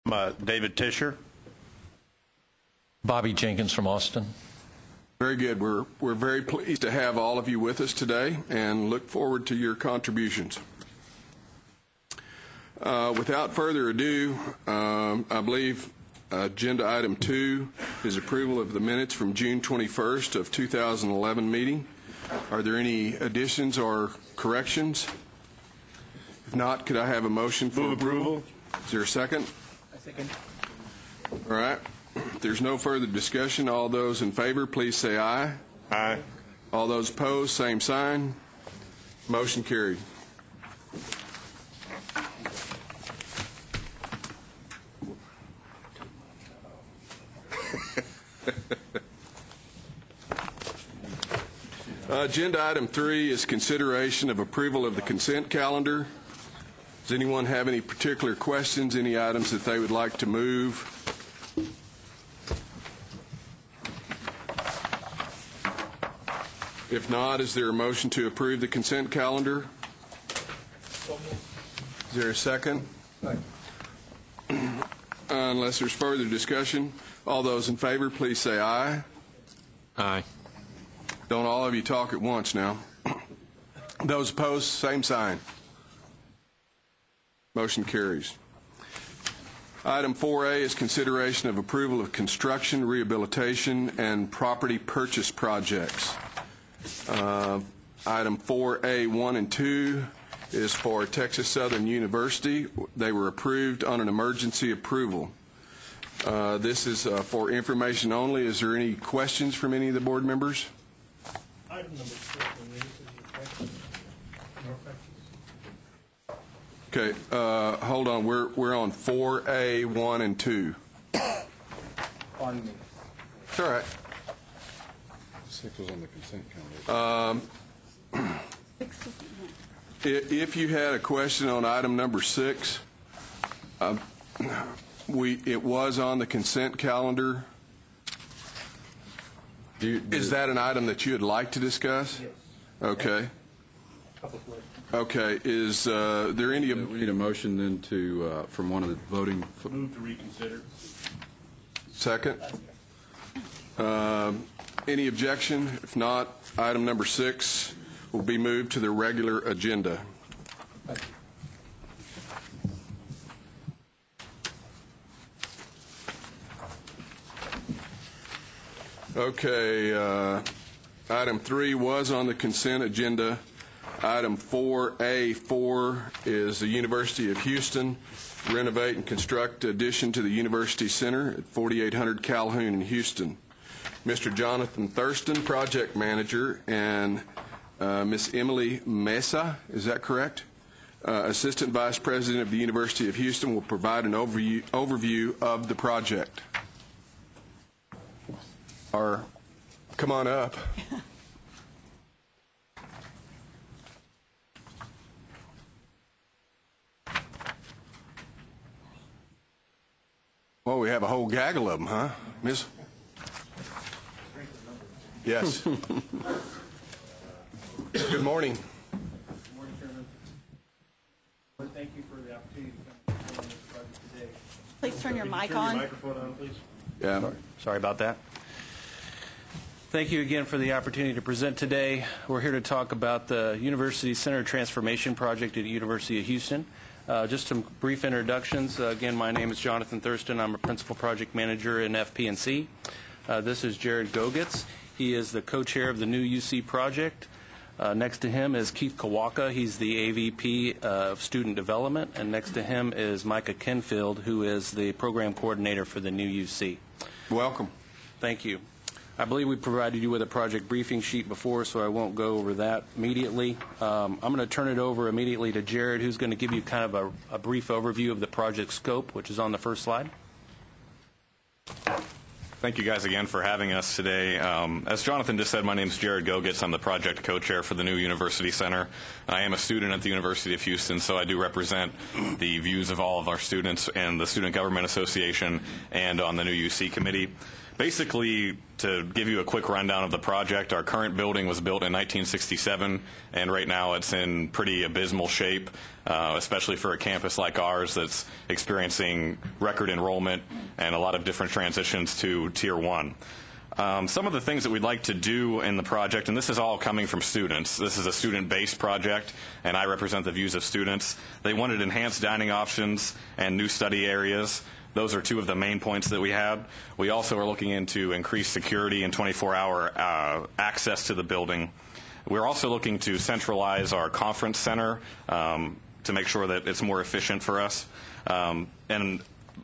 David Tisher. Bobby Jenkins from Austin. Very good. We're very pleased to have all of you with us today and look forward to your contributions. Without further ado, I believe agenda item 2 is approval of the minutes from June 21st of 2011 meeting. Are there any additions or corrections? If not, could I have a motion for approval? Is there a second? A second. All right. If there's no further discussion, all those in favor, please say aye. Aye. All those opposed, same sign. Motion carried. Agenda item 3 is consideration of approval of the consent calendar. Does anyone have any particular questions, any items that they would like to move? If not, is there a motion to approve the consent calendar? Is there a second? Unless there's further discussion, all those in favor, please say aye. Aye. Don't all of you talk at once now. Those opposed, same sign. Motion carries. Item 4A is consideration of approval of construction, rehabilitation, and property purchase projects. Item 4A 1 and 2 is for Texas Southern University. They were approved on an emergency approval. This is for information only. Is there any questions from any of the board members? Item number 6 on this is your question. No questions. Okay, hold on. We're on 4A 1 and 2. On me. It's all right. 6 was on the consent calendar. If you had a question on item number 6, it was on the consent calendar. Is that an item that you would like to discuss? Yes. Okay. Couple questions. Okay. Is there any? We need a motion then to from one of the voting. Move to reconsider. Second. Any objection? If not, item number 6 will be moved to the regular agenda. Okay, item 3 was on the consent agenda. Item 4A4 is the University of Houston, renovate and construct addition to the University Center at 4800 Calhoun in Houston. Mr. Jonathan Thurston, project manager, and Ms. Emily Mesa, is that correct? Assistant Vice President of the University of Houston will provide an overview of the project. Or come on up. Well, we have a whole gaggle of them, huh, Miss? Yes. Good morning. Good morning, Chairman. Thank you for the opportunity to come on this project today. Please turn your mic Turn on. your microphone on, please. Yeah. Sorry about that. Thank you again for the opportunity to present today. We're here to talk about the University Center Transformation Project at the University of Houston. Just some brief introductions. Again, my name is Jonathan Thurston. I'm a Principal Project Manager in FP&C. This is Jared Gogitz. He is the co-chair of the new UC project. Next to him is Keith Kawaka. He's the AVP of Student Development. And next to him is Micah Kenfield, who is the program coordinator for the new UC. Welcome. Thank you. I believe we provided you with a project briefing sheet before, so I won't go over that immediately. I'm going to turn it over immediately to Jared, who's going to give you kind of a brief overview of the project scope, which is on the first slide. Thank you guys again for having us today. As Jonathan just said, my name is Jared Gogitz. I'm the project co-chair for the new University Center. I am a student at the University of Houston, so I do represent the views of all of our students and the Student Government Association and on the new UC committee. Basically, to give you a quick rundown of the project, our current building was built in 1967, and right now it's in pretty abysmal shape, especially for a campus like ours that's experiencing record enrollment and a lot of different transitions to Tier 1. Some of the things that we'd like to do in the project, and this is all coming from students. This is a student-based project, and I represent the views of students. They wanted enhanced dining options and new study areas. Those are two of the main points that we had. We also are looking into increased security and 24-hour access to the building. We're also looking to centralize our conference center to make sure that it's more efficient for us. And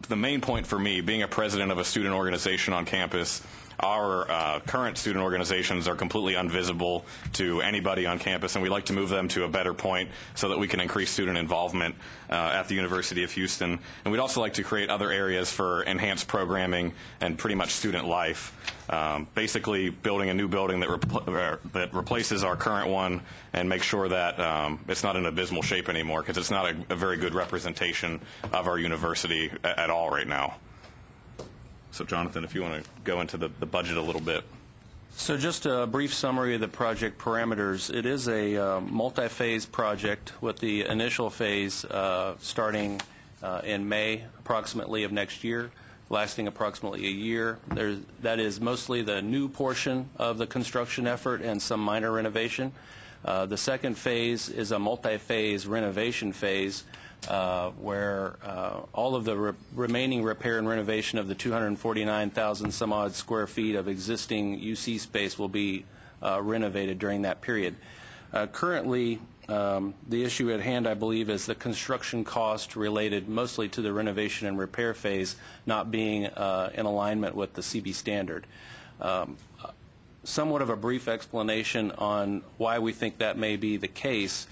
the main point for me, being a president of a student organization on campus, our current student organizations are completely invisible to anybody on campus, and we'd like to move them to a better point so that we can increase student involvement at the University of Houston. And we'd also like to create other areas for enhanced programming and pretty much student life. Basically, building a new building that replaces our current one and make sure that it's not in abysmal shape anymore, because it's not a very good representation of our university at all right now. So, Jonathan, if you want to go into the budget a little bit. So just a brief summary of the project parameters. It is a multi-phase project with the initial phase starting in May approximately of next year, lasting approximately a year. That is mostly the new portion of the construction effort and some minor renovation. The second phase is a multi-phase renovation phase where all of the remaining repair and renovation of the 249,000 some odd square feet of existing UC space will be renovated during that period. Currently, the issue at hand, I believe, is the construction cost related mostly to the renovation and repair phase not being in alignment with the CB standard. Somewhat of a brief explanation on why we think that may be the case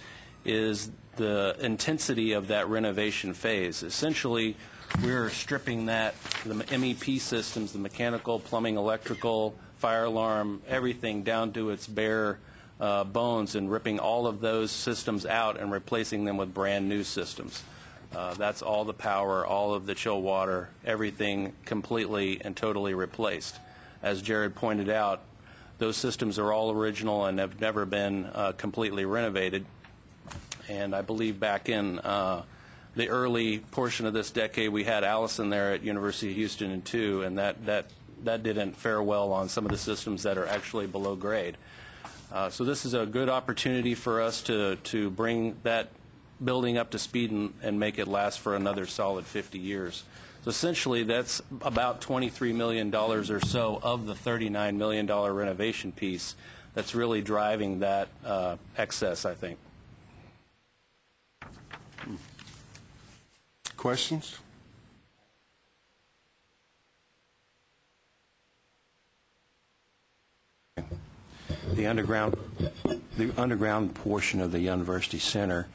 is the intensity of that renovation phase. Essentially, we're stripping the MEP systems, the mechanical, plumbing, electrical, fire alarm, everything down to its bare bones, and ripping all of those systems out and replacing them with brand new systems. That's all the power, all of the chill water, everything completely and totally replaced. As Jared pointed out, those systems are all original and have never been completely renovated. And I believe back in the early portion of this decade, we had Allison there at University of Houston too, and that didn't fare well on some of the systems that are actually below grade. So this is a good opportunity for us to bring that building up to speed and make it last for another solid 50 years. So essentially, that's about $23 million or so of the $39 million renovation piece that's really driving that excess, I think. Questions? The underground portion of the University Center,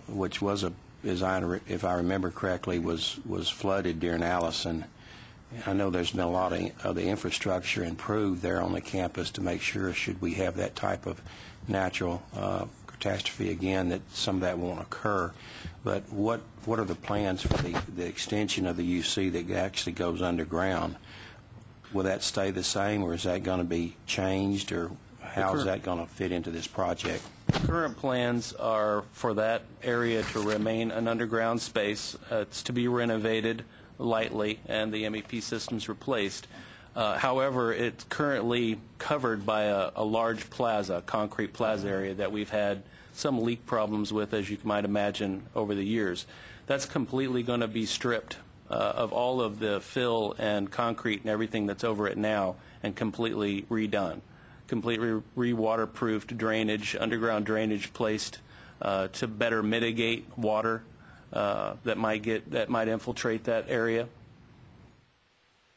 which was if I remember correctly, was flooded during Allison. I know there's been a lot of the infrastructure improved there on the campus to make sure, should we have that type of natural catastrophe again, that some of that won't occur. But what are the plans for the extension of the UC that actually goes underground? Will that stay the same, or is that going to be changed, or how is that going to fit into this project? Current plans are for that area to remain an underground space. It's to be renovated lightly and the MEP systems replaced. However, it's currently covered by a large plaza, concrete plaza area that we've had some leak problems with, as you might imagine, over the years. That's completely going to be stripped of all of the fill and concrete and everything that's over it now, and completely redone. Completely re-waterproofed drainage, underground drainage placed to better mitigate water that might infiltrate that area.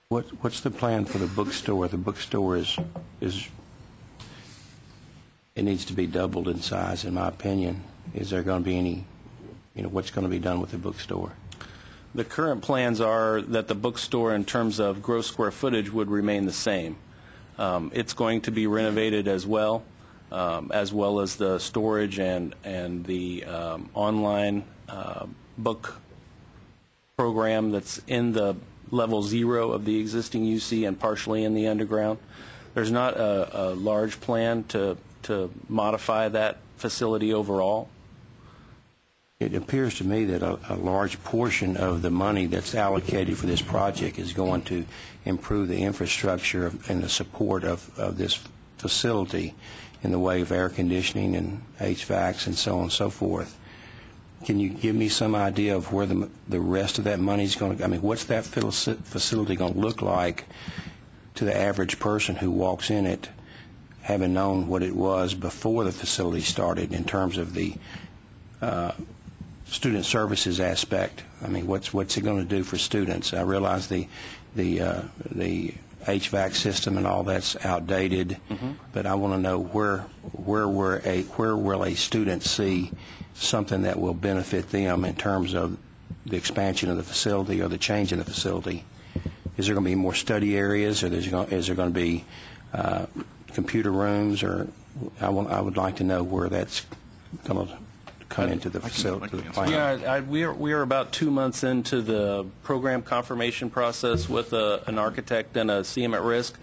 What's the plan for the bookstore? The bookstore is it needs to be doubled in size, in my opinion. Is there going to be any, what's going to be done with the bookstore? The current plans are that the bookstore, in terms of gross square footage, would remain the same. It's going to be renovated as well as the storage and the online book program that's in the level 0 of the existing UC and partially in the underground. There's not a large plan to modify that facility overall. It appears to me that a large portion of the money that's allocated for this project is going to improve the infrastructure and the support of this facility in the way of air conditioning and HVACs and so on and so forth. Can you give me some idea of where the rest of that money is going to go? I mean, what's that facility going to look like to the average person who walks in it, having known what it was before the facility started in terms of the student services aspect? I mean, what's it going to do for students? I realize the HVAC system and all that's outdated, but I want to know where will a student see something that will benefit them in terms of the expansion of the facility or the change in the facility? Is there going to be more study areas, or is there going to be computer rooms, or I would like to know where that's going to come into the facility. Yeah, we are about 2 months into the program confirmation process with an architect and a CM at risk.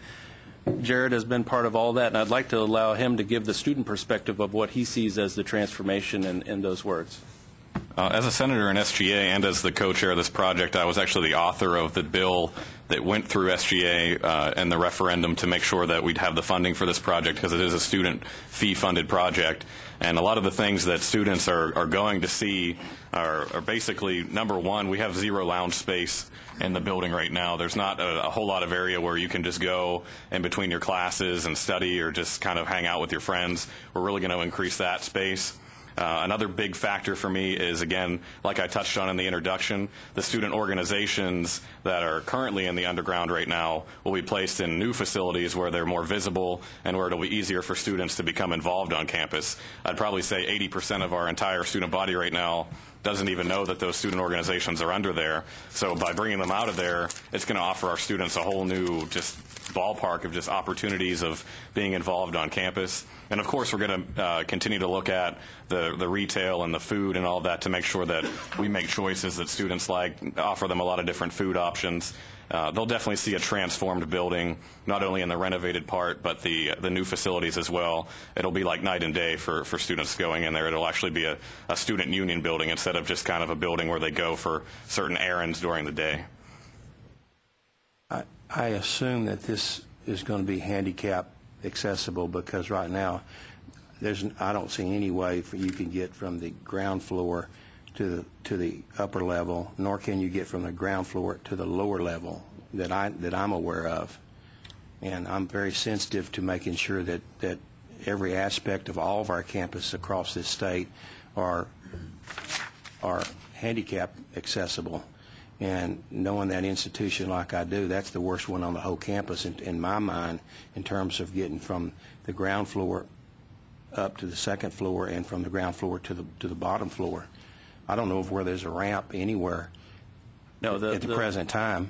Jared has been part of all that, and I'd like to allow him to give the student perspective of what he sees as the transformation in those words. As a senator in SGA and as the co-chair of this project, I was actually the author of the bill that went through SGA and the referendum to make sure that we'd have the funding for this project, because it is a student fee-funded project. And a lot of the things that students are going to see are basically, number one, we have 0 lounge space in the building right now. There's not a whole lot of area where you can just go in between your classes and study or just kind of hang out with your friends. We're really going to increase that space. Another big factor for me is, again, like I touched on in the introduction, the student organizations that are currently in the underground right now will be placed in new facilities where they're more visible and where it'll be easier for students to become involved on campus. I'd probably say 80% of our entire student body right now doesn't even know that those student organizations are under there. So by bringing them out of there, it's going to offer our students a whole new just ballpark of just opportunities of being involved on campus. And of course, we're going to continue to look at the retail and the food and all of that to make sure that we make choices that students like, offer them a lot of different food options. They'll definitely see a transformed building, not only in the renovated part, but the new facilities as well. It'll be like night and day for students going in there. It'll actually be a student union building instead of just kind of a building where they go for certain errands during the day. I assume that this is going to be handicap accessible, because right now I don't see any way you can get from the ground floor to the upper level, nor can you get from the ground floor to the lower level that I'm aware of. And I'm very sensitive to making sure that every aspect of all of our campuses across this state are handicap accessible. And knowing that institution like I do, that's the worst one on the whole campus in my mind, in terms of getting from the ground floor up to the second floor and from the ground floor to the bottom floor. I don't know of where there's a ramp anywhere at the present time.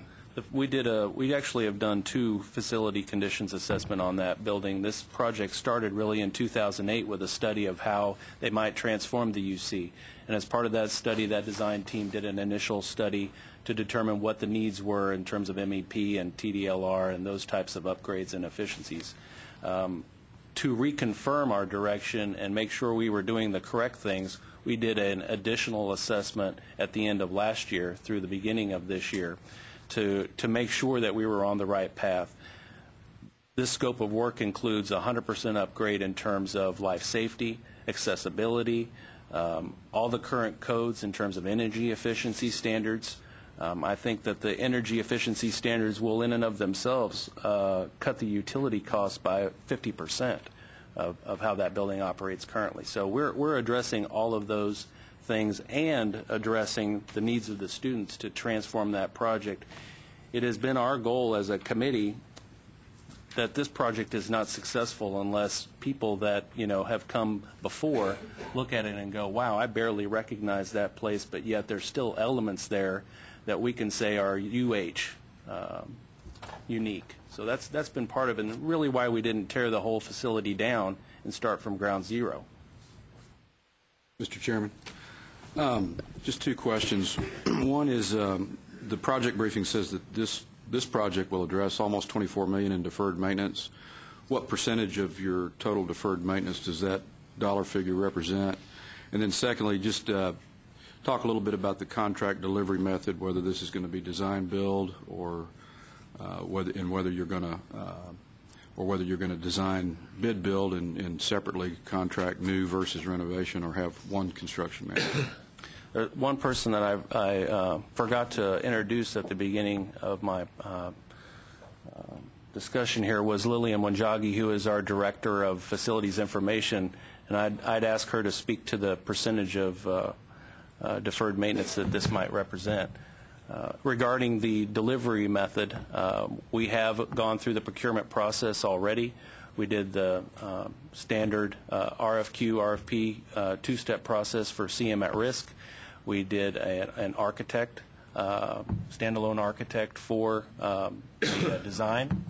We actually have done 2 facility conditions assessment on that building. This project started really in 2008 with a study of how they might transform the UC. And as part of that study, that design team did an initial study to determine what the needs were in terms of MEP and TDLR and those types of upgrades and efficiencies. To reconfirm our direction and make sure we were doing the correct things, we did an additional assessment at the end of last year through the beginning of this year to make sure that we were on the right path. This scope of work includes a 100% upgrade in terms of life safety, accessibility, all the current codes in terms of energy efficiency standards. I think that the energy efficiency standards will in and of themselves cut the utility costs by 50% of how that building operates currently. So we're addressing all of those things and addressing the needs of the students to transform that project. It has been our goal as a committee that this project is not successful unless people that have come before look at it and go, wow, I barely recognize that place, but yet there's still elements there that we can say are unique. So that's been part of it, and really why we didn't tear the whole facility down and start from ground zero. Mr. Chairman, just 2 questions. One is The project briefing says that this project will address almost $24 million in deferred maintenance. What percentage of your total deferred maintenance does that dollar figure represent? And then secondly, just talk a little bit about the contract delivery method, whether this is going to be design build or whether you're going to design bid build and separately contract new versus renovation, or have one construction manager. One person that I forgot to introduce at the beginning of my discussion here was Lillian Wanjagi, who is our Director of Facilities Information, and I'd ask her to speak to the percentage of deferred maintenance that this might represent. Regarding the delivery method, we have gone through the procurement process already. We did the standard RFQ, RFP two-step process for CM at risk. We did an architect, standalone architect for the design.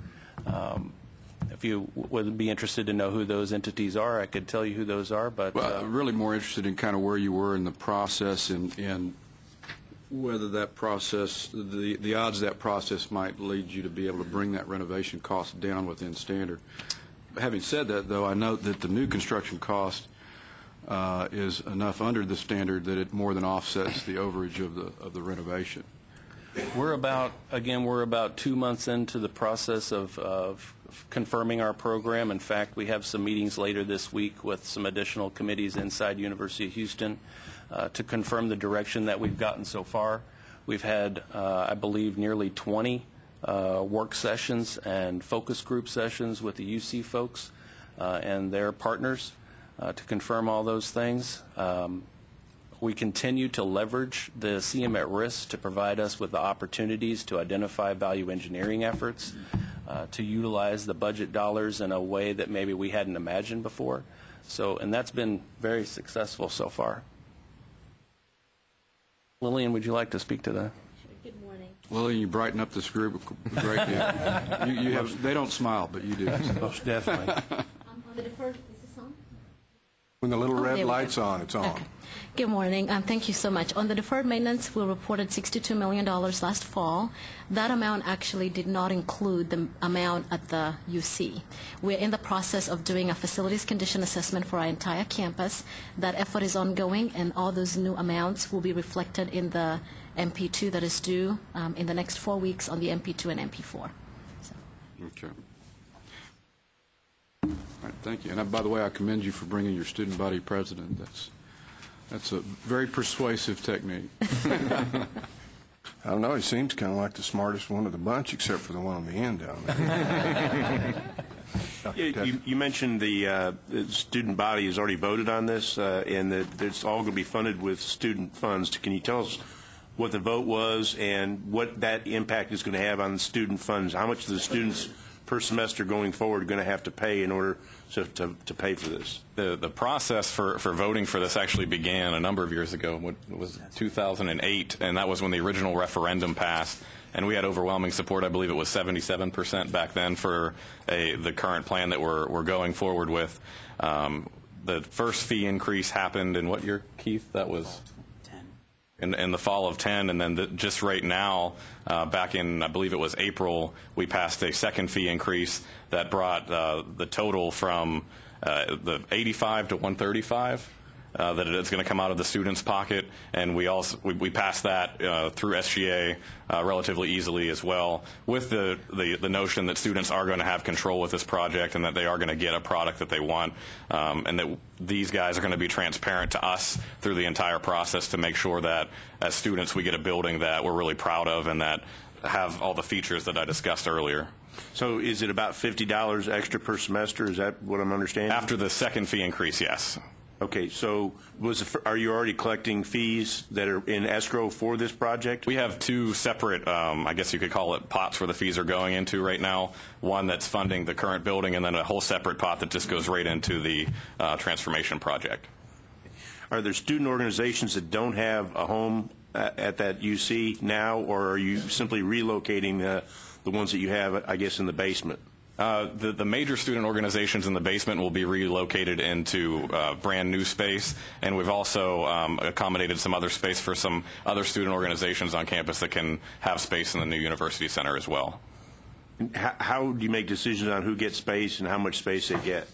If you would be interested to know who those entities are, I could tell you who those are. But well, I'm really more interested in kind of where you were in the process and whether that process, the odds that process might lead you to be able to bring that renovation cost down within standard. Having said that, though, I note that the new construction cost is enough under the standard that it more than offsets the overage of the renovation. We're about 2 months into the process of confirming our program. In fact, we have some meetings later this week with some additional committees inside University of Houston to confirm the direction that we've gotten so far. We've had, I believe, nearly 20 work sessions and focus group sessions with the UC folks and their partners to confirm all those things. We continue to leverage the CM at risk to provide us with the opportunities to identify value engineering efforts, to utilize the budget dollars in a way that maybe we hadn't imagined before. So, and that's been very successful so far. Lillian, would you like to speak to that? Good morning. Lillian, you brighten up this group a great deal. They don't smile, but you do. Most definitely. On the deferred, is this on? When the little Oh, red there we light's go. on, it's on. Okay. Good morning. Thank you so much. On the deferred maintenance, we reported $62 million last fall. That amount actually did not include the amount at the UC. We're in the process of doing a facilities condition assessment for our entire campus. That effort is ongoing, and all those new amounts will be reflected in the MP2 that is due in the next 4 weeks on the MP2 and MP4. So. Okay. All right, thank you. And by the way, I commend you for bringing your student body president. That's a very persuasive technique. I don't know, he seems kind of like the smartest one of the bunch, except for the one on the end down there. You mentioned the student body has already voted on this, and that it's all going to be funded with student funds. Can you tell us what the vote was and what that impact is going to have on the student funds? How much the students per semester going forward are going to have to pay in order to pay for this? The process for voting for this actually began a number of years ago. It was 2008, and that was when the original referendum passed. And we had overwhelming support. I believe it was 77% back then for the current plan that we're going forward with. The first fee increase happened in what year, Keith? That was in the fall of 10, and then just right now, back in, I believe it was April, we passed a second fee increase that brought the total from the 85 to 135. That it's going to come out of the student's pocket, and we passed that through SGA relatively easily as well, with the notion that students are going to have control with this project and that they are going to get a product that they want, and that these guys are going to be transparent to us through the entire process to make sure that as students we get a building that we're really proud of and that have all the features that I discussed earlier. So is it about $50 extra per semester? Is that what I'm understanding? After the second fee increase, yes. Okay, so are you already collecting fees that are in escrow for this project? We have two separate, I guess you could call it, pots where the fees are going into right now. One that's funding the current building, and then a whole separate pot that just goes right into the transformation project. Are there student organizations that don't have a home at that UC now, or are you simply relocating the ones that you have, I guess, in the basement? The major student organizations in the basement will be relocated into brand new space, and we've also accommodated some other space for some other student organizations on campus that can have space in the new University Center as well. How do you make decisions on who gets space and how much space they get?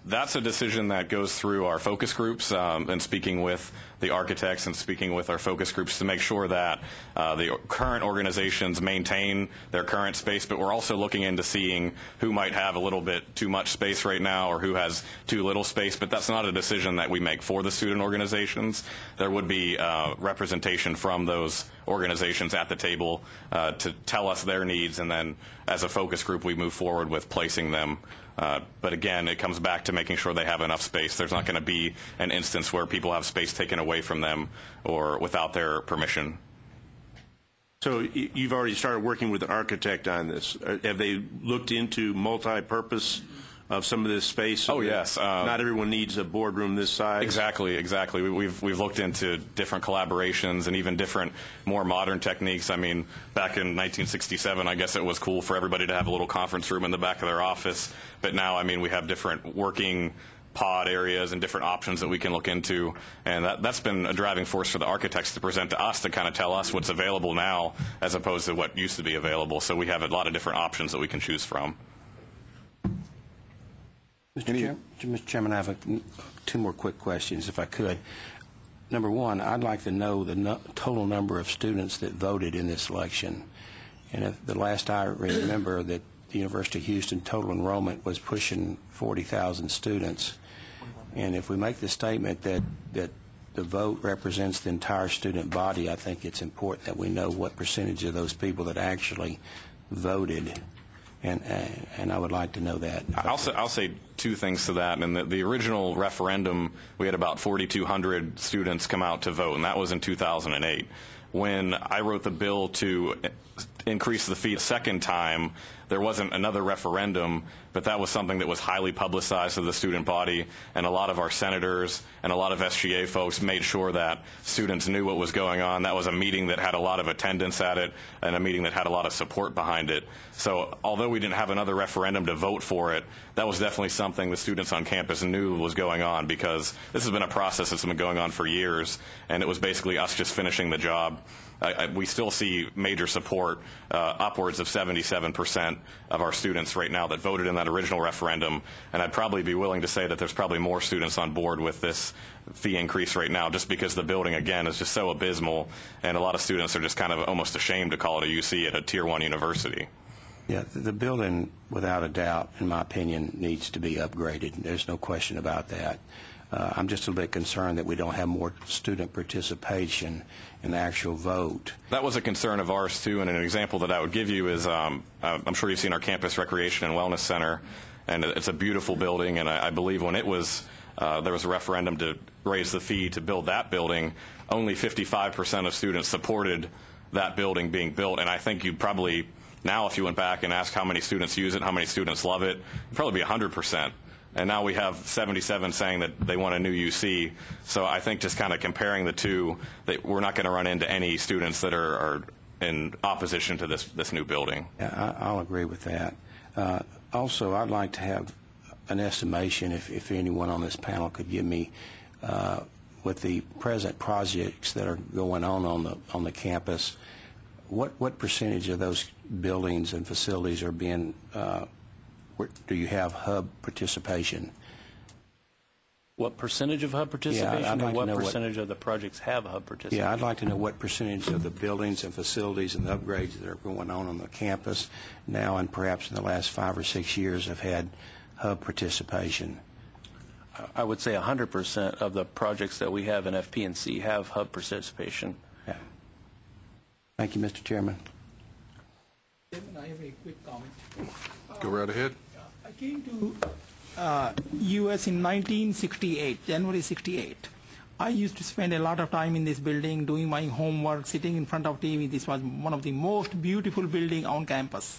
That's a decision that goes through our focus groups and speaking with the architects and speaking with our focus groups to make sure that the current organizations maintain their current space, but we're also looking into seeing who might have a little bit too much space right now or who has too little space, but that's not a decision that we make for the student organizations. There would be representation from those organizations at the table to tell us their needs, and then as a focus group we move forward with placing them. But again, it comes back to making sure they have enough space. There's not going to be an instance where people have space taken away from them or without their permission. So you've already started working with an architect on this. Have they looked into multi-purpose of some of this space? So yes. Not everyone needs a boardroom this size. Exactly. We've looked into different collaborations and even different, more modern techniques. I mean, back in 1967, I guess it was cool for everybody to have a little conference room in the back of their office. But now, I mean, we have different working pod areas and different options that we can look into, and that's been a driving force for the architects to present to us to kind of tell us what's available now as opposed to what used to be available. So we have a lot of different options that we can choose from. Mr. Chairman, I have two more quick questions, if I could. Number one, I'd like to know the total number of students that voted in this election. And if the last I remember that the University of Houston total enrollment was pushing 40,000 students. And if we make the statement that the vote represents the entire student body, I think it's important that we know what percentage of those people that actually voted. And I would like to know that. I'll say two things to that. In the original referendum, we had about 4,200 students come out to vote, and that was in 2008. When I wrote the bill to increase the fee a second time, there wasn't another referendum, but that was something that was highly publicized to the student body, and a lot of our senators and a lot of SGA folks made sure that students knew what was going on. That was a meeting that had a lot of attendance at it and a meeting that had a lot of support behind it. So although we didn't have another referendum to vote for it, that was definitely something the students on campus knew was going on, because this has been a process that's been going on for years, and it was basically us just finishing the job. We still see major support, upwards of 77% of our students right now that voted in that original referendum, and I'd probably be willing to say that there's probably more students on board with this fee increase right now, just because the building, again, is just so abysmal, and a lot of students are just kind of almost ashamed to call it a UC at a Tier 1 university. Yeah, the building, without a doubt, in my opinion, needs to be upgraded. There's no question about that. I'm just a little bit concerned that we don't have more student participation in the actual vote. That was a concern of ours, too, and an example that I would give you is I'm sure you've seen our Campus Recreation and Wellness Center, and it's a beautiful building, and I believe when it was there was a referendum to raise the fee to build that building, only 55% of students supported that building being built, and I think you'd probably, now if you went back and asked how many students use it, how many students love it, it'd probably be 100%. And now we have 77 saying that they want a new UC. So I think just kind of comparing the two, that we're not going to run into any students that are in opposition to this new building. Yeah, I'll agree with that. Also, I'd like to have an estimation, if anyone on this panel could give me, with the present projects that are going on the campus, what percentage of those buildings and facilities are being do you have hub participation? What percentage of hub participation, yeah, and what percentage of the projects have hub participation? Yeah, I'd like to know what percentage of the buildings and facilities and the upgrades that are going on the campus now and perhaps in the last 5 or 6 years have had hub participation. I would say 100% of the projects that we have in FP&C have hub participation. Yeah. Thank you, Mr. Chairman. Chairman, I have a quick comment. Go right ahead. I came to U.S. in 1968, January 68. I used to spend a lot of time in this building doing my homework, sitting in front of TV. This was one of the most beautiful buildings on campus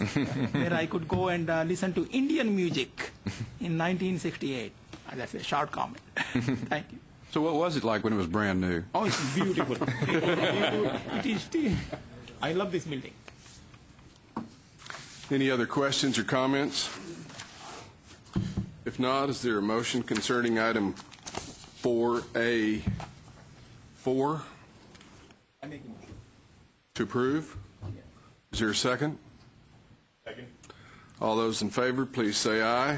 where I could go and listen to Indian music in 1968. That's a short comment. Thank you. So what was it like when it was brand new? Oh, it's beautiful. It is still, I love this building. Any other questions or comments? If not, is there a motion concerning item 4A4? I make a motion. To approve? Is there a second? Second. All those in favor, please say aye.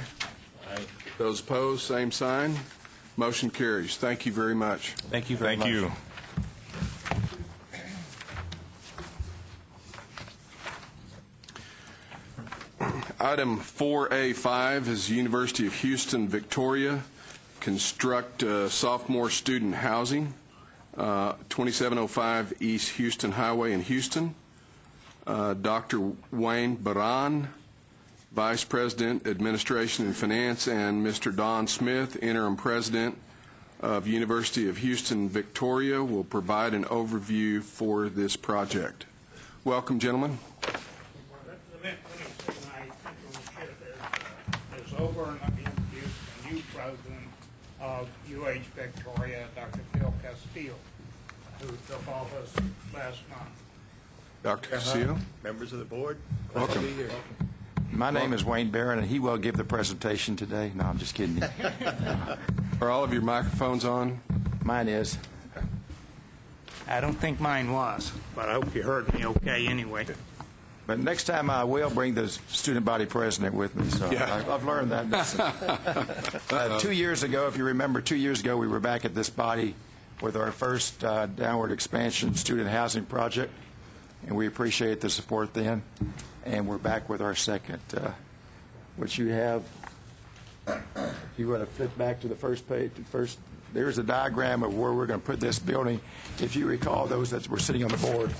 Aye. Those opposed, same sign. Motion carries. Thank you very much. Thank you very much. Thank you. Item 4A5 is University of Houston, Victoria, construct sophomore student housing, 2705 East Houston Highway in Houston. Dr. Wayne Baran, Vice President, Administration and Finance, and Mr. Don Smith, Interim President of University of Houston, Victoria, will provide an overview for this project. Welcome, gentlemen. Let me say my intro is over, and let me introduce the new president of UH Victoria, Dr. Phil Castillo, who took office last month. Dr. Castillo. Members of the board, Welcome. glad to be here. My name is Wayne Barron, and he will give the presentation today. No, I'm just kidding. Are all of your microphones on? Mine is. I don't think mine was, but I hope you heard me okay anyway. But next time I will bring the student body president with me. So Yeah. I've learned that. 2 years ago, if you remember, 2 years ago we were back at this body with our first downward expansion student housing project, and we appreciate the support then. And we're back with our second, which you have. If you want to flip back to the first page, there's a diagram of where we're going to put this building. If you recall, those that were sitting on the board,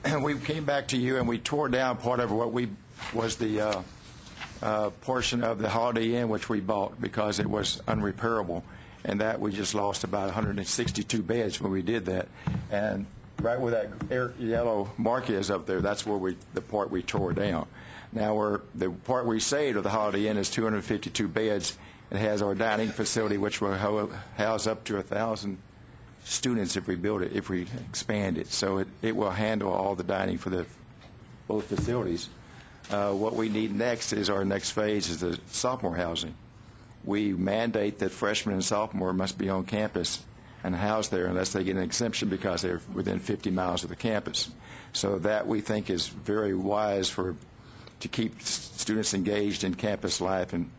and we came back to you and we tore down part of what was the portion of the Holiday Inn which we bought because it was unrepairable, and that we just lost about 162 beds when we did that. And right where that yellow mark is up there, that's where the part we tore down. Now the part we saved of the Holiday Inn is 252 beds. It has our dining facility, which will house up to 1,000 students if we build it, if we expand it. So it will handle all the dining for both facilities. What we need next is our next phase is the sophomore housing. We mandate that freshmen and sophomore must be on campus and housed there unless they get an exemption because they're within 50 miles of the campus. So that we think is very wise to keep students engaged in campus life and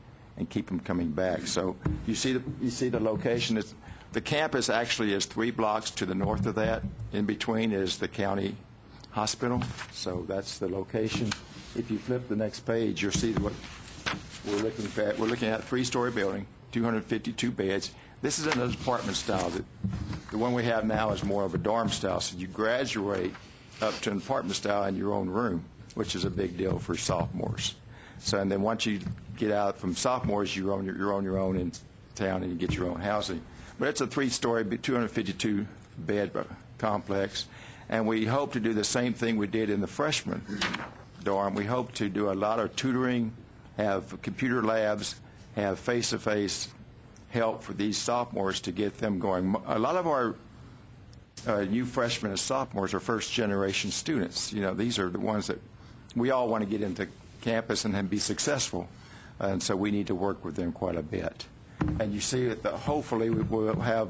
keep them coming back. So you see the location. The campus actually is 3 blocks to the north of that. In between is the county hospital. So that's the location. If you flip the next page, you'll see what we're looking at. We're looking at a 3-story building, 252 beds. This is an apartment style. The one we have now is more of a dorm style. So you graduate up to an apartment style in your own room, which is a big deal for sophomores. So, and then once you get out from sophomores, you're on your own in town and you get your own housing. But it's a 3-story, 252-bed complex, and we hope to do the same thing we did in the freshman dorm. We hope to do a lot of tutoring, have computer labs, have face-to-face help for these sophomores to get them going. A lot of our new freshmen and sophomores are first-generation students. You know, these are the ones that we all want to get into campus and be successful, and so we need to work with them quite a bit. And you see that hopefully we will have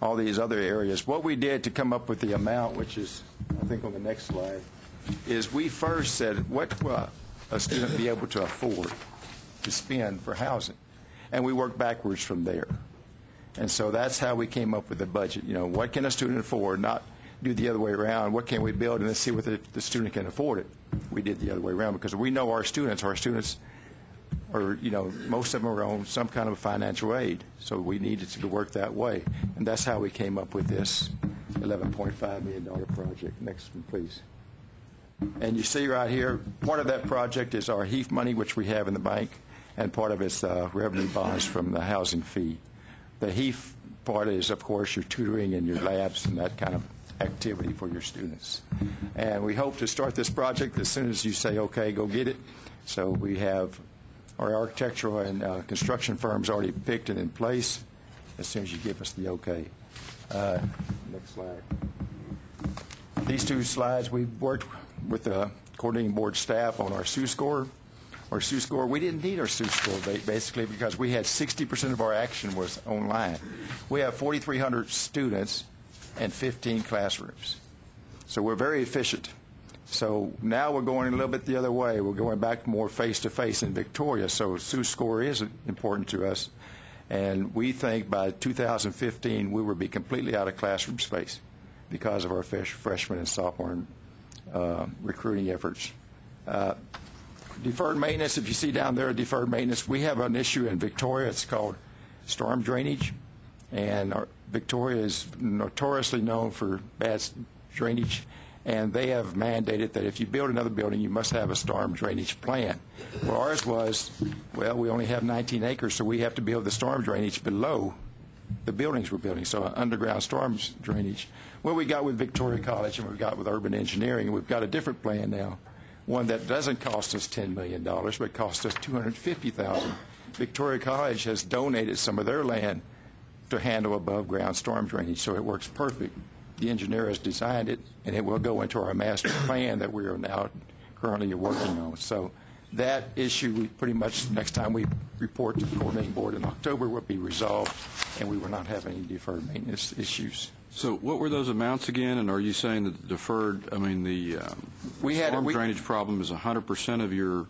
all these other areas. What we did to come up with the amount, which is, I think on the next slide, is we first said, what will a student be able to afford to spend for housing? And we worked backwards from there. And so that's how we came up with the budget. You know, what can a student afford? Not do the other way around. What can we build? And let's see what the student can afford it. We did the other way around because we know our students are, you know, most of them are on some kind of financial aid. So we needed to work that way. And that's how we came up with this $11.5 million project. Next one, please. And you see right here, part of that project is our HEAF money, which we have in the bank, and part of it's revenue bonds from the housing fee. The HEAF part is, of course, your tutoring and your labs and that kind of activity for your students. And we hope to start this project as soon as you say, okay, go get it. So we have our architectural and construction firms already picked and in place as soon as you give us the okay. Next slide. These 2 slides, we worked with the coordinating board staff on our SUSCORE. or SU score. We didn't need our SU score basically because we had 60% of our action was online. We have 4,300 students and 15 classrooms. So we're very efficient. So now we're going a little bit the other way. We're going back more face-to-face in Victoria. So SU score is important to us. And we think by 2015 we will be completely out of classroom space because of our freshman and sophomore recruiting efforts. Deferred maintenance, if you see down there, deferred maintenance, we have an issue in Victoria. It's called storm drainage. And Victoria is notoriously known for bad drainage. And they have mandated that if you build another building, you must have a storm drainage plan. Well, ours was, well, we only have 19 acres, so we have to build the storm drainage below the buildings we're building, so underground storm drainage. Well, we got with Victoria College and we've got with urban engineering, and we've got a different plan now, one that doesn't cost us $10 million, but costs us $250,000. Victoria College has donated some of their land to handle above-ground storm drainage, so it works perfect. The engineer has designed it, and it will go into our master plan that we are now currently working on. So that issue, we pretty much, next time we report to the coordinating board in October, will be resolved, and we will not have any deferred maintenance issues. So what were those amounts again, and are you saying that the deferred, I mean, the storm drainage problem is 100% of your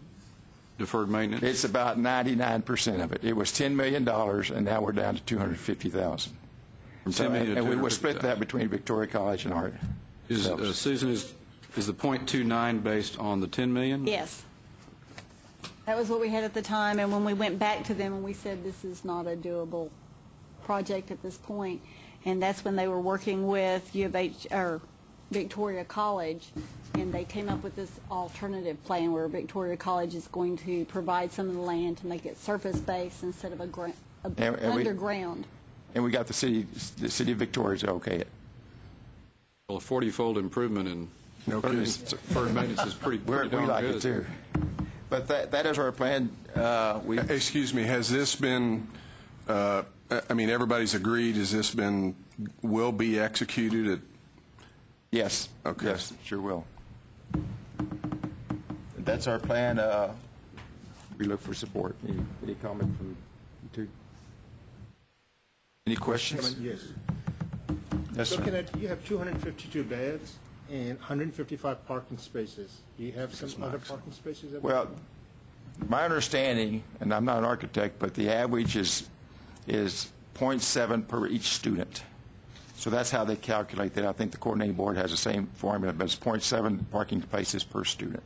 deferred maintenance? It's about 99% of it. It was $10 million, and now we're down to $250,000. So, and we will split that between Victoria College and our. Susan, is the .29 based on the $10 million? Yes. That was what we had at the time, and when we went back to them and we said this is not a doable project at this point, and that's when they were working with U of H or Victoria College, and they came up with this alternative plan where Victoria College is going to provide some of the land to make it surface-based instead of underground. And we got the city of Victoria to okay it. Well, a 40-fold improvement in deferred maintenance is pretty we like good. It too. But that is our plan. Excuse me, has this been, I mean, everybody's agreed, will be executed? Yes. Okay. Yes, sure will. That's our plan. We look for support. Any comment from you two? Any questions? Yes. Yes, sir. Looking at, you have 252 beds and 155 parking spaces. Do you have some other parking spaces? Well, my understanding, and I'm not an architect, but the average is 0.7 per each student. So that's how they calculate that. I think the coordinating board has the same formula, but it's 0.7 parking places per student.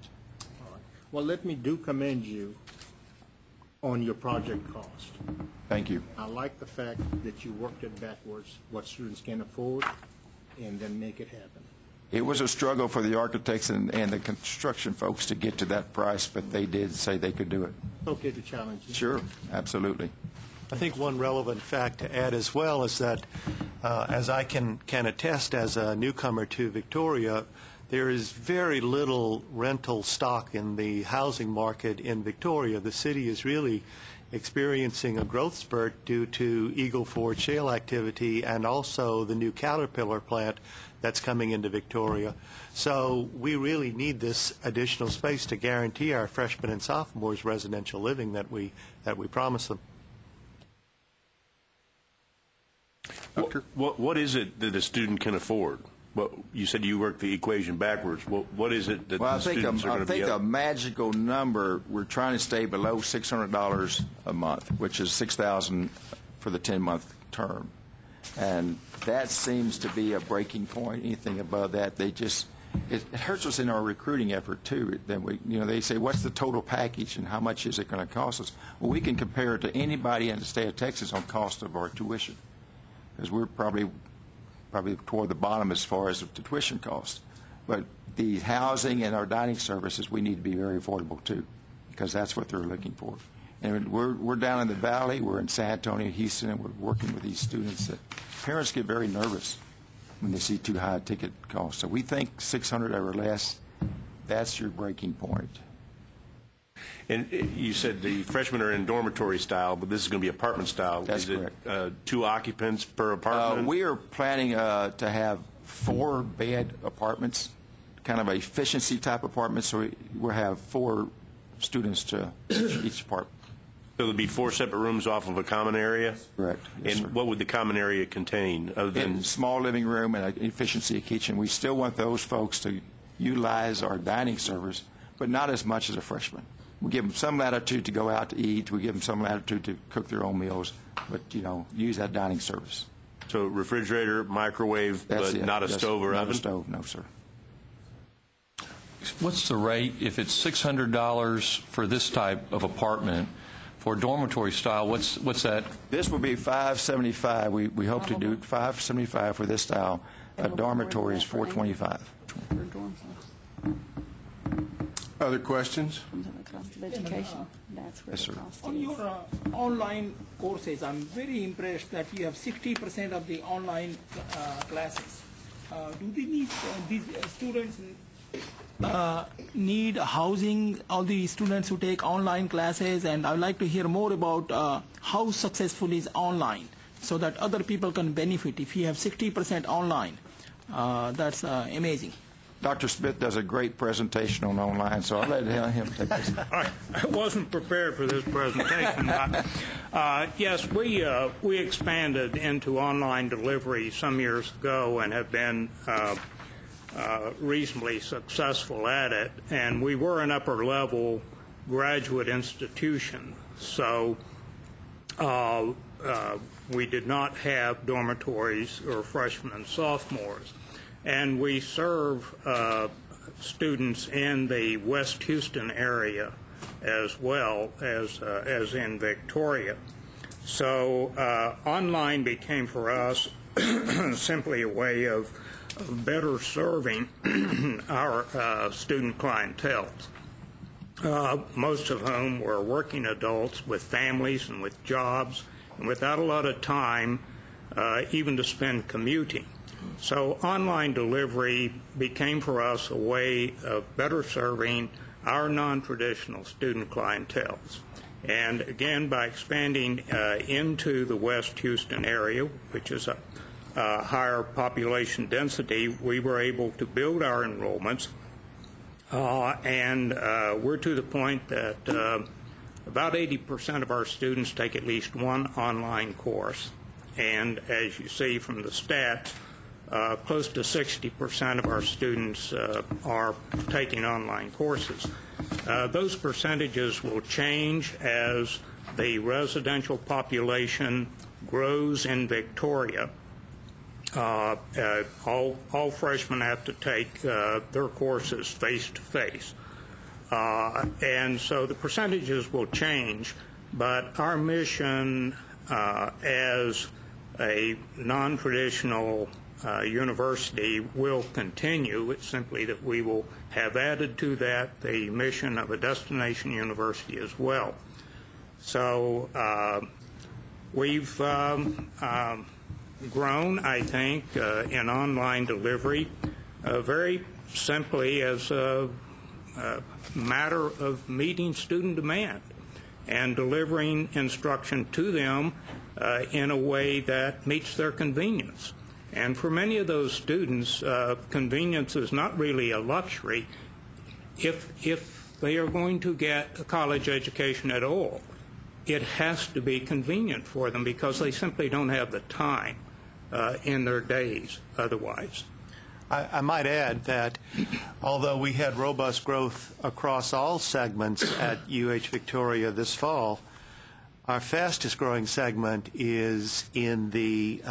All right. Well, let me commend you on your project cost. Thank you. I like the fact that you worked it backwards, what students can afford, and then make it happen. It was a struggle for the architects and the construction folks to get to that price, but they did say they could do it. Okay to challenge you. Sure, absolutely. I think one relevant fact to add as well is that, as I can attest as a newcomer to Victoria, there is very little rental stock in the housing market in Victoria. The city is really experiencing a growth spurt due to Eagle Ford shale activity and also the new Caterpillar plant that's coming into Victoria. So we really need this additional space to guarantee our freshmen and sophomores residential living that we promise them. What is it that a student can afford? Well, you said you worked the equation backwards. What is it that the students are going to be? I think a magical number, we're trying to stay below $600 a month, which is $6,000 for the 10-month term. And that seems to be a breaking point. Anything above that, it hurts us in our recruiting effort, too. Then they say, what's the total package and how much is it going to cost us? Well, we can compare it to anybody in the state of Texas on cost of our tuition, because we're probably toward the bottom as far as the tuition costs. But the housing and our dining services, we need to be very affordable too, because that's what they're looking for. And we're down in the valley, we're in San Antonio, Houston, and we're working with these students that parents get very nervous when they see too high a ticket costs. So we think 600 or less, that's your breaking point. And you said the freshmen are in dormitory style, but this is going to be apartment style. That's correct. Is it 2 occupants per apartment? We are planning to have 4-bed apartments, kind of a efficiency type apartments. So we'll have 4 students to each apartment. So there'll be 4 separate rooms off of a common area? Correct. Yes, And sir. what would the common area contain, other than? And small living room and an efficiency kitchen. We still want those folks to utilize our dining service, but not as much as a freshman. We give them some latitude to go out to eat. We give them some latitude to cook their own meals, but, use that dining service. So refrigerator, microwave, That's but it. not a Yes, stove or not oven? a stove, no, sir. What's the rate, if it's $600 for this type of apartment, for dormitory style, what's that? This will be $575. We hope to do $575 for this style. A dormitory is $425. Other questions? The cost of education, that's where Yes, the sir. cost On is. your online courses, I'm very impressed that you have 60% of the online classes. Do they need these students need housing? All the students who take online classes, and I'd like to hear more about how successful is online, so that other people can benefit. If you have 60% online, that's amazing. Dr. Smith does a great presentation on online, so I'll let him take this. I wasn't prepared for this presentation. Yes, we expanded into online delivery some years ago and have been reasonably successful at it. And we were an upper-level graduate institution, so we did not have dormitories or freshmen and sophomores. And we serve students in the West Houston area as well as in Victoria. So online became for us simply a way of better serving our student clientele, most of whom were working adults with families and with jobs and without a lot of time even to spend commuting. So online delivery became for us a way of better serving our non-traditional student clienteles. And again, by expanding into the West Houston area, which is a higher population density, we were able to build our enrollments. And we're to the point that about 80% of our students take at least one online course. And as you see from the stats, close to 60% of our students are taking online courses. Those percentages will change as the residential population grows in Victoria. All freshmen have to take their courses face-to-face. And so the percentages will change, but our mission as a non-traditional university will continue. It's simply that we will have added to that the mission of a destination university as well. So we've grown, I think, in online delivery very simply as a matter of meeting student demand and delivering instruction to them in a way that meets their convenience. And for many of those students, convenience is not really a luxury if they are going to get a college education at all. It has to be convenient for them because they simply don't have the time in their days otherwise. I might add that although we had robust growth across all segments at UH Victoria this fall, our fastest growing segment is in the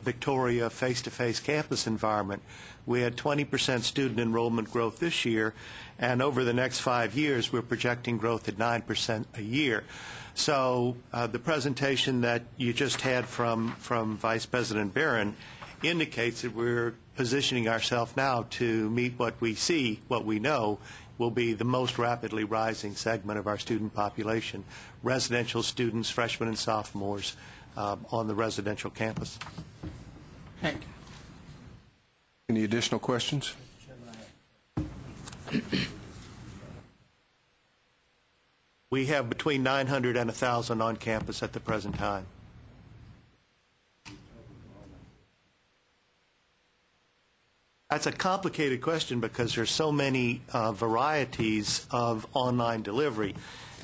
Victoria face-to-face campus environment. We had 20% student enrollment growth this year, and over the next 5 years we're projecting growth at 9% a year. So the presentation that you just had from Vice President Barron indicates that we're positioning ourselves now to meet what we see, what we know, will be the most rapidly rising segment of our student population, residential students, freshmen and sophomores on the residential campus. Thank you. Any additional questions? We have between 900 and 1,000 on campus at the present time. That's a complicated question because there's so many varieties of online delivery.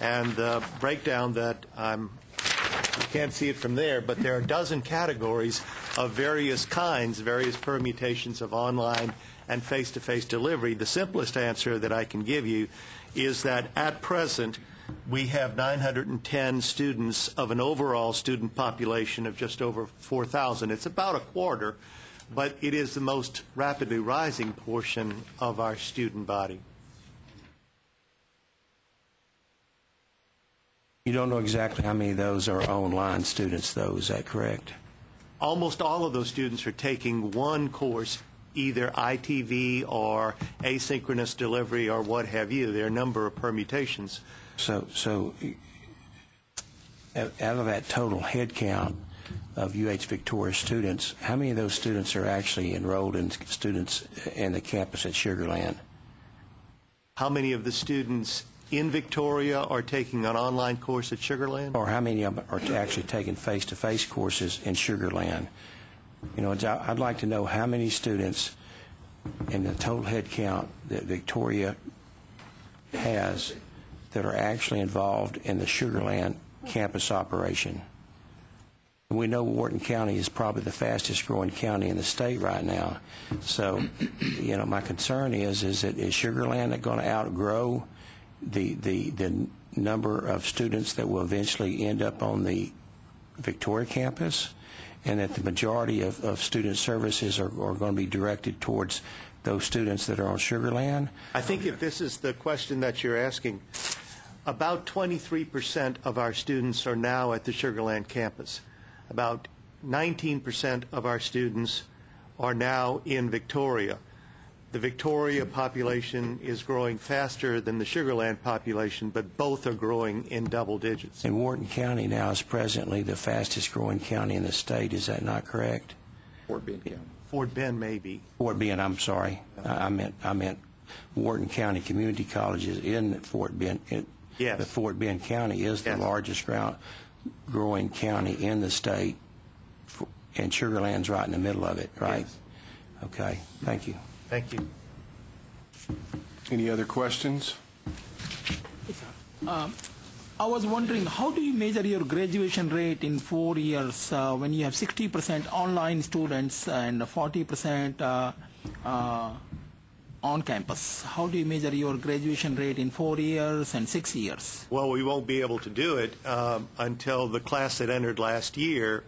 And the breakdown that you can't see it from there, but there are a dozen categories of various kinds, various permutations of online and face-to-face delivery. The simplest answer that I can give you is that at present, we have 910 students of an overall student population of just over 4,000. It's about a quarter, but it is the most rapidly rising portion of our student body. You don't know exactly how many of those are online students, though, is that correct? Almost all of those students are taking one course, either ITV or asynchronous delivery or what have you. There are a number of permutations. So out of that total head count of UH Victoria students, how many of those students are actually enrolled in students in the campus at Sugar Land? How many of the students in Victoria are taking an online course at Sugar Land? Or how many of them are actually taking face-to-face courses in Sugar Land? You know, I'd like to know how many students in the total head count that Victoria has that are actually involved in the Sugar Land campus operation. We know Wharton County is probably the fastest growing county in the state right now. So, you know, my concern is Sugar Land going to outgrow the number of students that will eventually end up on the Victoria campus, and that the majority of student services are going to be directed towards those students that are on Sugar Land? I think if this is the question that you're asking, about 23% of our students are now at the Sugar Land campus. About 19% of our students are now in Victoria. The Victoria population is growing faster than the Sugar Land population, but both are growing in double digits. And Wharton County now is presently the fastest growing county in the state. Is that not correct? Fort Bend County. Fort Bend, maybe. Fort Bend, I'm sorry. I meant Wharton County Community College is in Fort Bend. Yes. The Fort Bend County is the largest growing county in the state, and Sugar Land's right in the middle of it, right? Yes. Okay. Thank you. Thank you. Any other questions? I was wondering, how do you measure your graduation rate in 4 years when you have 60% online students and 40% on campus? How do you measure your graduation rate in 4 years and 6 years? Well, we won't be able to do it until the class that entered last year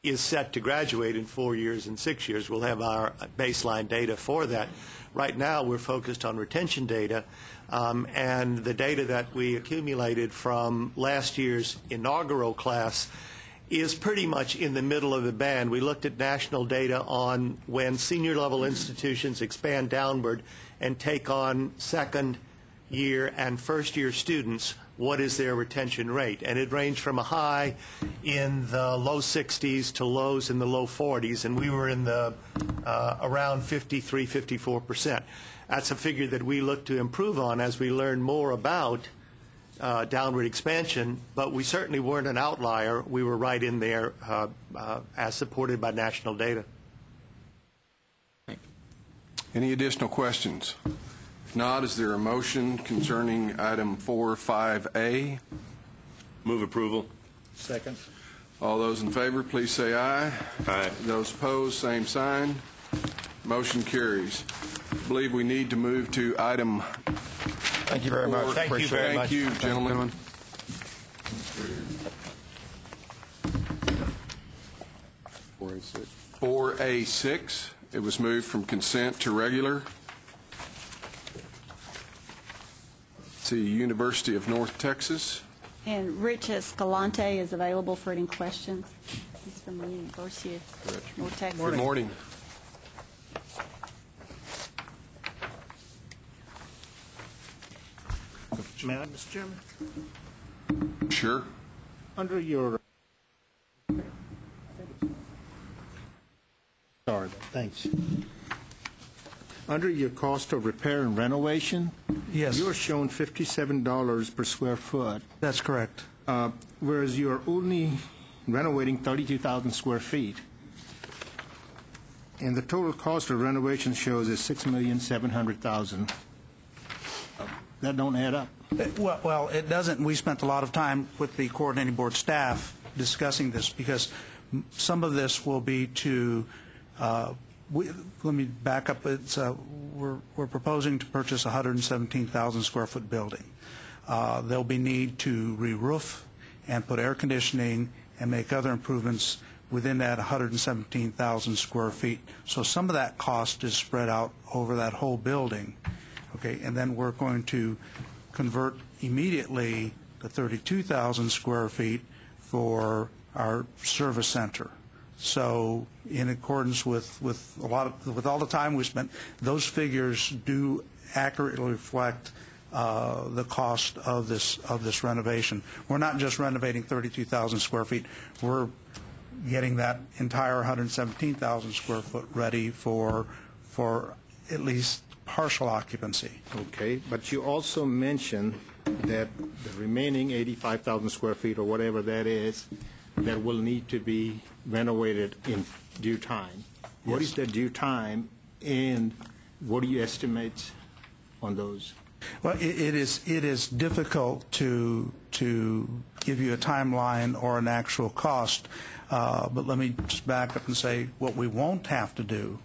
is set to graduate in 4 years and 6 years. We'll have our baseline data for that. Right now, we're focused on retention data, and the data that we accumulated from last year's inaugural class is pretty much in the middle of the band. We looked at national data on when senior-level institutions expand downward and take on second-year and first-year students, what is their retention rate? And it ranged from a high in the low 60s to lows in the low 40s, and we were in the around 53, 54%. That's a figure that we look to improve on as we learn more about downward expansion, but we certainly weren't an outlier. We were right in there as supported by national data. Any additional questions? If not, is there a motion concerning item 4.5a? Move approval. Second. All those in favor, please say aye. Aye. Those opposed, same sign. Motion carries. I believe we need to move to item. Thank you very much. Thank you very much. Thank you, gentlemen. $4.86. 4A6. It was moved from consent to regular. It's the University of North Texas. And Rich Escalante is available for any questions. He's from the University of North Texas. Good morning. May I, Mr. Chairman? Sure. Under your... Sorry, thanks. Under your cost of repair and renovation, Yes. you're showing $57 per square foot, That's correct. whereas you're only renovating 32,000 square feet. And the total cost of renovation shows is $6,700,000. That don't add up. Well, it doesn't. We spent a lot of time with the coordinating board staff discussing this because some of this will be to, let me back up. We're proposing to purchase a 117,000 square foot building. There'll be need to re-roof and put air conditioning and make other improvements within that 117,000 square feet. So some of that cost is spread out over that whole building. Okay, and then we're going to convert immediately the 32,000 square feet for our service center. So in accordance with all the time we spent, those figures do accurately reflect the cost of this renovation. We're not just renovating 32,000 square feet. We're getting that entire 117,000 square foot ready for at least partial occupancy. Okay, but you also mentioned that the remaining 85,000 square feet or whatever that is, that will need to be renovated in due time. What is the due time, and what do you estimate on those? Well, it is difficult to give you a timeline or an actual cost, but let me just back up and say what we won't have to do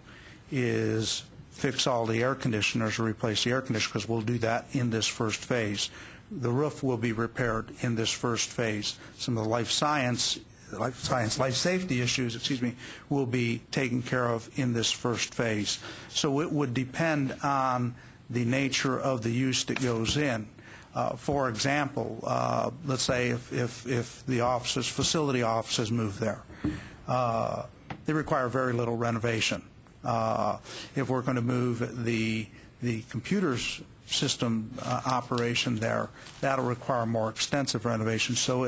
is fix all the air conditioners or replace the air conditioners, because we'll do that in this first phase. The roof will be repaired in this first phase. Some of the life safety issues, will be taken care of in this first phase. So it would depend on the nature of the use that goes in. For example, let's say if the facility offices move there, they require very little renovation. If we're going to move the computers system operation there, that'll require more extensive renovation. So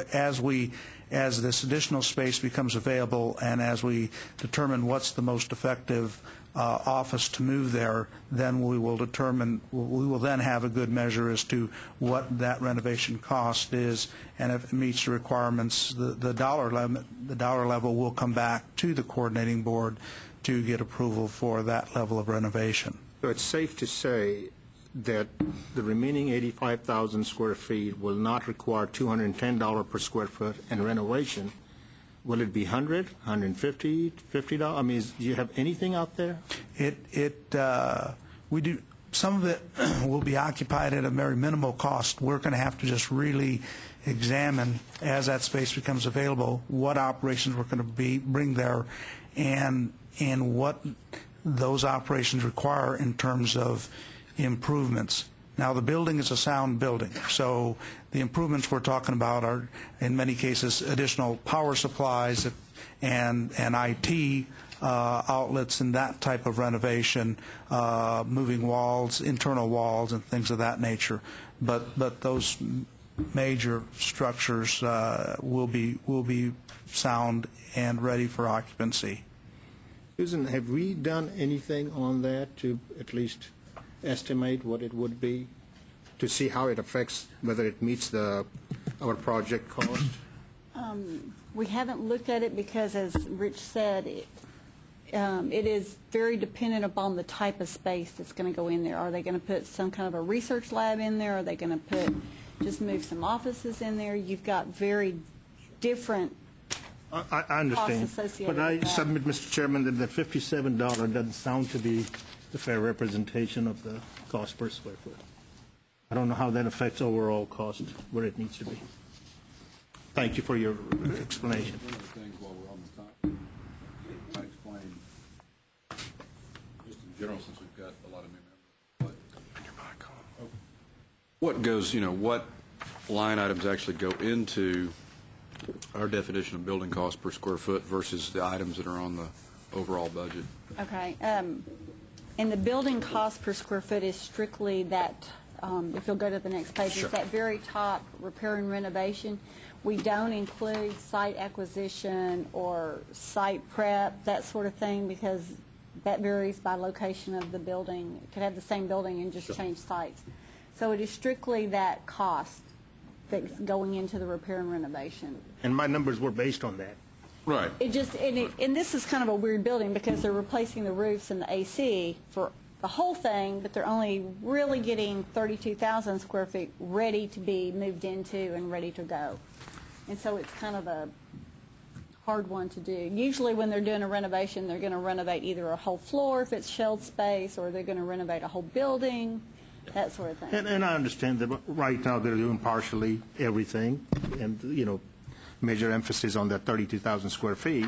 as this additional space becomes available and as we determine what's the most effective office to move there, then we will then have a good measure as to what that renovation cost is, and if it meets the requirements, the dollar level will come back to the coordinating board to get approval for that level of renovation. So it's safe to say that the remaining 85,000 square feet will not require $210 per square foot in renovation. Will it be $100, $150, $50? I mean, do you have anything out there? We do. Some of it will be occupied at a very minimal cost. We're going to have to just really examine, as that space becomes available, what operations we're going to bring there, and what those operations require in terms of improvements. Now, the building is a sound building, so the improvements we're talking about are, in many cases, additional power supplies and IT outlets and that type of renovation, moving walls, internal walls, and things of that nature. But those major structures will be sound and ready for occupancy. Susan, have we done anything on that to at least estimate what it would be, to see how it affects, whether it meets our project cost? We haven't looked at it because, as Rich said, it is very dependent upon the type of space that's going to go in there. Are they going to put some kind of a research lab in there? Are they going to just move some offices in there? You've got very different I understand, costs associated but I with that. submit, Mr. Chairman, that the $57 doesn't sound to be the fair representation of the cost per square foot. I don't know how that affects overall cost, where it needs to be. Thank you for your explanation. One of the things while we're on the topic, I explain, just in general, since we've got a lot of new members, what goes, what line items actually go into our definition of building cost per square foot versus the items that are on the overall budget. Okay. And the building cost per square foot is strictly that, if you'll go to the next page, Sure. it's that very top, repair and renovation. We don't include site acquisition or site prep, that sort of thing, because that varies by location of the building. It could have the same building and just change sites. So it is strictly that cost that's going into the repair and renovation. And my numbers were based on that. Right. It just, and this is kind of a weird building because they're replacing the roofs and the AC for the whole thing, but they're only really getting 32,000 square feet ready to be moved into and ready to go. And so it's kind of a hard one to do. Usually when they're doing a renovation, they're going to renovate either a whole floor if it's shelled space, or they're going to renovate a whole building, that sort of thing. And I understand that right now they're doing partially everything, and, you know, major emphasis on that 32,000 square feet.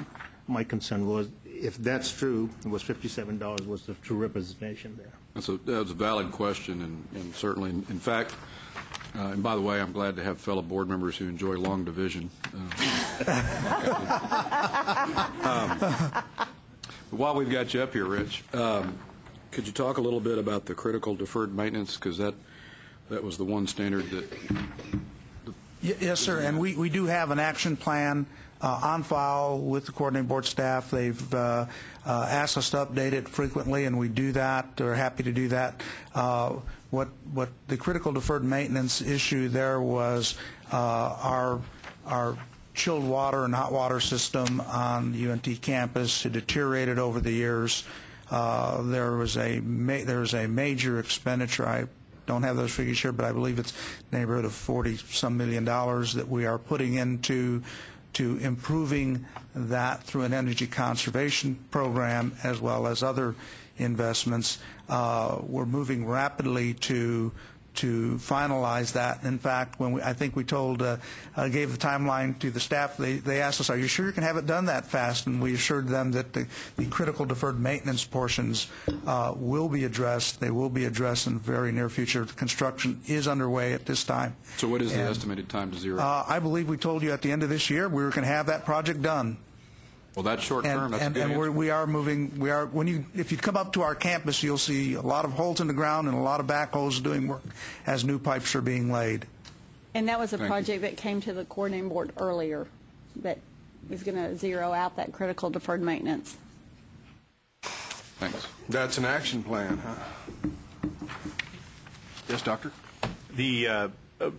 My concern was, if that's true, it was $57 was the true representation there. That's a valid question, and certainly, in fact, and by the way, I'm glad to have fellow board members who enjoy long division. While we've got you up here, Rich, could you talk a little bit about the critical deferred maintenance? Because that was the one standard that... Yes, sir, and we do have an action plan on file with the coordinating board staff. They've asked us to update it frequently, and we do that. We're happy to do that. What the critical deferred maintenance issue there was our chilled water and hot water system on the UNT campus had deteriorated over the years. There was a major expenditure. I don't have those figures here, but I believe it's in the neighborhood of $40-some million that we are putting into improving that through an energy conservation program as well as other investments. We're moving rapidly to finalize that. In fact, when I think we gave the timeline to the staff, they asked us, "Are you sure you can have it done that fast?" And we assured them that the critical deferred maintenance portions will be addressed. They will be addressed in the very near future. The construction is underway at this time. So what is the estimated time to zero? I believe we told you at the end of this year we were going to have that project done. Well, that's short term. That's a good answer. We are moving. If you come up to our campus, you'll see a lot of holes in the ground and a lot of backhoes doing work as new pipes are being laid. And that was a project that came to the coordinating board earlier that is going to zero out that critical deferred maintenance. Thanks. That's an action plan, huh? Yes, Doctor? The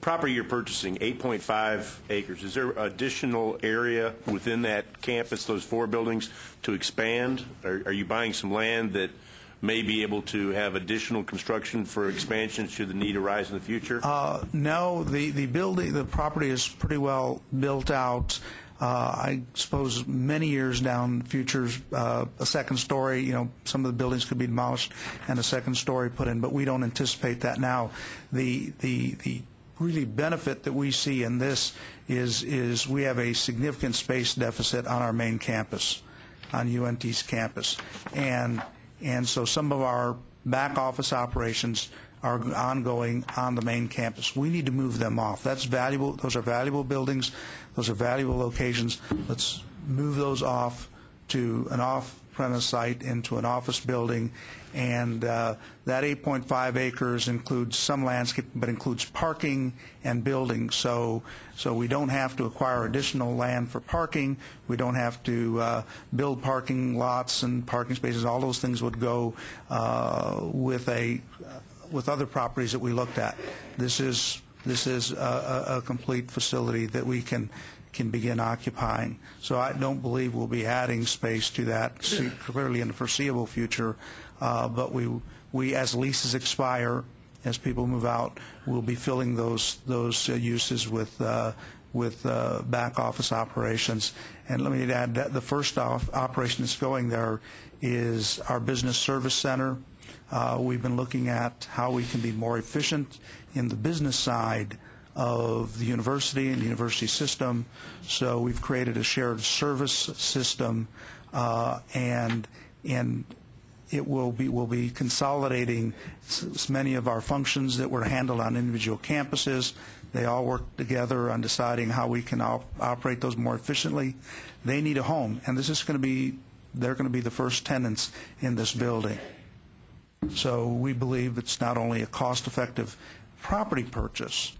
property you're purchasing, 8.5 acres, is there additional area within that campus, those 4 buildings, to expand? Are you buying some land that may be able to have additional construction for expansion should the need arise in the future? No, the property is pretty well built out. I suppose many years down future, a second story, some of the buildings could be demolished and a second story put in, but we don't anticipate that now. The really benefit that we see in this is we have a significant space deficit on our main campus, on UNT's campus, and so some of our back office operations are ongoing on the main campus. We need to move them off. That's valuable. Those are valuable buildings. Those are valuable locations. Let's move those off to an off-premise site into an office building. And that 8.5 acres includes some landscaping, but includes parking and building. So we don't have to acquire additional land for parking. We don't have to build parking lots and parking spaces. All those things would go with other properties that we looked at. This is a complete facility that we can begin occupying. So I don't believe we'll be adding space to that clearly in the foreseeable future. But we, as leases expire, as people move out, we'll be filling those uses with back office operations. And let me add that the first operation that's going there is our business service center. We've been looking at how we can be more efficient in the business side of the university and the university system. So we've created a shared service system, and we'll be consolidating many of our functions that were handled on individual campuses. They all work together on deciding how we can operate those more efficiently. They need a home, and they're going to be the first tenants in this building. So we believe it's not only a cost-effective property purchase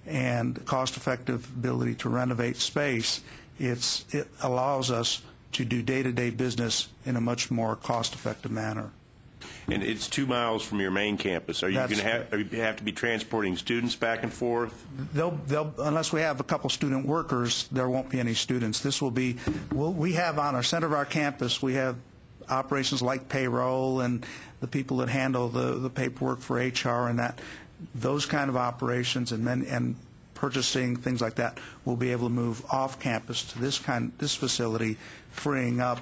and cost-effective ability to renovate space, it allows us to do day-to-day business in a much more cost-effective manner. And it's 2 miles from your main campus. Are you going to have to be transporting students back and forth? They'll unless we have a couple student workers, there won't be any students. This will be, we have on our center of our campus, we have operations like payroll and the people that handle the paperwork for HR and that, those kind of operations and purchasing, things like that, will be able to move off campus to this facility, freeing up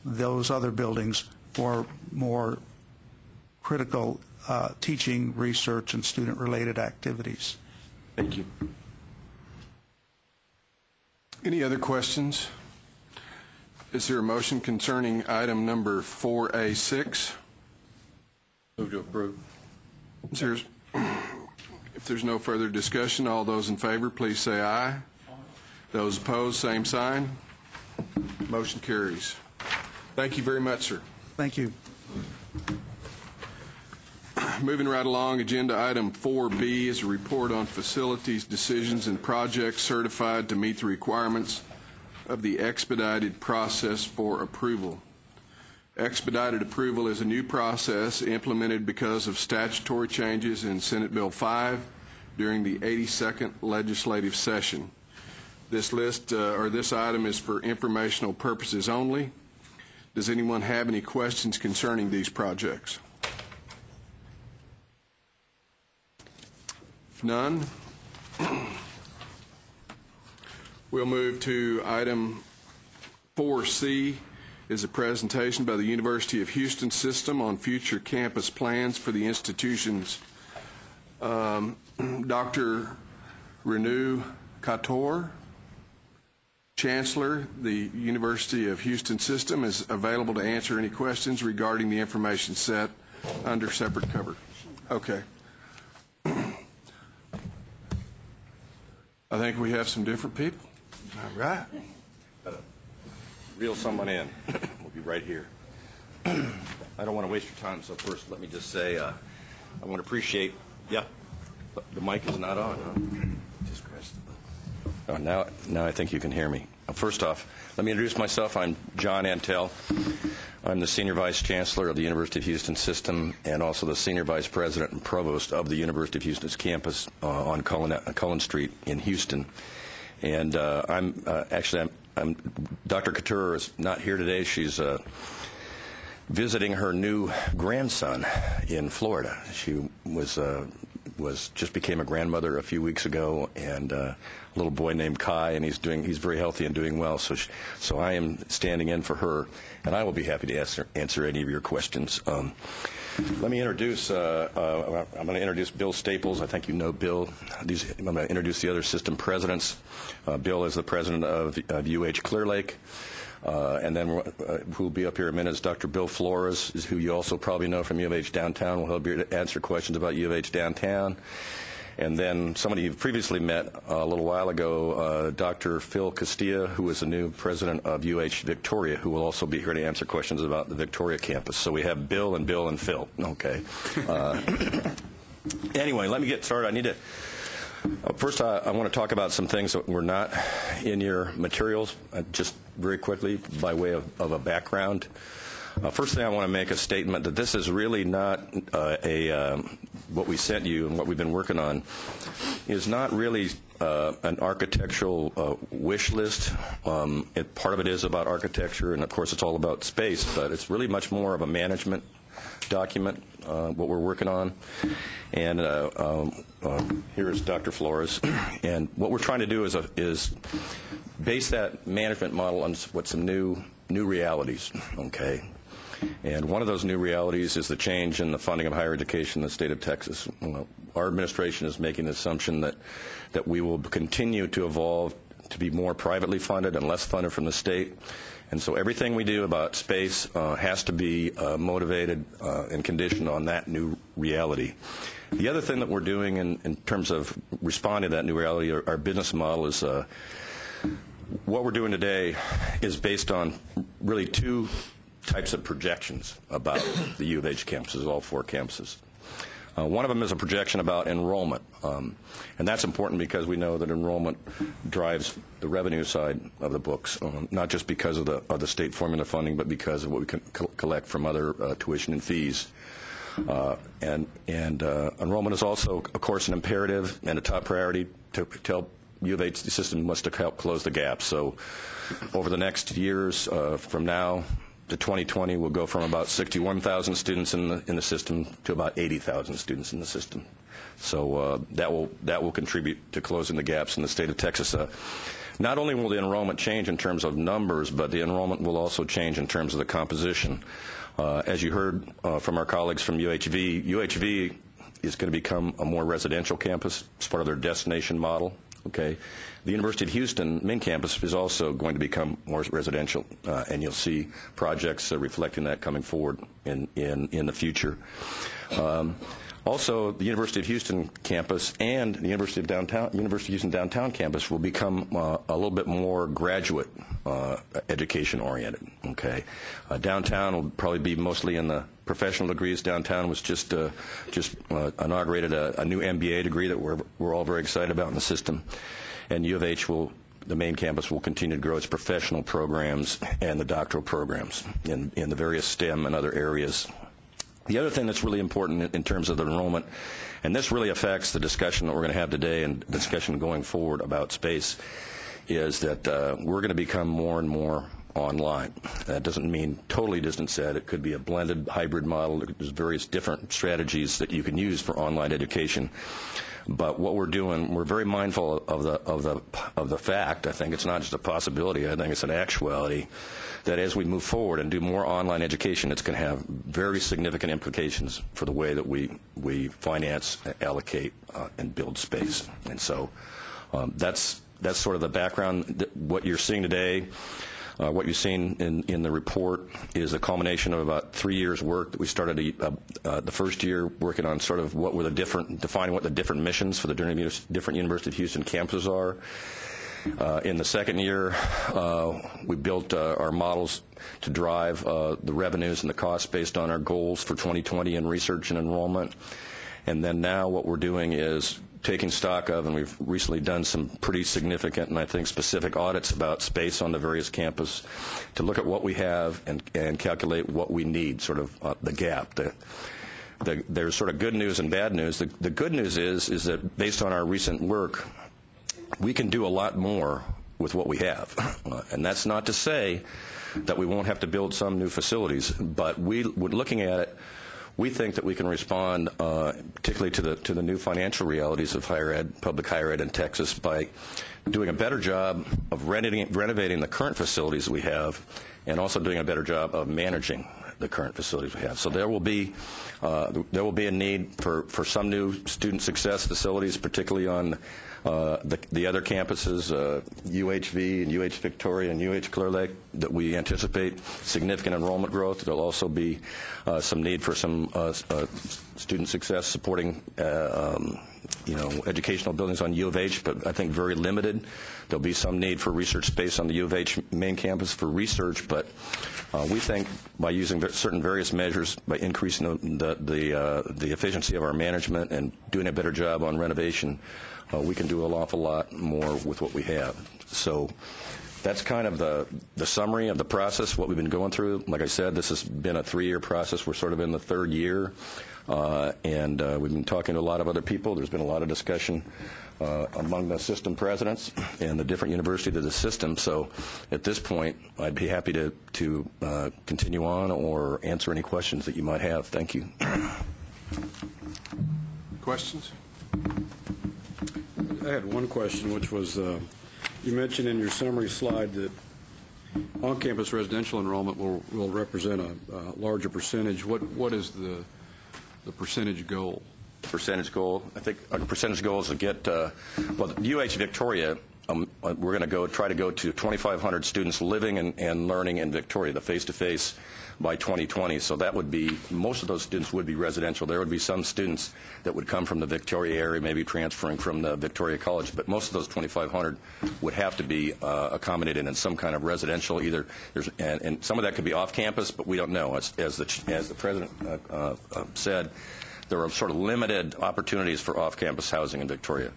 those other buildings for more critical teaching, research, and student-related activities. Thank you. Any other questions? Is there a motion concerning item number 4A6? Move to approve. If there's no further discussion, all those in favor, please say aye. Those opposed, same sign. Motion carries. Thank you very much, sir. Thank you. Moving right along, agenda item 4B is a report on facilities, decisions, and projects certified to meet the requirements of the expedited process for approval. Expedited approval is a new process implemented because of statutory changes in Senate Bill 5 during the 82nd legislative session. This list or this item is for informational purposes only. Does anyone have any questions concerning these projects? If none, we'll move to item 4C is a presentation by the University of Houston System on future campus plans for the institutions. Dr. Renu Khator, Chancellor, the University of Houston System, is available to answer any questions regarding the information set under separate cover. Okay. I think we have some different people. All right. Reel someone in. We'll be right here. I don't want to waste your time, so first let me just say I want to appreciate, the mic is not on, huh? Just press the button. Oh, now I think you can hear me. First off, let me introduce myself. I'm John Antel. I'm the Senior Vice Chancellor of the University of Houston System and also the Senior Vice President and Provost of the University of Houston's campus on Cullen Street in Houston. And I'm Dr. Khator is not here today. She's visiting her new grandson in Florida. She was just became a grandmother a few weeks ago, and a little boy named Kai, and he's very healthy and doing well. So I am standing in for her, and I will be happy to answer any of your questions. Let me introduce. I'm going to introduce Bill Staples. I think you know Bill. I'm going to introduce the other system presidents. Bill is the president of UH Clear Lake. And then who will be up here in a minute is Dr. Bill Flores, who you also probably know from U of H Downtown. We'll be able to answer questions about U of H Downtown. And then somebody you've previously met a little while ago, Dr. Phil Castilla, who is the new president of UH Victoria, who will also be here to answer questions about the Victoria campus. So we have Bill and Phil. Okay. Anyway, let me get started. I need to... First, I want to talk about some things that were not in your materials, just very quickly by way of a background. First thing, I want to make a statement that this is really not what we sent you and what we've been working on is not really an architectural wish list. Part of it is about architecture, and of course it's all about space, but it's really much more of a management document, what we're working on. And here is Dr. Flores. And what we're trying to do is base that management model on some new realities, okay? And one of those new realities is the change in the funding of higher education in the state of Texas. Our administration is making the assumption that we will continue to evolve to be more privately funded and less funded from the state. And so everything we do about space has to be motivated and conditioned on that new reality. The other thing that we're doing in terms of responding to that new reality, our business model is what we're doing today is based on really two types of projections about the U of H campuses, all four campuses. One of them is a projection about enrollment, and that's important because we know that enrollment drives the revenue side of the books, not just because of the state formula funding, but because of what we can collect from other tuition and fees. And enrollment is also, of course, an imperative and a top priority to help U of H. The system must help close the gap. So over the next years, from now to 2020, we'll go from about 61,000 students in the system to about 80,000 students in the system. So that will contribute to closing the gaps in the state of Texas. Not only will the enrollment change in terms of numbers, but the enrollment will also change in terms of the composition. As you heard from our colleagues from UHV is going to become a more residential campus as part of their destination model. Okay, the University of Houston main campus is also going to become more residential, and you'll see projects reflecting that coming forward in the future. Also, the University of Houston campus and the University of Houston downtown campus will become a little bit more graduate education oriented. Okay, downtown will probably be mostly in the professional degrees. Downtown was just inaugurated a new MBA degree that we're all very excited about in the system, and U of H the main campus will continue to grow its professional programs and the doctoral programs in the various STEM and other areas. The other thing that's really important in terms of the enrollment, and this really affects the discussion that we're going to have today and discussion going forward about space, is that we're going to become more and more online. That doesn't mean totally distance ed. It could be a blended hybrid model. There's various different strategies that you can use for online education. But what we're doing, we're very mindful of the fact. I think it's not just a possibility. I think it's an actuality that as we move forward and do more online education, it's going to have very significant implications for the way that we finance, allocate, and build space. And so that's sort of the background. What you're seeing today, what you've seen in the report, is a culmination of about 3 years' work that we started the first year working on sort of defining what the different missions for the different University of Houston campuses are. In the second year, we built our models to drive the revenues and the costs based on our goals for 2020 in research and enrollment. And then now what we're doing is taking stock of, and we've recently done some pretty significant and I think specific audits about space on the various campus to look at what we have and calculate what we need, sort of the gap. There's sort of good news and bad news. The good news is that based on our recent work, we can do a lot more with what we have. And that's not to say that we won't have to build some new facilities, but looking at it, we think that we can respond particularly to the new financial realities of higher ed, public higher ed in Texas, by doing a better job of renovating the current facilities that we have and also doing a better job of managing the current facilities we have. So there will be a need for some new student success facilities, particularly on the other campuses, UHV and UH Victoria and UH Clear Lake, that we anticipate significant enrollment growth. There'll also be some need for some student success supporting educational buildings on U of H, but I think very limited. There'll be some need for research space on the U of H main campus for research, but we think by using certain various measures, by increasing the efficiency of our management and doing a better job on renovation, we can do an awful lot more with what we have. So that's kind of the summary of the process, what we've been going through. Like I said, this has been a 3-year process. We're sort of in the third year, and we've been talking to a lot of other people. There's been a lot of discussion among the system presidents and the different universities of the system. So at this point, I'd be happy to continue on or answer any questions that you might have. Thank you. Questions? I had one question, which was you mentioned in your summary slide that on-campus residential enrollment will represent a larger percentage. What is the percentage goal? Percentage goal? I think our percentage goal is to get, UH Victoria, we're going to try to go to 2,500 students living and learning in Victoria, the face-to-face, by 2020. So that would be, most of those students would be residential. There would be some students that would come from the Victoria area, maybe transferring from the Victoria College, but most of those 2,500 would have to be accommodated in some kind of residential, either, and some of that could be off campus, but we don't know. As the president said, there are sort of limited opportunities for off-campus housing in Victoria.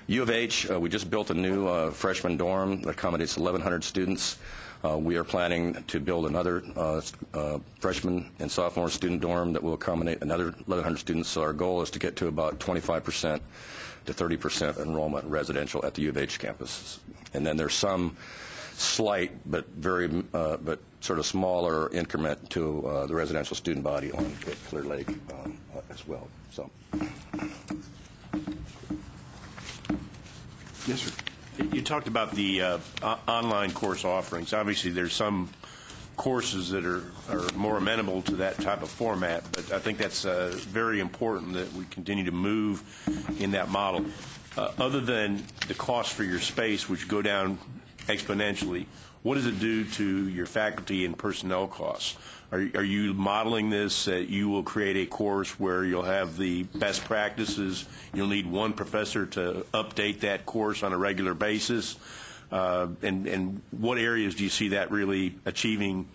U of H, we just built a new freshman dorm that accommodates 1,100 students. We are planning to build another freshman and sophomore student dorm that will accommodate another 1,100 students. So our goal is to get to about 25% to 30% enrollment residential at the U of H campus. And then there's some slight but but sort of smaller increment to the residential student body on Clear Lake as well. So. Yes, sir. You talked about the online course offerings. Obviously, there's some courses that are more amenable to that type of format, but I think that's very important that we continue to move in that model. Other than the cost for your space, which go down exponentially, what does it do to your faculty and personnel costs? Are you modeling this that you will create a course where you'll have the best practices, you'll need one professor to update that course on a regular basis? And what areas do you see that really achieving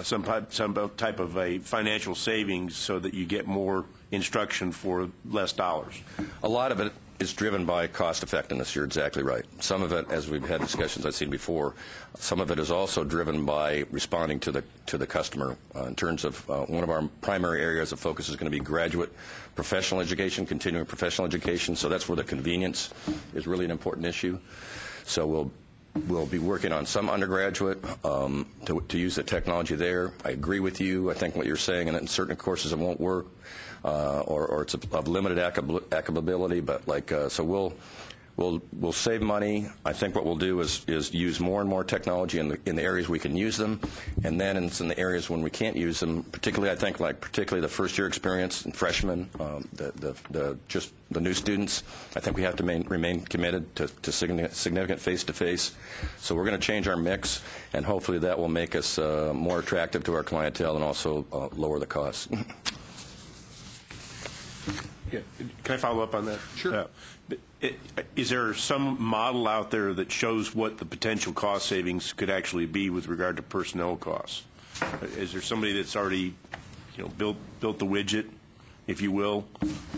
some type of a financial savings so that you get more instruction for less dollars? A lot of it is driven by cost effectiveness. You're exactly right. Some of it, as we've had discussions I've seen before, some of it is also driven by responding to the customer. In terms of one of our primary areas of focus is going to be graduate professional education, continuing professional education. So that's where the convenience is really an important issue. So we'll be working on some undergraduate to use the technology there. I agree with you. I think what you're saying, and in certain courses it won't work, or it's of limited applicability. But so we'll save money. I think what we'll do is use more and more technology in the areas we can use them, and then in the areas when we can't use them. Particularly, I think particularly the first year experience and freshmen, just the new students. I think we have to remain committed to significant face-to-face. So we're going to change our mix, and hopefully that will make us more attractive to our clientele and also lower the costs. Yeah. Can I follow up on that? Sure. Is there some model out there that shows what the potential cost savings could actually be with regard to personnel costs? Is there somebody that's already, built the widget, if you will?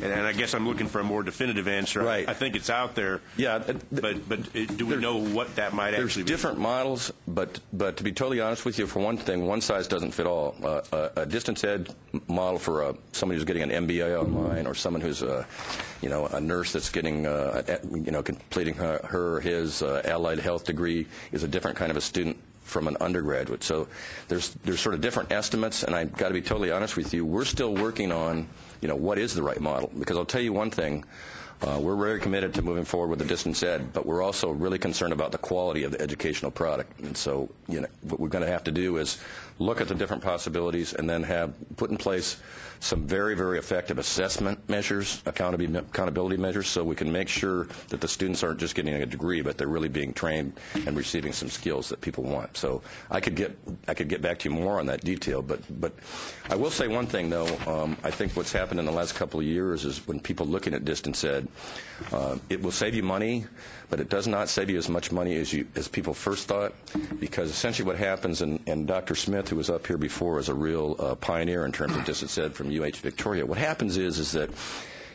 And I guess I'm looking for a more definitive answer. Right. I think it's out there. Yeah. But do we know what that might actually be? There's different models, but to be totally honest with you, for one thing, one size doesn't fit all. A distance ed model for somebody who's getting an MBA online, or someone who's a nurse that's getting completing her or his allied health degree is a different kind of a student from an undergraduate. So there's sort of different estimates, and I've got to be totally honest with you, we're still working on what is the right model. Because I'll tell you one thing, we're very committed to moving forward with the distance ed, but we're also really concerned about the quality of the educational product. And so what we're going to have to do is look at the different possibilities and then put in place some very, very effective assessment measures, accountability measures, so we can make sure that the students aren't just getting a degree, but they're really being trained and receiving some skills that people want. So I could get back to you more on that detail, but I will say one thing though. I think what's happened in the last couple of years is when people looking at distance ed, it will save you money, but it does not save you as much money as people first thought, because essentially what happens, and Dr. Smith, who was up here before, is a real pioneer in terms of distance ed from UH Victoria. What happens is that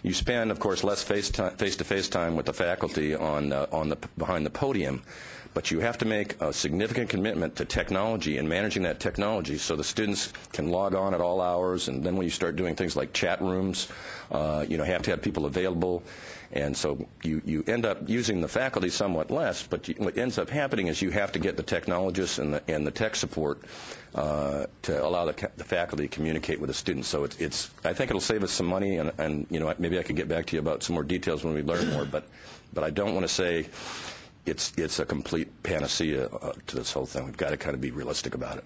you spend, of course, less face-to-face time with the faculty behind the podium, but you have to make a significant commitment to technology and managing that technology so the students can log on at all hours, and then when you start doing things like chat rooms, you have to have people available. And so you end up using the faculty somewhat less, but what ends up happening is you have to get the technologists and the tech support to allow the faculty to communicate with the students. So I think it'll save us some money, and maybe I could get back to you about some more details when we learn more. But I don't want to say it's a complete panacea to this whole thing. We've got to kind of be realistic about it.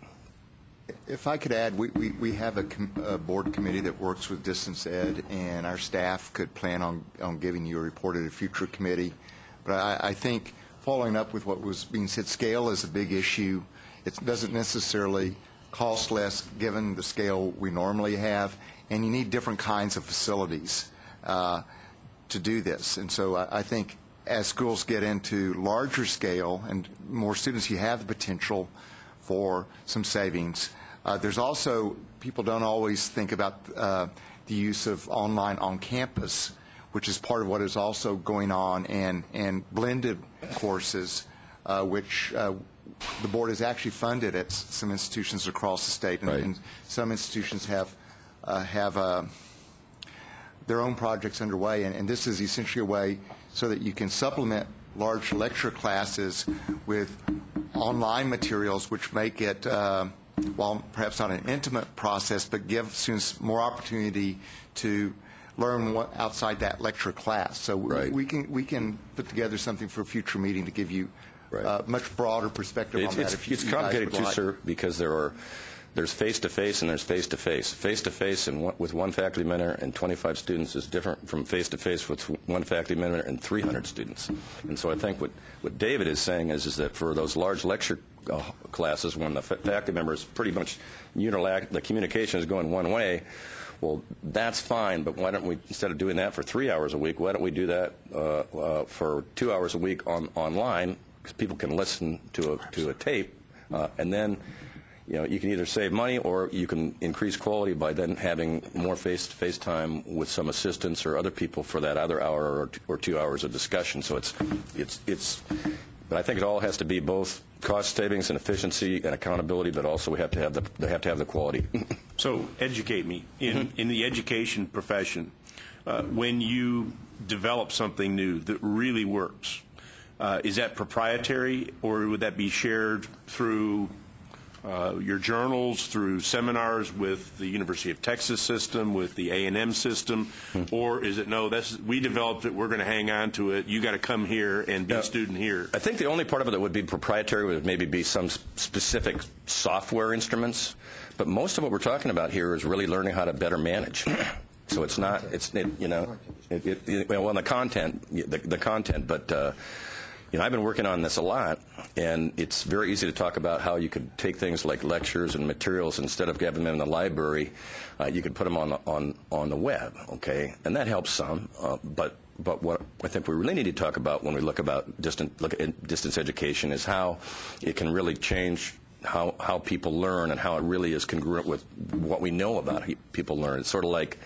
If I could add, we have a board committee that works with distance ed, and our staff could plan on giving you a report at a future committee. But I think following up with what was being said, scale is a big issue. It doesn't necessarily cost less given the scale we normally have, and you need different kinds of facilities to do this. And so I think as schools get into larger scale and more students, you have the potential for some savings. There's also, people don't always think about the the use of online on campus, which is part of what is also going on, and blended courses, which the board has actually funded at some institutions across the state, and some institutions have their own projects underway, and this is essentially a way so that you can supplement large lecture classes with online materials, which make it, while perhaps not an intimate process, but give students more opportunity to learn what outside that lecture class. So we can put together something for a future meeting to give you much broader perspective on that. It's complicated too, sir, because there's face-to-face and there's face-to-face. Face-to-face with one faculty member and 25 students is different from face-to-face with one faculty member and 300 students. And so I think what David is saying is that for those large lecture classes, when the faculty member is pretty much the communication is going one way, well, that's fine, but why don't we, instead of doing that for 3 hours a week, why don't we do that for 2 hours a week online, because people can listen to a tape, and then you can either save money or you can increase quality by then having more face-to-face time with some assistants or other people for that other hour or 2 hours of discussion. So but I think it all has to be both cost savings and efficiency and accountability, but also they have to have the quality. So educate me. In the education profession, when you develop something new that really works, is that proprietary, or would that be shared through your journals, through seminars with the University of Texas system, with the A&M system, or is it, no, we developed it, we're going to hang on to it, you got to come here and be a student here? I think the only part of it that would be proprietary would maybe be some specific software instruments, but most of what we're talking about here is really learning how to better manage. So it's not, well, the content, but I've been working on this a lot, and it's very easy to talk about how you could take things like lectures and materials, instead of having them in the library, you could put them on the web, okay? And that helps some, but what I think we really need to talk about when we look at distance education is how it can really change how people learn and how it really is congruent with what we know about how people learn. It's sort of like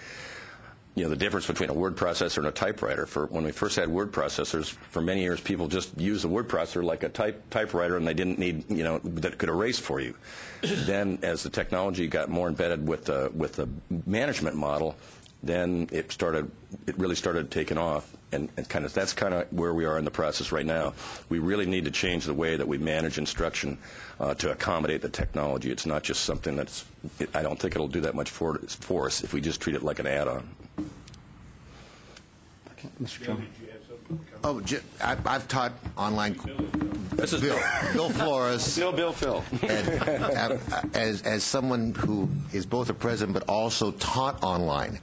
the difference between a word processor and a typewriter. When we first had word processors, for many years people just used the word processor like a typewriter, and they didn't need, that could erase for you. Then as the technology got more embedded with the management model, then it really started taking off, and that's kind of where we are in the process right now. We really need to change the way that we manage instruction to accommodate the technology. It's not just something I don't think it'll do that much for us if we just treat it like an add-on. Mr. Chairman. I've taught online. This is Bill Flores. Phil. And, as someone who is both a president but also taught online,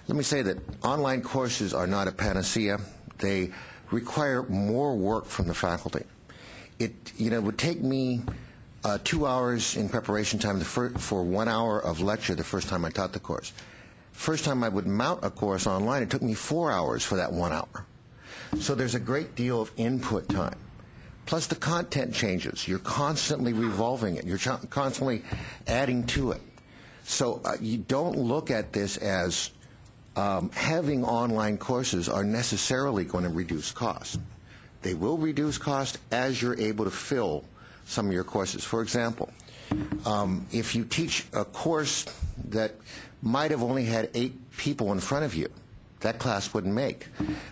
let me say that online courses are not a panacea. They require more work from the faculty. It would take me 2 hours in preparation time for 1 hour of lecture the first time I taught the course. First time I would mount a course online, it took me 4 hours for that 1 hour. So there's a great deal of input time. Plus the content changes. You're constantly revolving it. You're constantly adding to it. So you don't look at this as having online courses are necessarily going to reduce cost. They will reduce cost as you're able to fill some of your courses. For example, if you teach a course that might have only had 8 people in front of you, that class wouldn't make.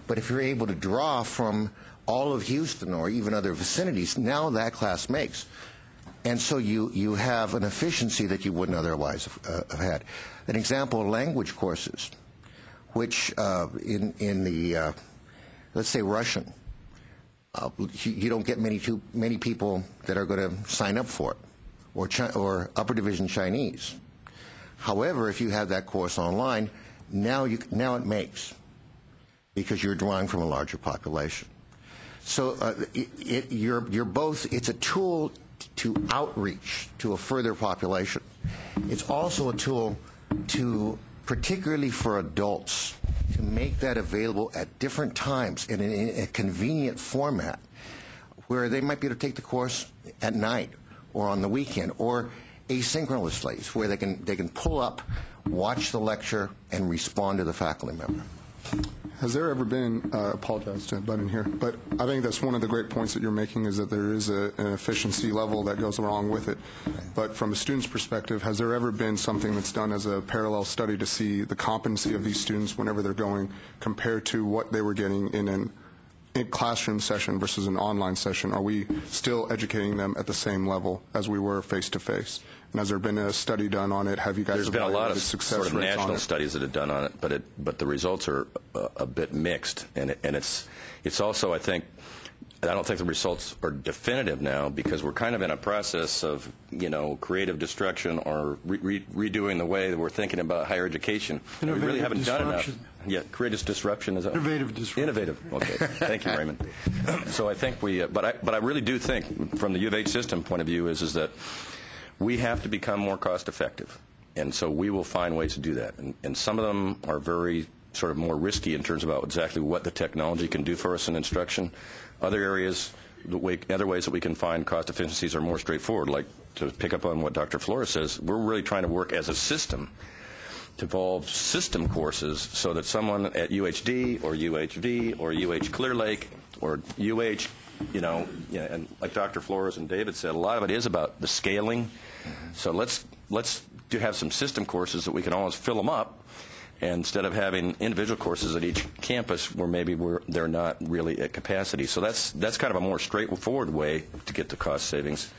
But if you're able to draw from all of Houston or even other vicinities, now that class makes. And so you have an efficiency that you wouldn't otherwise have had. An example, language courses, which in the, let's say Russian, you don't get many people that are going to sign up for it, or upper division Chinese. However, if you have that course online, now it makes, because you're drawing from a larger population. So it's a tool to outreach to a further population. It's also a tool to, particularly for adults, to make that available at different times in a convenient format, where they might be able to take the course at night or on the weekend, or asynchronously, where they can pull up, watch the lecture, and respond to the faculty member. Has there ever been, apologize to butt in here, but I think that's one of the great points that you're making is that there is an efficiency level that goes along with it. But from a student's perspective, has there ever been something that's done as a parallel study to see the competency of these students whenever they're going compared to what they were getting in a classroom session versus an online session? Are we still educating them at the same level as we were face-to-face? And has there been a study done on it? Have you guys There's been a lot of success sort of rates on national it? studies that have done on it, but the results are a bit mixed, and it's also, I don't think the results are definitive now because we're kind of in a process of creative destruction or redoing the way that we're thinking about higher education. We really haven't done enough. Yeah, creative disruption is innovative disruption. Innovative. Okay, thank you, Raymond. So I think but I really do think, from the U of H system point of view, is that we have to become more cost effective, and so we will find ways to do that. And some of them are very sort of more risky in terms about exactly what the technology can do for us in instruction. Other areas, other ways that we can find cost efficiencies are more straightforward. Like, to pick up on what Dr. Flores says, we're really trying to work as a system to evolve system courses so that someone at UHD or UHV or UH Clear Lake or UH, and like Dr. Flores and David said, a lot of it is about the scaling. So let's have some system courses that we can always fill them up, and instead of having individual courses at each campus where maybe they're not really at capacity. So that's kind of a more straightforward way to get the cost savings.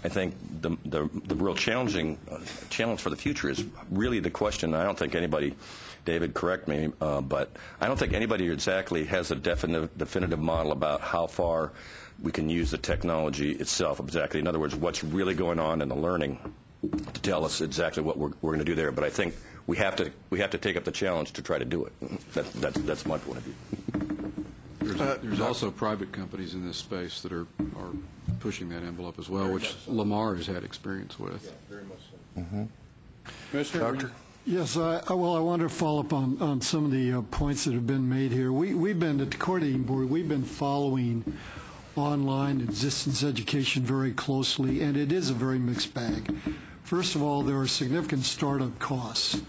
I think the real challenge for the future is really the question. I don't think anybody, David, correct me, but I don't think anybody exactly has a definitive model about how far we can use the technology itself. Exactly. In other words, what's really going on in the learning to tell us exactly what we're going to do there. But I think we have to take up the challenge to try to do it. That's my point of view. There's also private companies in this space that are pushing that envelope as well, which Lamar has had experience with. Yeah, very much so. Mm-hmm. Commissioner? Doctor? Yes, I want to follow up on some of the points that have been made here. We've been, at the coordinating board, we've been following online and distance education very closely, and it is a very mixed bag. First of all, there are significant startup costs,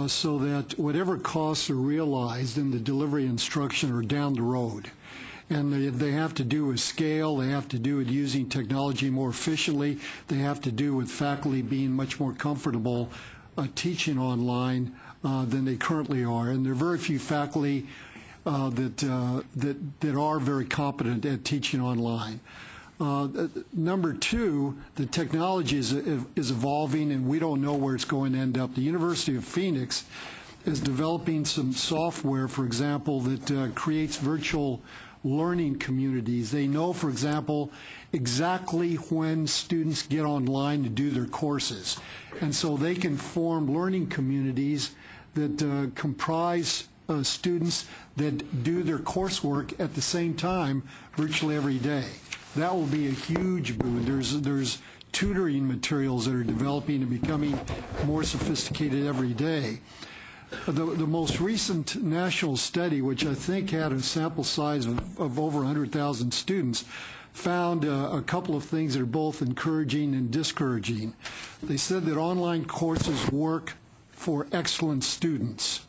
so that whatever costs are realized in the delivery instruction are down the road. And they have to do with scale, they have to do with using technology more efficiently, they have to do with faculty being much more comfortable teaching online than they currently are. And there are very few faculty that are very competent at teaching online. Number two, the technology is evolving, and we don't know where it's going to end up. The University of Phoenix is developing some software, for example, that creates virtual learning communities. They know, for example, exactly when students get online to do their courses. And so they can form learning communities that comprise students that do their coursework at the same time virtually every day. That will be a huge boon. There's tutoring materials that are developing and becoming more sophisticated every day. The most recent national study, which I think had a sample size of over 100,000 students, found a couple of things that are both encouraging and discouraging. They said that online courses work for excellent students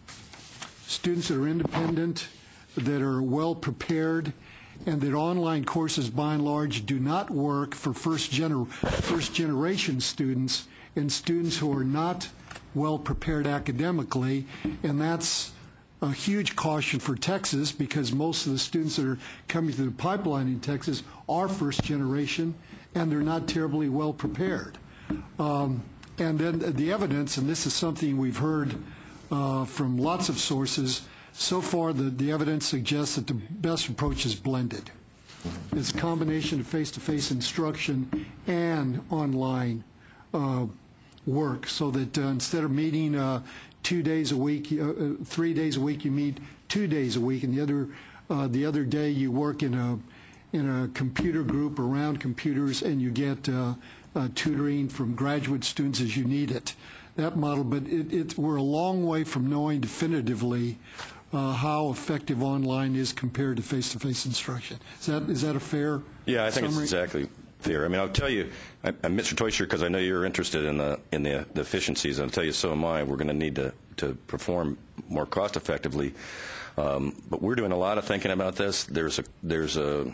that are independent, that are well prepared, and that online courses, by and large, do not work for first-generation students and students who are not well prepared academically, and that's a huge caution for Texas because most of the students that are coming through the pipeline in Texas are first generation and they're not terribly well prepared. And then the evidence, and this is something we've heard from lots of sources, so far the evidence suggests that the best approach is blended. It's a combination of face-to-face instruction and online work, so that instead of meeting 2 days a week, 3 days a week, you meet 2 days a week, and the other day you work in a computer group around computers, and you get tutoring from graduate students as you need it. That model, but we're a long way from knowing definitively how effective online is compared to face-to-face instruction. Is that a fair Yeah, I think summary? it's fair. I mean, I'll tell you, Mr. Teuscher, because I know you're interested in the efficiencies, and I'll tell you, so am I. We're going to need to perform more cost effectively. But we're doing a lot of thinking about this. There's a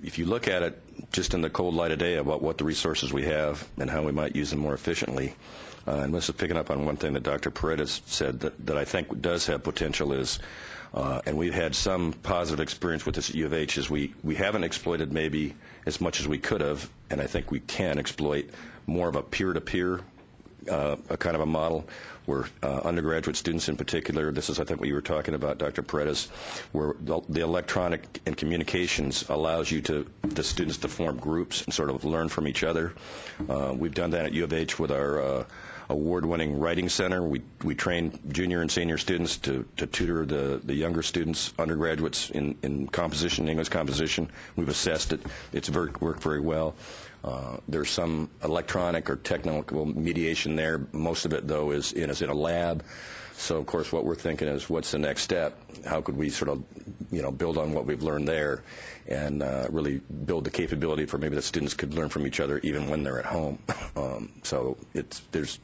if you look at it just in the cold light of day about what the resources we have and how we might use them more efficiently, and this is picking up on one thing that Dr. Paredes said that I think does have potential is, and we've had some positive experience with this at U of H, is we haven't exploited maybe as much as we could have, and I think we can exploit more of a peer-to-peer a kind of a model where undergraduate students in particular, this is I think what you were talking about, Dr. Paredes, where the electronic and communications allows the students to form groups and sort of learn from each other. We've done that at U of H with our award-winning writing center. We train junior and senior students to tutor the younger students, undergraduates in composition, English composition. We've assessed it. It's worked very well. There's some electronic or technical mediation there. Most of it, though, is in a lab. So, of course, what we're thinking is, what's the next step? How could we sort of, build on what we've learned there and really build the capability for maybe the students could learn from each other even when they're at home. So there's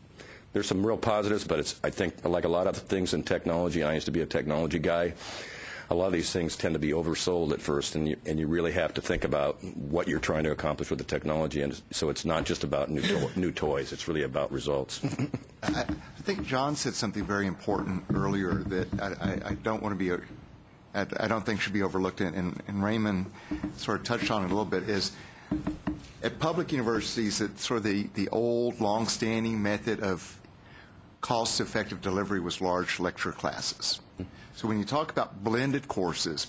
some real positives, but I think, like a lot of things in technology, and I used to be a technology guy, a lot of these things tend to be oversold at first, and you really have to think about what you're trying to accomplish with the technology. And so it's not just about new toys. It's really about results. I think John said something very important earlier that I don't want to be, I don't think should be overlooked, and Raymond sort of touched on it a little bit, is at public universities, it's sort of the old, long-standing method of cost-effective delivery was large lecture classes. So when you talk about blended courses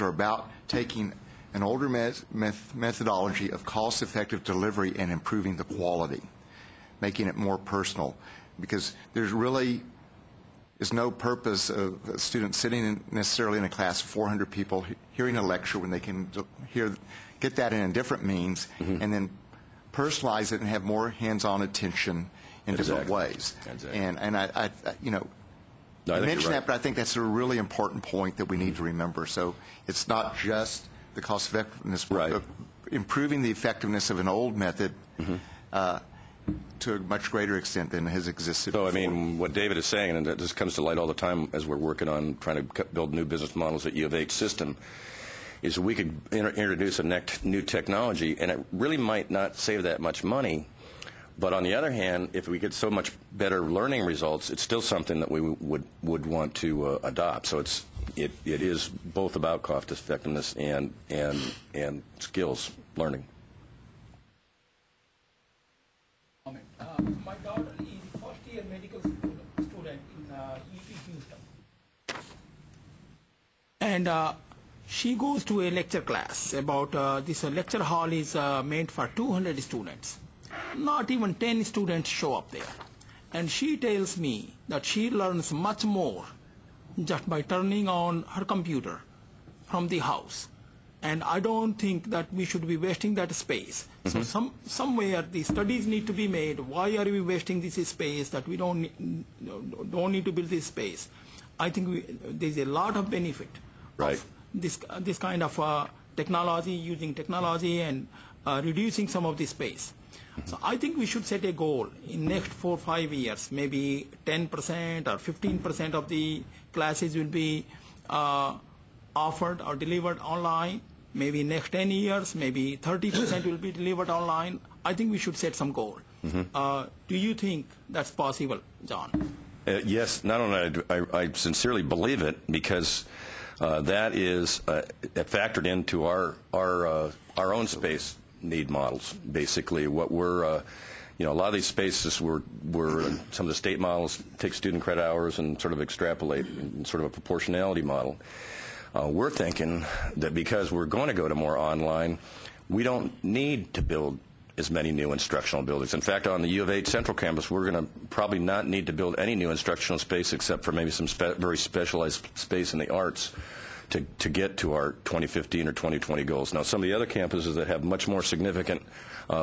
are about taking an older methodology of cost-effective delivery and improving the quality, making it more personal, because there's really is no purpose of a student sitting necessarily in a class of 400 people hearing a lecture when they can get that in a different means and then personalize it and have more hands-on attention in different ways. Exactly. And I No, I think mentioned you're right. that, but I think that's a really important point that we need to remember. So it's not just the cost effectiveness, but improving the effectiveness of an old method to a much greater extent than has existed So, before. I mean, what David is saying, and this comes to light all the time as we're working on trying to build new business models at U of H system, is we could introduce a new technology, and it really might not save that much money. But on the other hand, if we get so much better learning results, it's still something that we would want to adopt. So it is both about cost effectiveness and skills learning. My daughter is first-year medical student in UT Houston, and she goes to a lecture class about this lecture hall is meant for 200 students. Not even 10 students show up there. And she tells me that she learns much more just by turning on her computer from the house. And I don't think that we should be wasting that space. So somewhere the studies need to be made. Why are we wasting this space that we don't need to build this space? I think there's a lot of benefit of this kind of technology, using technology and reducing some of the space. So I think we should set a goal in next 4 or 5 years, maybe 10% or 15% of the classes will be offered or delivered online. Maybe next 10 years, maybe 30% will be delivered online. I think we should set some goal. Do you think that's possible, John? Yes, not only I sincerely believe it, because that is factored into our own space need models. Basically, what we're, a lot of these spaces were some of the state models take student credit hours and sort of extrapolate in sort of a proportionality model. We're thinking that because we're going to go to more online, we don't need to build as many new instructional buildings. In fact, on the U of H Central Campus, we're going to probably not need to build any new instructional space except for maybe some very specialized space in the arts to get to our 2015 or 2020 goals. Now, some of the other campuses that have much more significant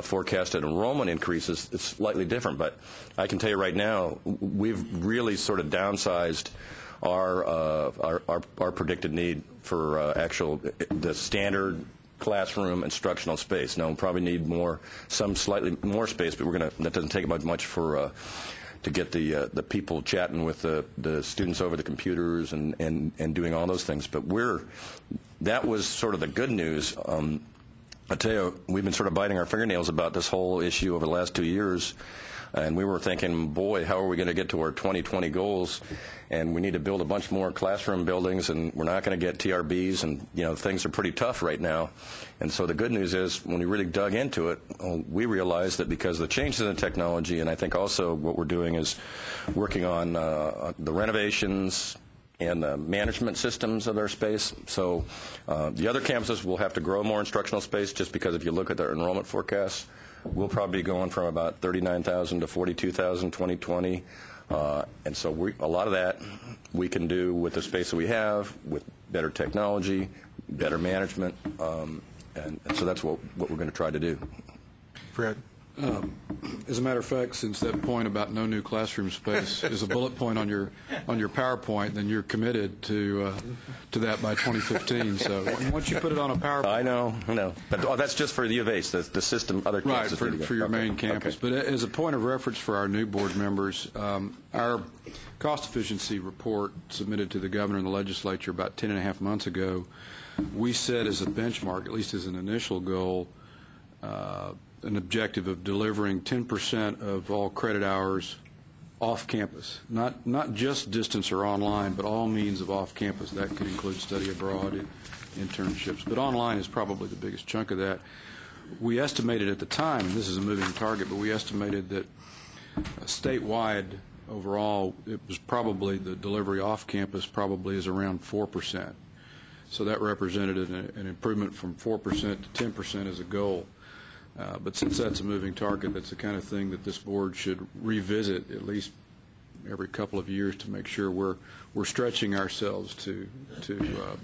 forecasted enrollment increases, it's slightly different. But I can tell you right now, we've really sort of downsized our predicted need for the standard classroom instructional space. Now, we'll probably need some slightly more space, but that doesn't take much for to get the people chatting with the students over the computers and doing all those things. But that was sort of the good news. I tell you, we've been sort of biting our fingernails about this whole issue over the last 2 years, and we were thinking, boy, how are we going to get to our 2020 goals? And we need to build a bunch more classroom buildings, and we're not going to get TRBs, and things are pretty tough right now. And so the good news is, when we really dug into it, we realized that because of the changes in the technology, and I think also what we're doing is working on the renovations and the management systems of our space. So the other campuses will have to grow more instructional space, just because if you look at their enrollment forecasts, we'll probably be going from about 39,000 to 42,000 2020. And so a lot of that we can do with the space that we have, with better technology, better management, and so that's what we're going to try to do. Fred? As a matter of fact, since that point about no new classroom space is a bullet point on your PowerPoint, then you're committed to that by 2015. So once you put it on a PowerPoint, I know, but that's just for the U of H, the system, other campuses. Right, for your main campus. Okay. But as a point of reference for our new board members, our cost efficiency report submitted to the governor and the legislature about 10.5 months ago, we set as a benchmark, at least as an initial goal, an objective of delivering 10% of all credit hours off campus, not just distance or online, but all means of off campus. That could include study abroad, internships, but online is probably the biggest chunk of that. We estimated at the time, and this is a moving target, but we estimated that statewide overall, it was probably the delivery off campus probably is around 4%. So that represented an improvement from 4% to 10% as a goal. But since that's a moving target, that's the kind of thing that this board should revisit at least every couple of years to make sure we're stretching ourselves to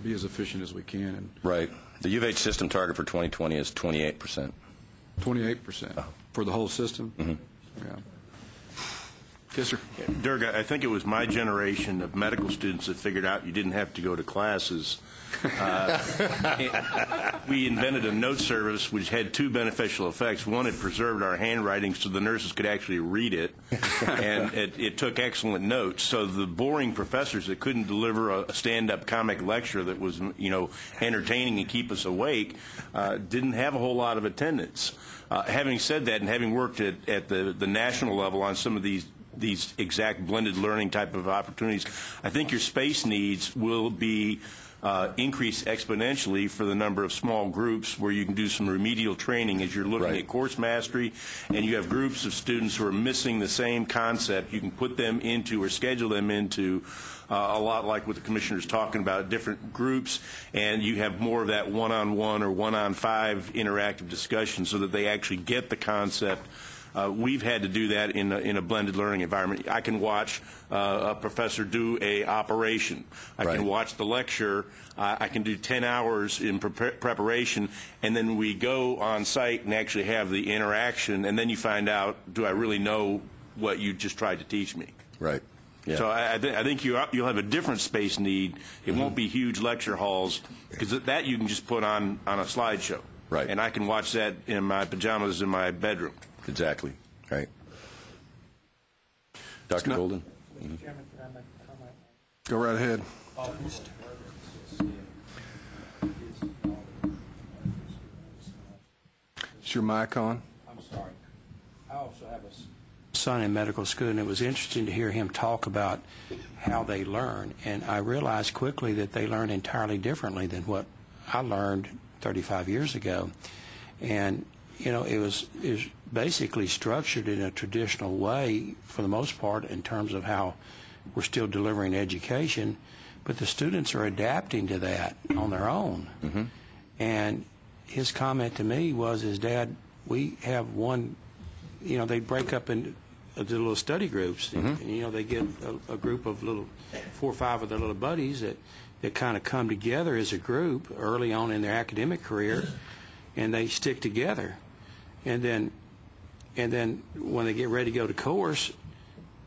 be as efficient as we can. And right. The U of H system target for 2020 is 28%. 28% for the whole system? Mm-hmm. Yeah. Yes, sir. Dirk, I think it was my generation of medical students that figured out you didn't have to go to classes. We invented a note service which had two beneficial effects. One, it preserved our handwriting so the nurses could actually read it, and it took excellent notes. So the boring professors that couldn't deliver a stand-up comic lecture that was, entertaining and keep us awake, didn't have a whole lot of attendance. Having said that, and having worked at the national level on some of these exact blended learning type of opportunities, I think your space needs will be increased exponentially for the number of small groups where you can do some remedial training as you're looking at course mastery, and you have groups of students who are missing the same concept. You can put them into or schedule them into a lot like what the commissioner's talking about, different groups, and you have more of that one-on-one or one-on-five interactive discussion so that they actually get the concept. We've had to do that in a blended learning environment. I can watch a professor do a operation. I can watch the lecture. I can do 10 hours in preparation, and then we go on site and actually have the interaction, and then you find out, do I really know what you just tried to teach me? Right. Yeah. So I think you'll have a different space need. It won't be huge lecture halls, because that you can just put on a slideshow. Right. And I can watch that in my pajamas in my bedroom. Exactly. Right. Dr. Golden? Mm-hmm. Go right ahead. Is your mic on? I'm sorry. I also have a son in medical school, and it was interesting to hear him talk about how they learn. And I realized quickly that they learn entirely differently than what I learned 35 years ago. And it was basically structured in a traditional way for the most part in terms of how we're still delivering education, but the students are adapting to that on their own. Mm-hmm. And his comment to me was, Dad, we have one, they break up into little study groups, mm-hmm. and they get a group of 4 or 5 of their little buddies that kind of come together as a group early on in their academic career, and they stick together. And then when they get ready to go to course,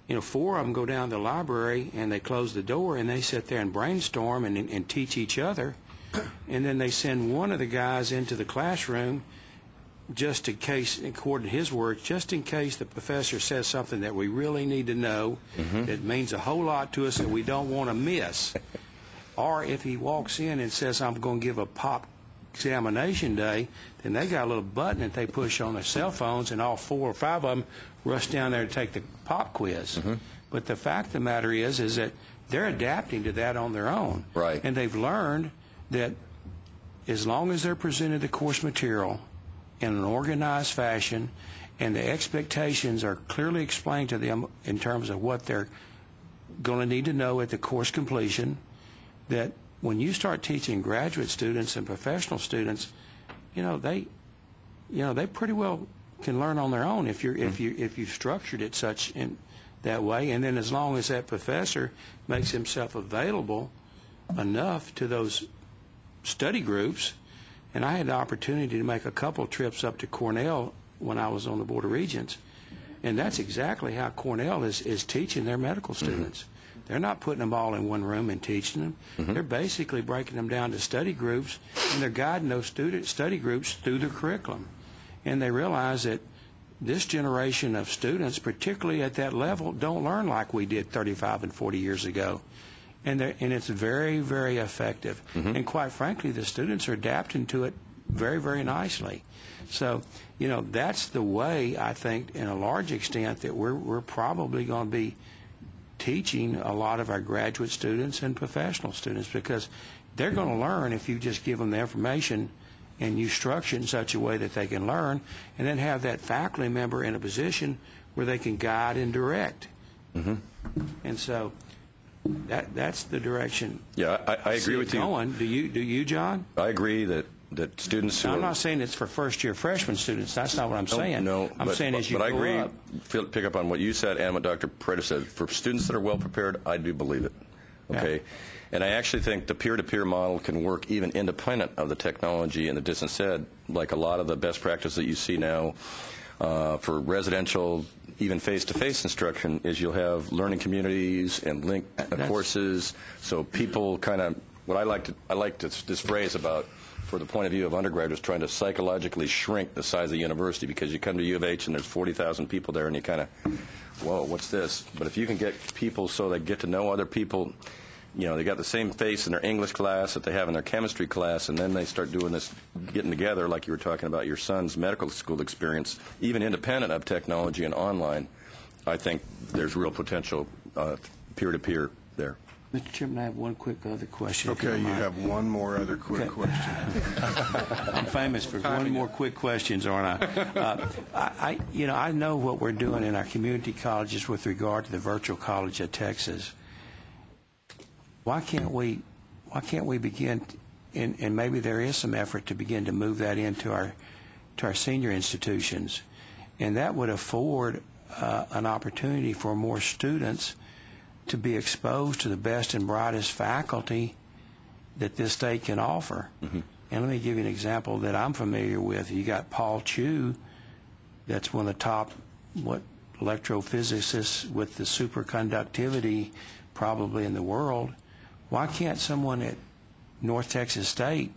4 of them go down to the library and they close the door and they sit there and brainstorm and teach each other. and then they send one of the guys into the classroom just in case, according to his words, just in case the professor says something that we really need to know, that means a whole lot to us that we don't want to miss. Or if he walks in and says, I'm going to give a pop examination day, then they got a little button that they push on their cell phones, and all 4 or 5 of them rush down there to take the pop quiz. But the fact of the matter is that they're adapting to that on their own. Right. And they've learned that as long as they're presented the course material in an organized fashion and the expectations are clearly explained to them in terms of what they're going to need to know at the course completion, that when you start teaching graduate students and professional students, they pretty well can learn on their own if you've structured it such in that way. And then as long as that professor makes himself available enough to those study groups. And I had the opportunity to make a couple of trips up to Cornell when I was on the Board of Regents, and that's exactly how Cornell is teaching their medical students. They're not putting them all in one room and teaching them. They're basically breaking them down to study groups, and they're guiding those study groups through their curriculum. And they realize that this generation of students, particularly at that level, don't learn like we did 35 and 40 years ago. And it's very, very effective. And quite frankly, the students are adapting to it very, very nicely. So, that's the way, I think, in a large extent, that we're probably going to be teaching a lot of our graduate students and professional students, because they're going to learn if you just give them the information and you structure it in such a way that they can learn, and then have that faculty member in a position where they can guide and direct. And so that's the direction. Yeah, I agree with you. Going. Do you, John? I agree that students who I'm not saying it's for first-year freshman students. That's not what I'm saying. No, I'm saying as you go up. But I agree, pick up on what you said and what Dr. Paredes said. For students that are well-prepared, I do believe it. Okay? Yeah. And I actually think the peer-to-peer model can work even independent of the technology and the distance ed, like a lot of the best practice that you see now for residential, even face-to-face instruction, is you'll have learning communities and link courses. So people kind of, I like this phrase about, for the point of view of undergraduates, trying to psychologically shrink the size of the university, because you come to U of H and there's 40,000 people there and you kind of, whoa, what's this? But if you can get people so they get to know other people, they got the same face in their English class that they have in their chemistry class, and then they start doing this, getting together, like you were talking about your son's medical school experience, even independent of technology and online. I think there's real potential peer-to-peer there. Mr. Chairman, I have one quick other question. Okay, you have one more other quick question. I'm famous for one more quick questions, aren't I? I know what we're doing in our community colleges with regard to the virtual college of Texas. Why can't we begin, and maybe there is some effort to begin to move that into our senior institutions, and that would afford an opportunity for more students to be exposed to the best and brightest faculty that this state can offer. And let me give you an example that I'm familiar with. You got Paul Chu, that's one of the top electrophysicists with the superconductivity probably in the world. Why can't someone at North Texas State,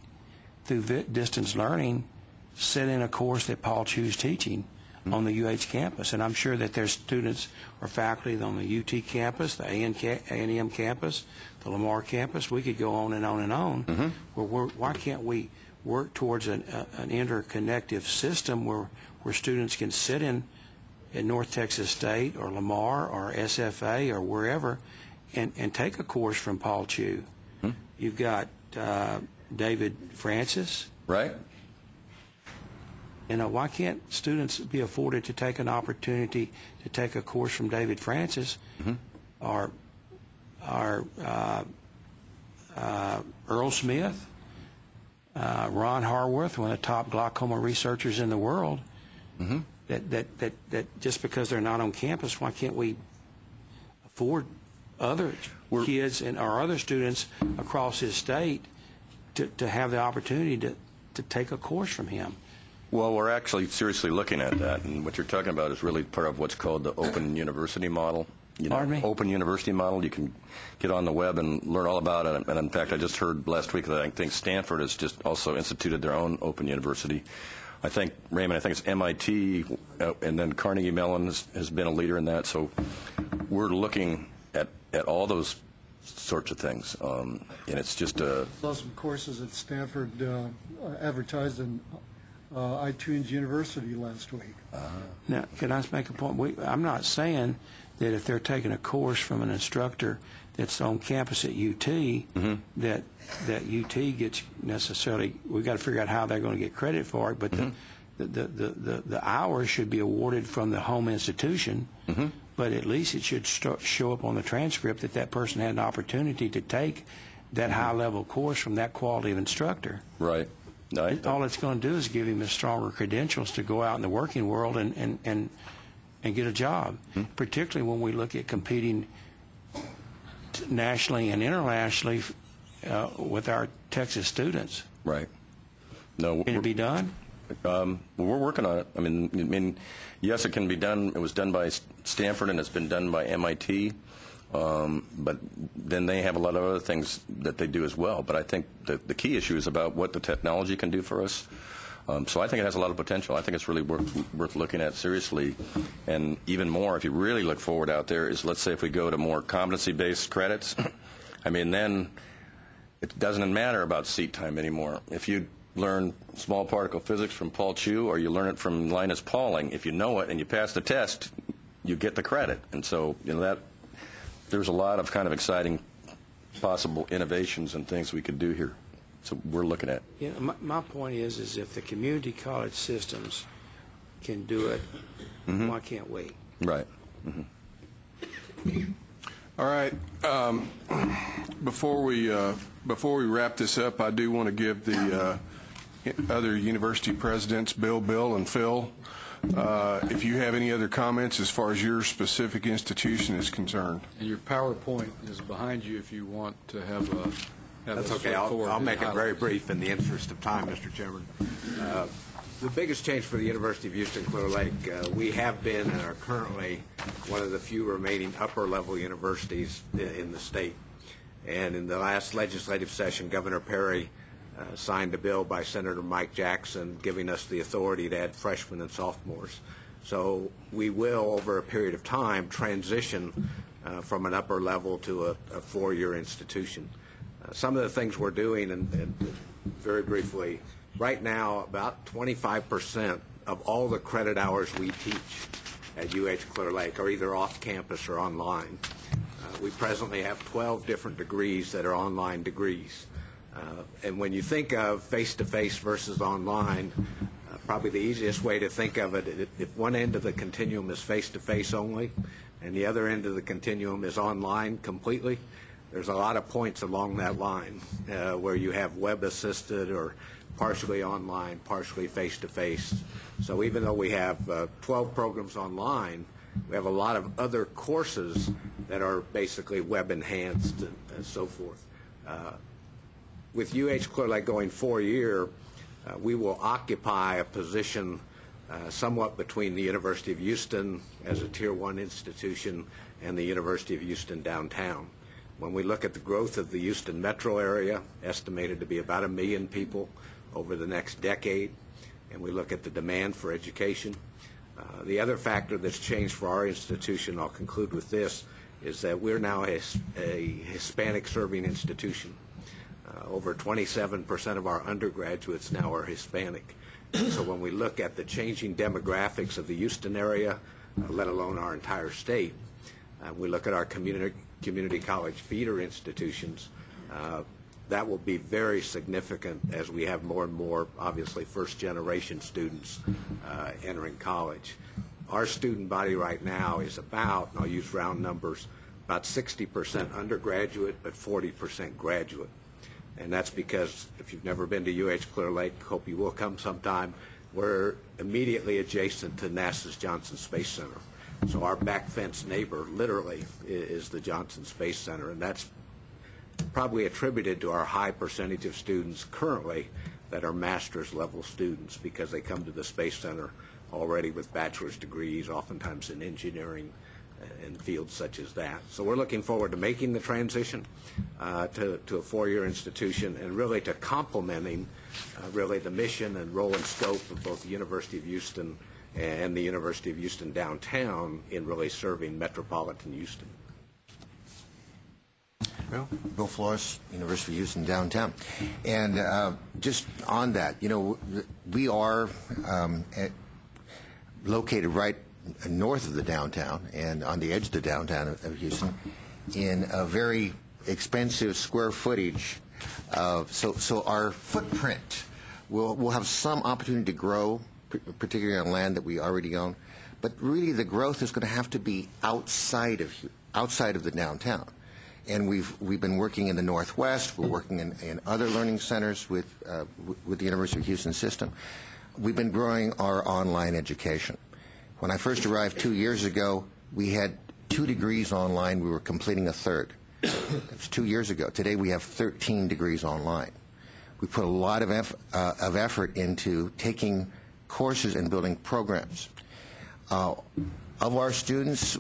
through distance learning, sit in a course that Paul Chu's teaching on the UH campus? And I'm sure that there's students or faculty on the UT campus, the A&M campus, the Lamar campus. We could go on and on and on. Why can't we work towards an interconnective system where students can sit in at North Texas State or Lamar or SFA or wherever and take a course from Paul Chu? You've got David Francis. Right. Why can't students be afforded to take an opportunity to take a course from David Francis or Earl Smith, Ron Harworth, one of the top glaucoma researchers in the world, that just because they're not on campus, why can't we afford other kids and our other students across his state to have the opportunity to take a course from him? Well, we're actually seriously looking at that, and what you're talking about is really part of what's called the open university model. open university model. You can get on the web and learn all about it. And in fact, I just heard last week that I think Stanford has just also instituted their own open university. I think, Raymond, I think it's MIT, and then Carnegie Mellon has been a leader in that. So we're looking at all those sorts of things. And it's just saw some courses at Stanford advertised in iTunes University last week. Now, can I make a point? I'm not saying that if they're taking a course from an instructor that's on campus at UT, that UT gets necessarily. We've got to figure out how they're going to get credit for it. But the hours should be awarded from the home institution. But at least it should show up on the transcript that person had an opportunity to take that high-level course from that quality of instructor. Right. All it's going to do is give him the stronger credentials to go out in the working world and get a job, particularly when we look at competing nationally and internationally with our Texas students. Right. No. Can it be done? We're working on it. I mean, yes, it can be done. It was done by Stanford, and it's been done by MIT. But then they have a lot of other things that they do as well. But I think the key issue is about what the technology can do for us. So I think it has a lot of potential. I think it's really worth looking at seriously. And even more, if you really look forward out there, is let's say if we go to more competency-based credits, I mean, then it doesn't matter about seat time anymore. If you learn small particle physics from Paul Chu or you learn it from Linus Pauling, if you know it and you pass the test, you get the credit. And so, that there's a lot of kind of exciting possible innovations and things we could do here. So we're looking at. My point is if the community college systems can do it, why can't we? Right. All right. Before we wrap this up, I do want to give the other university presidents, Bill, and Phil, if you have any other comments as far as your specific institution is concerned. And your PowerPoint is behind you if you want to have That's okay. I'll make it very brief in the interest of time, Mr. Chairman. The biggest change for the University of Houston-Clear Lake, we have been and are currently one of the few remaining upper-level universities in the state. And in the last legislative session, Governor Perry signed a bill by Senator Mike Jackson giving us the authority to add freshmen and sophomores. So we will, over a period of time, transition from an upper level to a four-year institution. Some of the things we're doing, and very briefly, right now about 25% of all the credit hours we teach at UH-Clear Lake are either off campus or online. We presently have 12 different degrees that are online degrees. And when you think of face-to-face versus online, probably the easiest way to think of it, if one end of the continuum is face-to-face only and the other end of the continuum is online completely, there's a lot of points along that line where you have web-assisted or partially online, partially face-to-face. So even though we have 12 programs online, we have a lot of other courses that are basically web-enhanced and so forth. With UH-Clear Lake going 4-year, we will occupy a position somewhat between the University of Houston as a Tier 1 institution and the University of Houston downtown. When we look at the growth of the Houston metro area, estimated to be about 1 million people over the next decade, and we look at the demand for education, the other factor that's changed for our institution, I'll conclude with this, is that we're now a Hispanic-serving institution. Over 27% of our undergraduates now are Hispanic. So when we look at the changing demographics of the Houston area, let alone our entire state, we look at our community college feeder institutions, that will be very significant as we have more and more, obviously, first-generation students entering college. Our student body right now is about, and I'll use round numbers, about 60% undergraduate, but 40% graduate. And that's because, if you've never been to UH-Clear Lake, hope you will come sometime, we're immediately adjacent to NASA's Johnson Space Center. So our back fence neighbor, literally, is the Johnson Space Center, and that's probably attributed to our high percentage of students currently that are master's level students because they come to the Space Center already with bachelor's degrees, oftentimes in engineering in fields such as that. So we're looking forward to making the transition to a four-year institution and really to complementing really the mission and role and scope of both the University of Houston and the University of Houston downtown in really serving metropolitan Houston. Bill Flores, University of Houston downtown. And just on that, you know, we are located right north of the downtown and on the edge of the downtown of Houston in a very expensive square footage. So our footprint will have some opportunity to grow, particularly on land that we already own. But really the growth is going to have to be outside of the downtown. And we've been working in the Northwest. We're working in other learning centers with the University of Houston system. We've been growing our online education. When I first arrived 2 years ago, we had 2 degrees online. We were completing a third. That was 2 years ago. Today we have 13 degrees online. We put a lot of effort into taking courses and building programs. Of our students,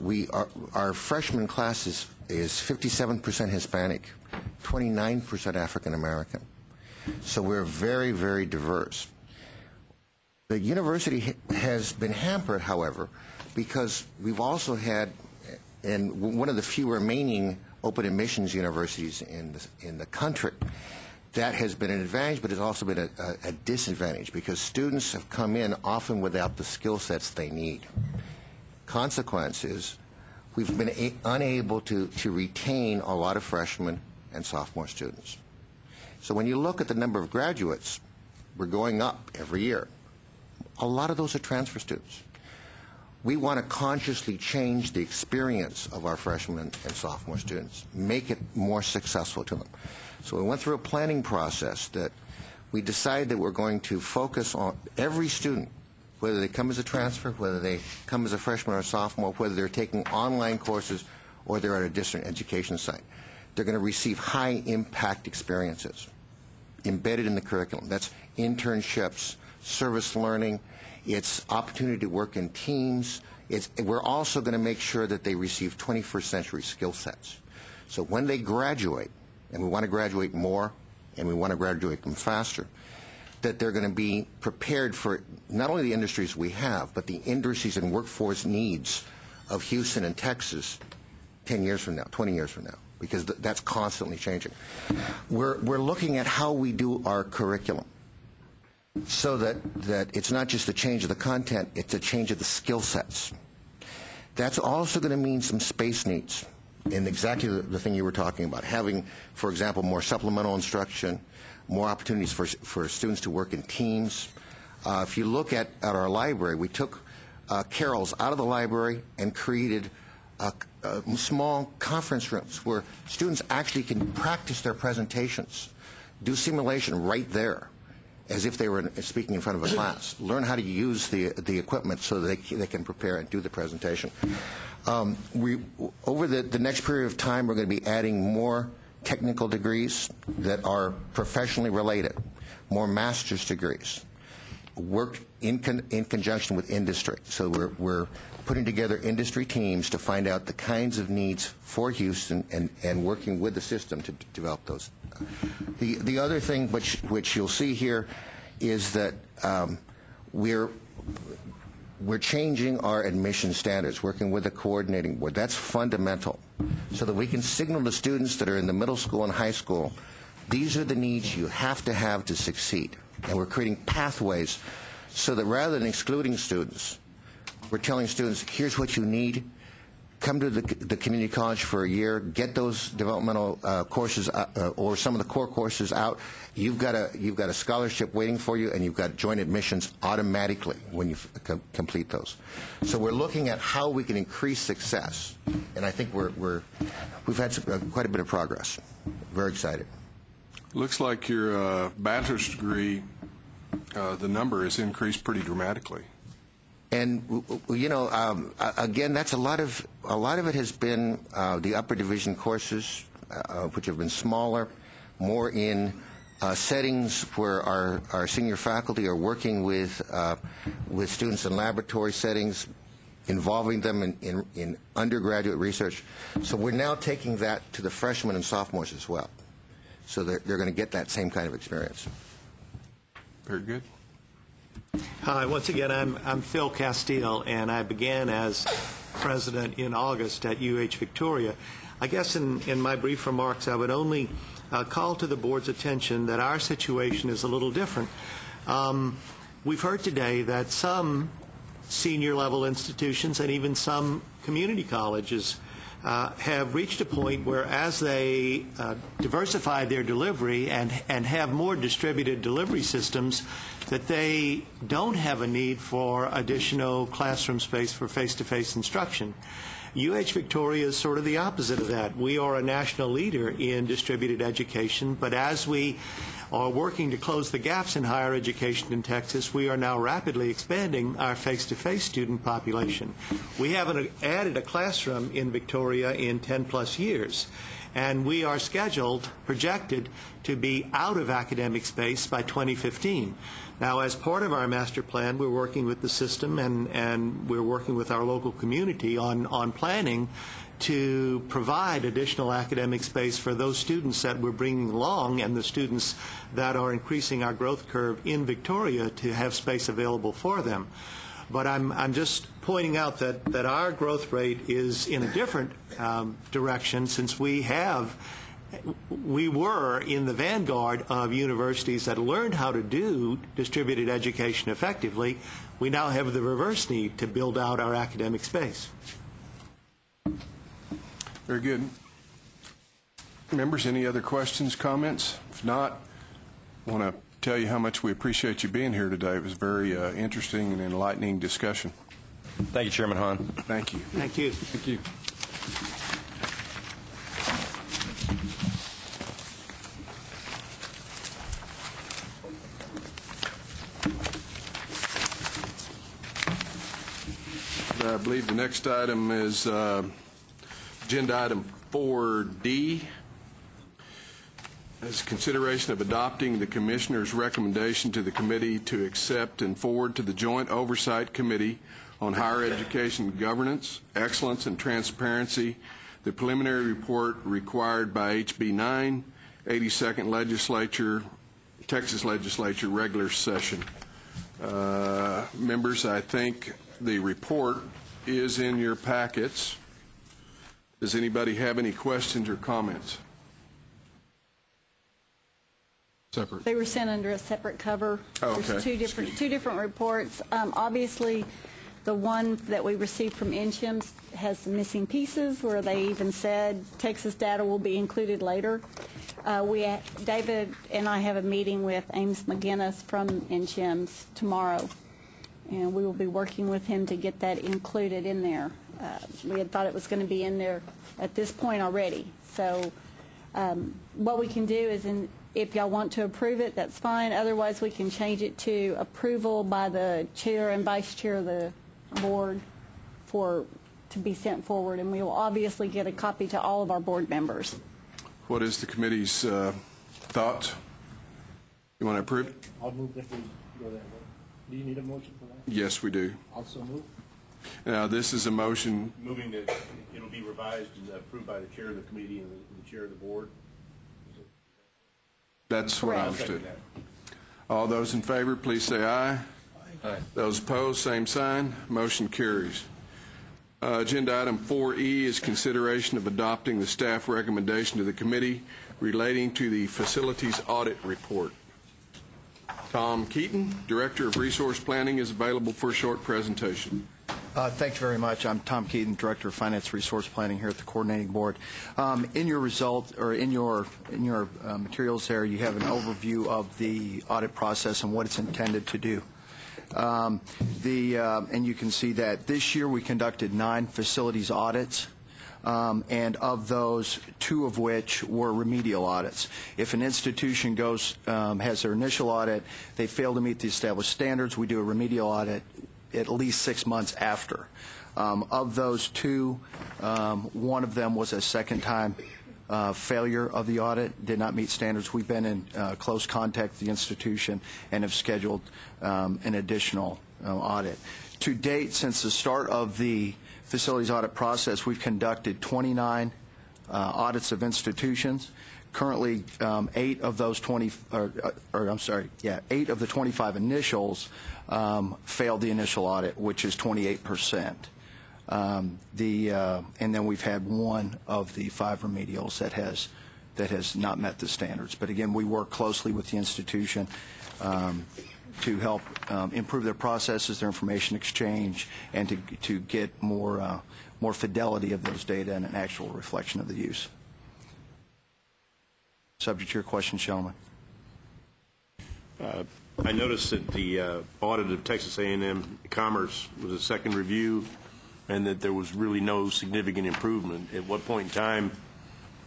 our freshman class is 57% Hispanic, 29% African American. So we're very, very diverse. The university has been hampered, however, because we've also had, and one of the few remaining open admissions universities in the country, that has been an advantage, but has also been a disadvantage because students have come in often without the skill sets they need. Consequence is we've been unable to retain a lot of freshmen and sophomore students. So when you look at the number of graduates, we're going up every year. A lot of those are transfer students. We want to consciously change the experience of our freshmen and sophomore students, make it more successful to them. So we went through a planning process that we decided that we're going to focus on every student, whether they come as a transfer, whether they come as a freshman or a sophomore, whether they're taking online courses or they're at a distant education site. They're going to receive high-impact experiences embedded in the curriculum. That's internships, service learning, it's opportunity to work in teams. We're also going to make sure that they receive 21st century skill sets. So when they graduate, and we want to graduate more, and we want to graduate them faster, that they're going to be prepared for not only the industries we have, but the industries and workforce needs of Houston and Texas 10 years from now, 20 years from now, because that's constantly changing. We're looking at how we do our curriculum so that it's not just a change of the content, it's a change of the skill sets. That's also going to mean some space needs, and exactly the thing you were talking about, having, for example, more supplemental instruction, more opportunities for students to work in teams. If you look at our library, we took carrels out of the library and created small conference rooms where students actually can practice their presentations, do simulation right there, as if they were speaking in front of a class, learn how to use the equipment so that they can prepare and do the presentation. Over the next period of time, we're going to be adding more technical degrees that are professionally related, more master's degrees, work in conjunction with industry. So we're putting together industry teams to find out the kinds of needs for Houston and working with the system to develop those. The other thing which you'll see here is that we're changing our admission standards, working with the coordinating board. That's fundamental, so that we can signal to students that are in the middle school and high school, these are the needs you have to succeed. And we're creating pathways so that rather than excluding students, we're telling students, here's what you need. Come to the community college for a year, get those developmental courses or some of the core courses out. You've got a scholarship waiting for you, and you've got joint admissions automatically when you complete those. So we're looking at how we can increase success, and I think we've had quite a bit of progress. Very excited. Looks like your bachelor's degree, the number has increased pretty dramatically. And you know, again, that's a lot of it has been the upper division courses, which have been smaller, more in settings where our senior faculty are working with students in laboratory settings, involving them in undergraduate research. So we're now taking that to the freshmen and sophomores as well. So they're going to get that same kind of experience. Very good. Hi, once again, I'm Phil Castile, and I began as president in August at UH Victoria. I guess in my brief remarks, I would only call to the board's attention that our situation is a little different. We've heard today that some senior-level institutions and even some community colleges have reached a point where, as they diversify their delivery and have more distributed delivery systems, that they don't have a need for additional classroom space for face-to-face instruction. UH Victoria is sort of the opposite of that. We are a national leader in distributed education, but as we are working to close the gaps in higher education in Texas, we are now rapidly expanding our face-to-face student population. We haven't added a classroom in Victoria in 10-plus years, and we are projected to be out of academic space by 2015. Now, as part of our master plan, we're working with the system and we're working with our local community on planning to provide additional academic space for those students that we're bringing along and the students that are increasing our growth curve in Victoria to have space available for them. But I'm just pointing out that our growth rate is in a different direction, since we were in the vanguard of universities that learned how to do distributed education effectively. We now have the reverse need to build out our academic space. Very good. Members, any other questions, comments? If not, I want to tell you how much we appreciate you being here today. It was a very interesting and enlightening discussion. Thank you, Chairman Hahn. Thank you. Thank you. Thank you. I believe the next item is agenda item 4D. As consideration of adopting the Commissioner's recommendation to the committee to accept and forward to the Joint Oversight Committee on Higher Education Governance, Excellence, and Transparency the preliminary report required by HB 9, 82nd Legislature, Texas Legislature regular session. Members, I think the report is in your packets. Does anybody have any questions or comments? Separate. They were sent under a separate cover. Oh, okay. There's two different reports. Obviously, the one that we received from NCHEMS has some missing pieces where they even said Texas data will be included later. David and I have a meeting with Ames McGinnis from NCHEMS tomorrow, and we will be working with him to get that included in there. We had thought it was going to be in there at this point already. So what we can do is, if y'all want to approve it, that's fine. Otherwise, we can change it to approval by the chair and vice chair of the board to be sent forward, and we will obviously get a copy to all of our board members. What is the committee's thoughts? You want to approve it? I'll move that we go that way. Do you need a motion for that? Yes, we do. Also move. Now, this is a motion. Moving that it'll be revised and approved by the chair of the committee and the chair of the board. That's what I understood. All those in favor, please say aye. Aye. Those opposed, same sign. Motion carries. Agenda item 4E is consideration of adopting the staff recommendation to the committee relating to the facilities audit report. Tom Keaton, Director of Resource Planning, is available for a short presentation. Thanks very much. I'm Tom Keaton, Director of Finance Resource Planning here at the Coordinating Board. In your result, or in your materials there, you have an overview of the audit process and what it's intended to do. And you can see that this year we conducted 9 facilities audits, and of those, 2 of which were remedial audits. If an institution has their initial audit, they fail to meet the established standards, we do a remedial audit at least 6 months after. Of those 2, one of them was a second-time failure of the audit, did not meet standards. We've been in close contact with the institution and have scheduled an additional audit. To date, since the start of the facilities audit process, we've conducted 29 audits of institutions. Currently, 8 of those 20, eight of the 25 initials failed the initial audit, which is 28%. And then we've had 1 of the 5 remedials that has not met the standards. But again, we work closely with the institution to help improve their processes, their information exchange, and to get more fidelity of those data and an actual reflection of the use. Subject to your questions, gentlemen. I noticed that the audit of Texas A&M Commerce was a second review and that there was really no significant improvement. At what point in time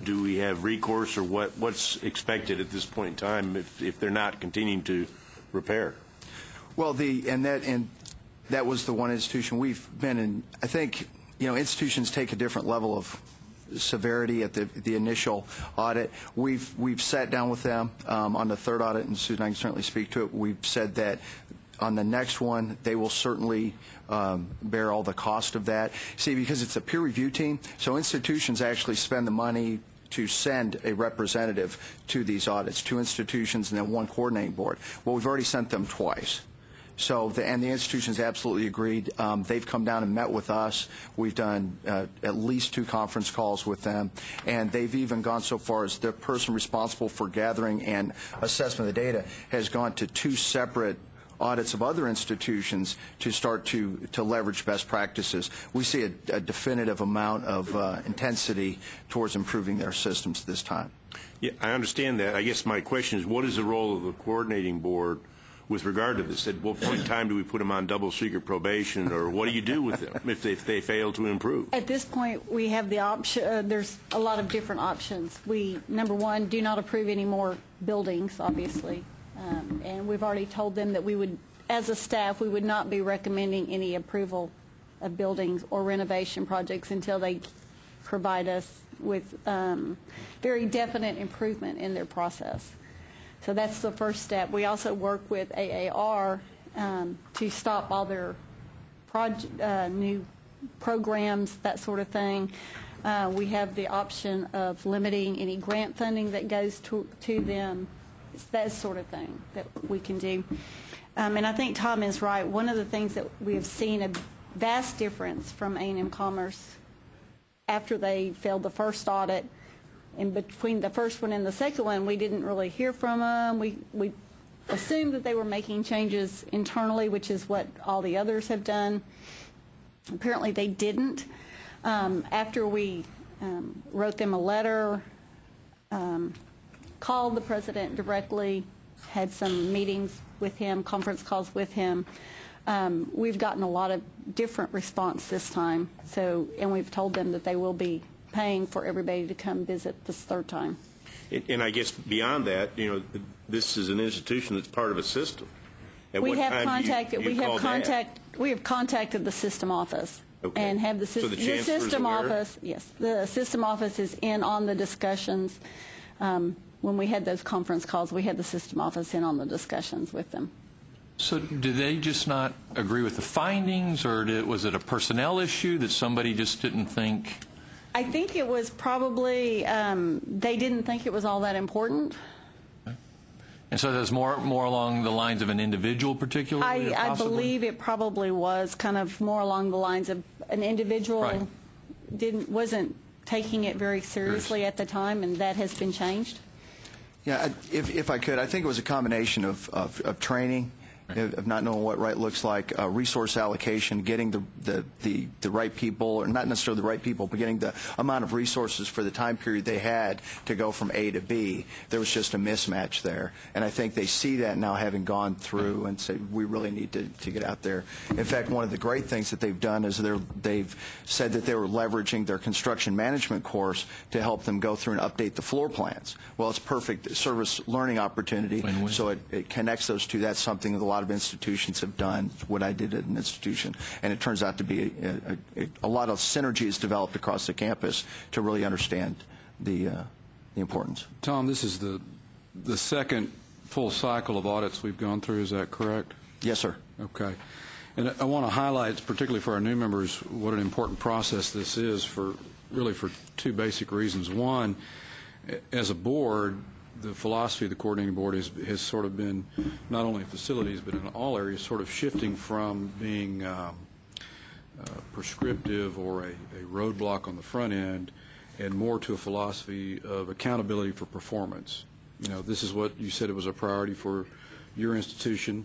do we have recourse, or what's expected at this point in time if they're not continuing to repair? Well, that was the one institution we've been in. I think, institutions take a different level of severity at the initial audit. We've sat down with them on the third audit, and Susan, I can certainly speak to it. We've said that on the next one, they will certainly bear all the cost of that. See, because it's a peer review team, so institutions actually spend the money to send a representative to these audits, 2 institutions and then 1 coordinating board. Well, we've already sent them twice. So, and the institutions absolutely agreed. They've come down and met with us. We've done at least 2 conference calls with them, and they've even gone so far as the person responsible for gathering and assessment of the data has gone to 2 separate audits of other institutions to start to leverage best practices. We see a definitive amount of intensity towards improving their systems this time. Yeah, I understand that. I guess my question is, what is the role of the coordinating board with regard to this? At what point in time do we put them on double secret probation, or what do you do with them if they fail to improve? At this point, we have the option. There's a lot of different options. We, number one, do not approve any more buildings, obviously. And we've already told them that we would, as a staff, we would not be recommending any approval of buildings or renovation projects until they provide us with very definite improvement in their process. So that's the first step. We also work with AAR to stop all their new programs, that sort of thing. We have the option of limiting any grant funding that goes to them. It's that sort of thing that we can do. And I think Tom is right. One of the things that we have seen a vast difference from A&M Commerce after they failed the first audit, and between the first one and the second one, we didn't really hear from them. We assumed that they were making changes internally, which is what all the others have done. Apparently they didn't. After we wrote them a letter, called the president directly, had some meetings with him, conference calls with him. We've gotten a lot of different response this time. So, and we've told them that they will be paying for everybody to come visit this third time. And I guess beyond that, this is an institution that's part of a system. We have contacted the system office. Okay. And have the system office. Yes, the system office is in on the discussions. When we had those conference calls, we had the system office in on the discussions with them. So did they just not agree with the findings, or was it a personnel issue that somebody just didn't think? I think it was probably they didn't think it was all that important. Okay. And so there's more along the lines of an individual particularly? I believe it probably was kind of more along the lines of an individual right. wasn't taking it very seriously at the time, and that has been changed. Yeah, if I could, I think it was a combination of training, of not knowing what right looks like, resource allocation, getting the right people, or not necessarily the right people, but getting the amount of resources for the time period they had to go from A to B. There was just a mismatch there. And I think they see that now, having gone through, and say, we really need to get out there. In fact, one of the great things that they've done is they've said that they were leveraging their construction management course to help them go through and update the floor plans. Well, it's perfect service learning opportunity, so it connects those two. That's something that a lot of institutions have done, what I did at an institution, and it turns out to be a lot of synergy is developed across the campus to really understand the importance. Tom, this is the second full cycle of audits we've gone through, is that correct? Yes, sir. Okay. And I want to highlight, particularly for our new members, what an important process this is for two basic reasons. One, as a board, the philosophy of the coordinating board has sort of been, not only in facilities, but in all areas, sort of shifting from being prescriptive or a roadblock on the front end and more to a philosophy of accountability for performance. This is what you said it was a priority for your institution.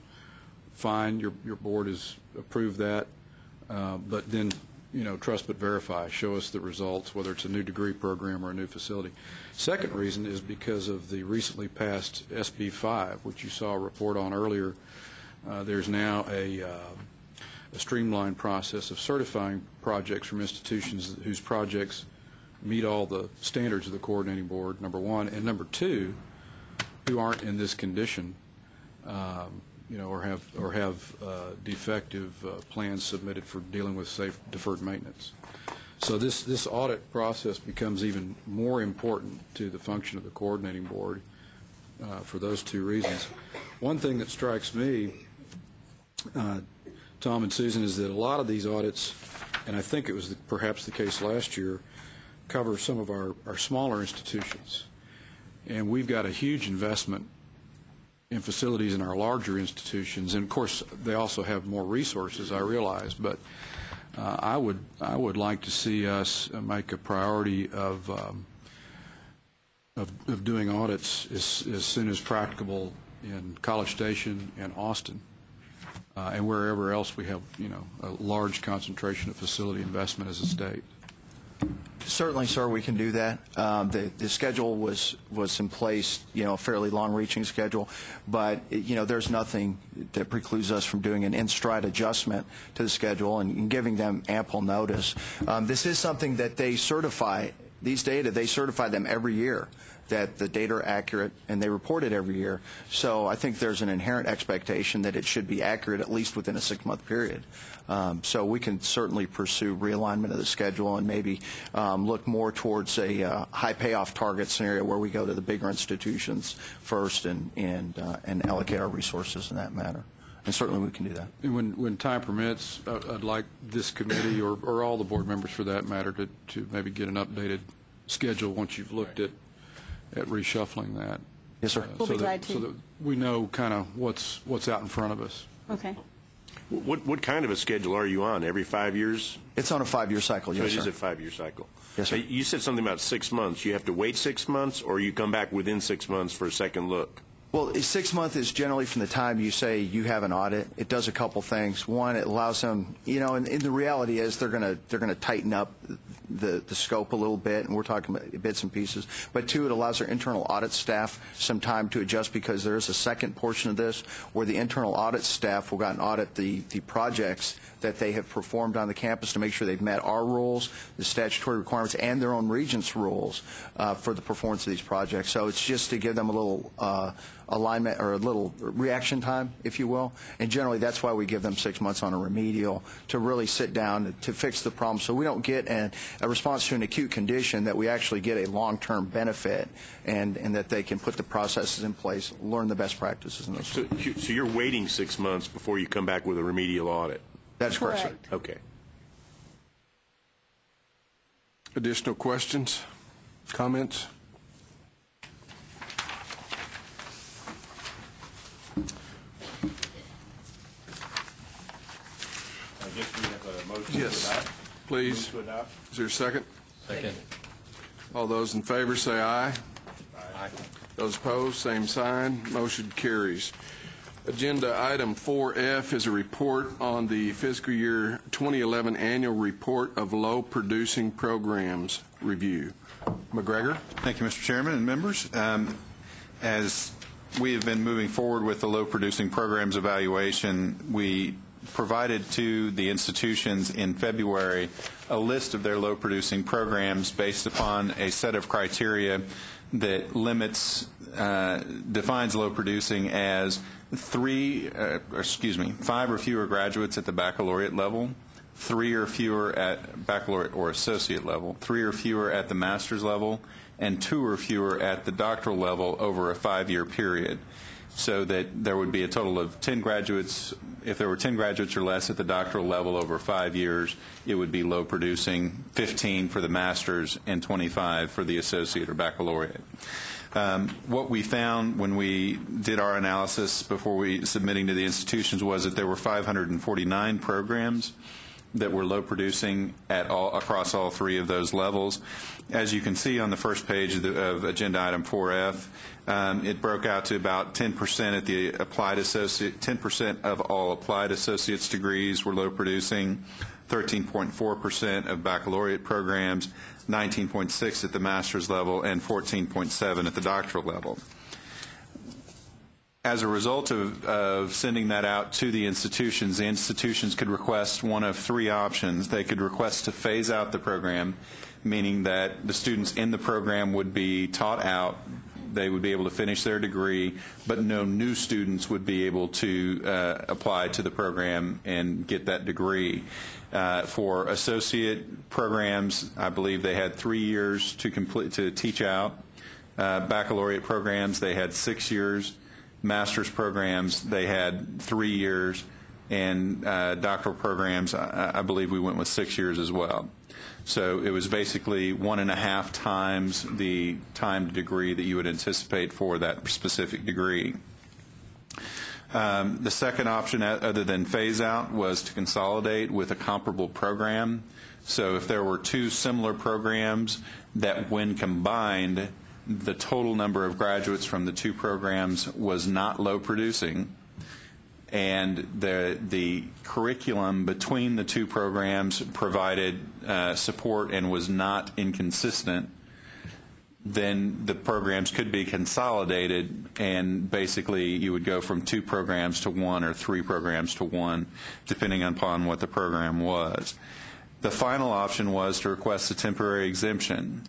Fine, your board has approved that, but then, trust but verify. Show us the results, whether it's a new degree program or a new facility. Second reason is because of the recently passed SB 5, which you saw a report on earlier. There's now a streamlined process of certifying projects from institutions whose projects meet all the standards of the coordinating board, number one, and number two, who aren't in this condition, or have defective plans submitted for dealing with safe deferred maintenance. So this audit process becomes even more important to the function of the coordinating board for those two reasons. One thing that strikes me, Tom and Susan, is that a lot of these audits, and I think it was perhaps the case last year, cover some of our smaller institutions. And we've got a huge investment in facilities in our larger institutions, and of course they also have more resources, I realize, but I would like to see us make a priority of doing audits as soon as practicable in College Station and Austin, and wherever else we have a large concentration of facility investment as a state. Certainly, sir, we can do that. The schedule was in place, a fairly long-reaching schedule, but there's nothing that precludes us from doing an in-stride adjustment to the schedule and giving them ample notice. This is something that they certify. These data, they certify them every year, that the data are accurate, and they report it every year. So I think there's an inherent expectation that it should be accurate at least within a 6-month period. So we can certainly pursue realignment of the schedule and maybe look more towards a high payoff target scenario where we go to the bigger institutions first and allocate our resources in that manner. And certainly we can do that. And when time permits, I'd like this committee or all the board members for that matter to maybe get an updated schedule once you've looked at reshuffling that. Yes, sir. We'll be glad to. So that we know kind of what's out in front of us. Okay. What kind of a schedule are you on? Every 5 years? It's on a 5-year cycle, yes, So it sir. is a 5-year cycle. Yes, sir. You said something about 6 months. You have to wait 6 months, or you come back within 6 months for a second look? Well, 6 months is generally from the time you say you have an audit. It does a couple things. One, it allows them, and the reality is they're going to tighten up the scope a little bit, and we're talking about bits and pieces. But two, it allows their internal audit staff some time to adjust, because there is a second portion of this where the internal audit staff will go out and audit the projects that they have performed on the campus to make sure they've met our rules, the statutory requirements, and their own regents' rules for the performance of these projects. So it's just to give them a little alignment or a little reaction time, if you will. And generally, that's why we give them 6 months on a remedial to really sit down to fix the problem, so we don't get a response to an acute condition, that we actually get a long-term benefit and that they can put the processes in place, learn the best practices in those. So you're waiting 6 months before you come back with a remedial audit? That's correct, sir. Okay. Additional questions, comments? I guess we have a motion Yes, to adopt. please. Move to adopt. Is there a second? Second. All those in favor say aye. Aye. Those opposed, same sign. Motion carries. Agenda item 4F is a report on the fiscal year 2011 annual report of low-producing programs review. McGregor? Thank you, Mr. Chairman and members. As we have been moving forward with the low-producing programs evaluation, we provided to the institutions in February a list of their low-producing programs based upon a set of criteria that defines low-producing as 5 or fewer graduates at the baccalaureate level, 3 or fewer at baccalaureate or associate level, 3 or fewer at the master's level, and 2 or fewer at the doctoral level over a 5-year period. so that there would be a total of 10 graduates. If there were 10 graduates or less at the doctoral level over 5 years, it would be low producing, 15 for the master's and 25 for the associate or baccalaureate. What we found when we did our analysis before we submitting to the institutions was that there were 549 programs that were low producing across all three of those levels. As you can see on the first page of agenda item 4F, it broke out to about 10% at the applied associate, 10% of all applied associate's degrees were low producing, 13.4% of baccalaureate programs, 19.6% at the master's level, and 14.7% at the doctoral level. As a result of sending that out to the institutions could request one of three options. They could request to phase out the program, meaning that the students in the program would be taught out, they would be able to finish their degree, but no new students would be able to apply to the program and get that degree. For associate programs, I believe they had 3 years to teach out. Baccalaureate programs, they had 6 years. Master's programs, they had 3 years, and doctoral programs, I believe we went with 6 years as well. So it was basically 1.5 times the time to degree that you would anticipate for that specific degree. The second option, other than phase out, was to consolidate with a comparable program. So if there were two similar programs that, when combined, the total number of graduates from the two programs was not low producing, and the curriculum between the two programs provided support and was not inconsistent, then the programs could be consolidated, and basically you would go from 2 programs to 1 or 3 programs to 1, depending upon what the program was. The final option was to request a temporary exemption,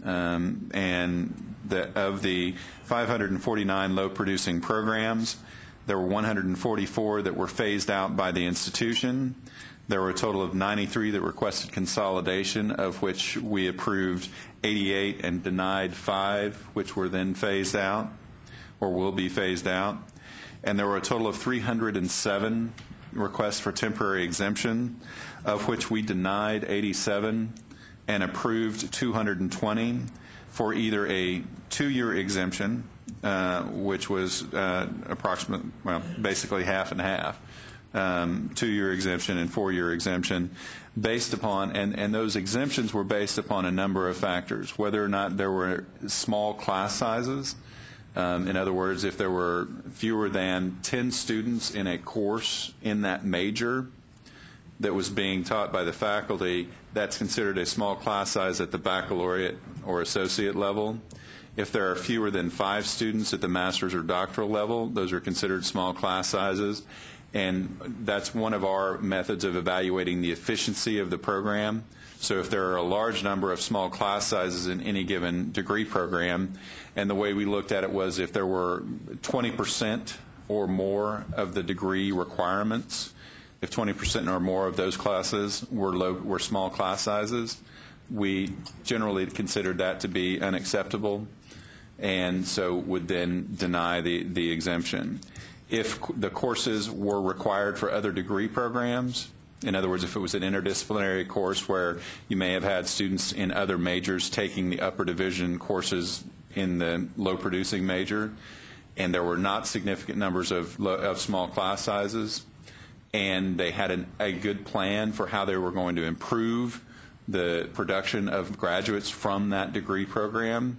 and of the 549 low-producing programs, there were 144 that were phased out by the institution. There were a total of 93 that requested consolidation, of which we approved 88 and denied 5, which were then phased out or will be phased out. And there were a total of 307 requests for temporary exemption, of which we denied 87 and approved 220 for either a 2-year exemption, which was basically half and half, 2-year exemption and 4-year exemption, based upon, and those exemptions were based upon a number of factors, whether or not there were small class sizes. In other words, if there were fewer than 10 students in a course in that major that was being taught by the faculty, that's considered a small class size at the baccalaureate or associate level. If there are fewer than 5 students at the master's or doctoral level, those are considered small class sizes. And that's one of our methods of evaluating the efficiency of the program. So if there are a large number of small class sizes in any given degree program, and the way we looked at it was if there were 20% or more of the degree requirements, if 20% or more of those classes were small class sizes, we generally considered that to be unacceptable, and so would then deny the exemption. If the courses were required for other degree programs, in other words, if it was an interdisciplinary course where you may have had students in other majors taking the upper division courses in the low-producing major, and there were not significant numbers of small class sizes, and they had a good plan for how they were going to improve the production of graduates from that degree program,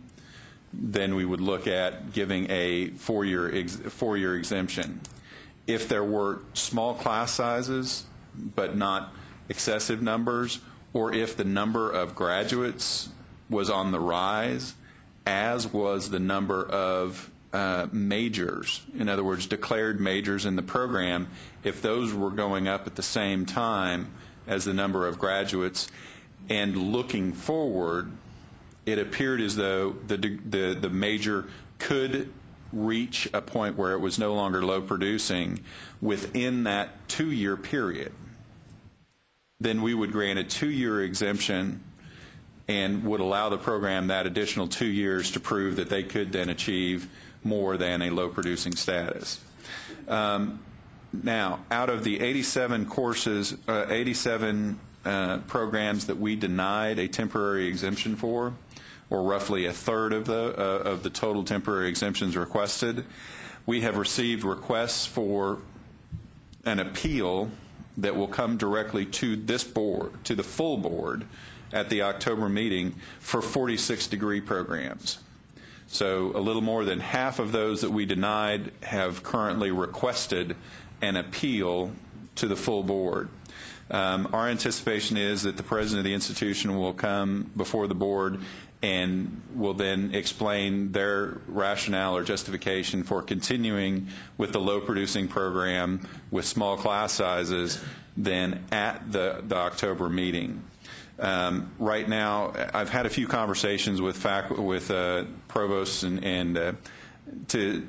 then we would look at giving a 4-year exemption. If there were small class sizes but not excessive numbers, or if the number of graduates was on the rise, as was the number of majors, in other words, declared majors in the program, if those were going up at the same time as the number of graduates, and looking forward, it appeared as though the major could reach a point where it was no longer low producing within that 2-year period, then we would grant a 2-year exemption and would allow the program that additional 2 years to prove that they could then achieve more than a low producing status. Now, out of the 87 courses, 87 programs that we denied a temporary exemption for, or roughly a third of the total temporary exemptions requested, we have received requests for an appeal that will come directly to this board, to the full board, at the October meeting for 46 degree programs. So a little more than half of those that we denied have currently requested an appeal to the full board. Our anticipation is that the president of the institution will come before the board and will then explain their rationale or justification for continuing with the low-producing program with small class sizes then at the October meeting. Right now, I've had a few conversations with provosts and to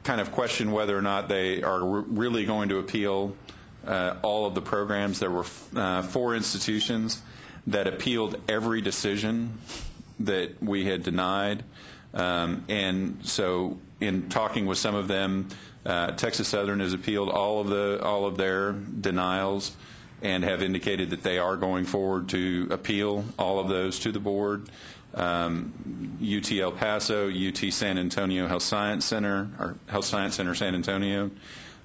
kind of question whether or not they are really going to appeal all of the programs. There were 4 institutions that appealed every decision that we had denied, and so in talking with some of them, Texas Southern has appealed all of their denials and have indicated that they are going forward to appeal all of those to the board. UT El Paso, UT San Antonio Health Science Center, or Health Science Center San Antonio,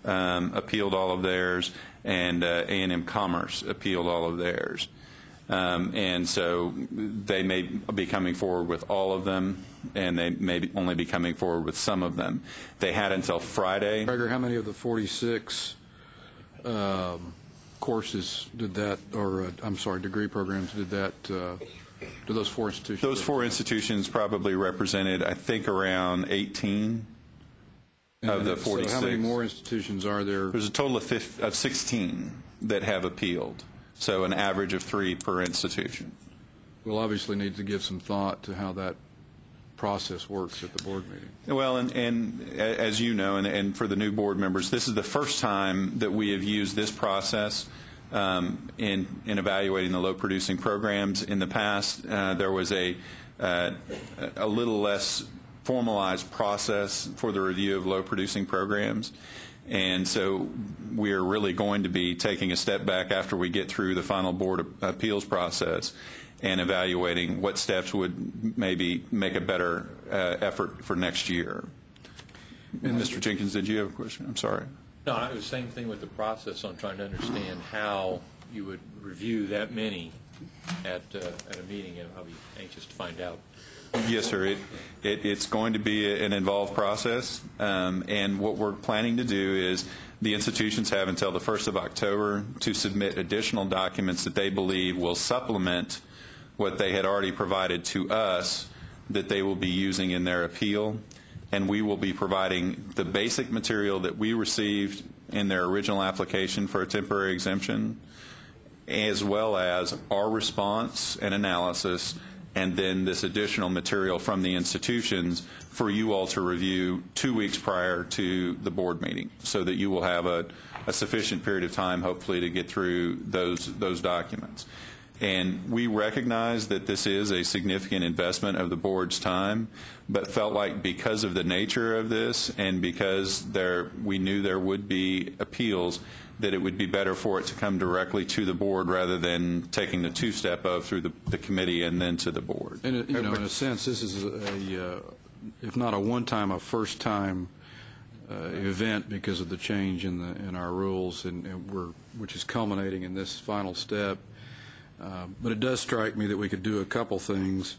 appealed all of theirs, and A&M Commerce appealed all of theirs. And so they may be coming forward with all of them, and they may only be coming forward with some of them. They had until Friday. Gregor, how many of the 46 courses did that, or I'm sorry, degree programs did that, do those 4 institutions? Those 4 institutions probably represented, I think, around 18 of the 46. So how many more institutions are there? There's a total of 16 that have appealed, so an average of 3 per institution. We'll obviously need to give some thought to how that process works at the board meeting. Well, and as you know, and for the new board members, this is the first time that we have used this process in evaluating the low-producing programs. In the past, there was a little less formalized process for the review of low-producing programs. And so we're really going to be taking a step back after we get through the final board appeals process and evaluating what steps would maybe make a better effort for next year. And Mr. Jenkins, did you have a question? I'm sorry. No, it was the same thing with the process. I'm trying to understand how you would review that many at a meeting, and I'll be anxious to find out. Yes, sir. It's going to be an involved process, and what we're planning to do is the institutions have until the 1st of October to submit additional documents that they believe will supplement what they had already provided to us that they will be using in their appeal, and we will be providing the basic material that we received in their original application for a temporary exemption, as well as our response and analysis, and then this additional material from the institutions for you all to review 2 weeks prior to the board meeting, so that you will have a sufficient period of time, hopefully, to get through those documents. And we recognize that this is a significant investment of the board's time, but felt like because of the nature of this and because we knew there would be appeals, that it would be better for it to come directly to the board rather than taking the 2-step of through the committee and then to the board. And in a sense, this is if not a one-time, a first-time event because of the change in our rules, which is culminating in this final step. But it does strike me that we could do a couple things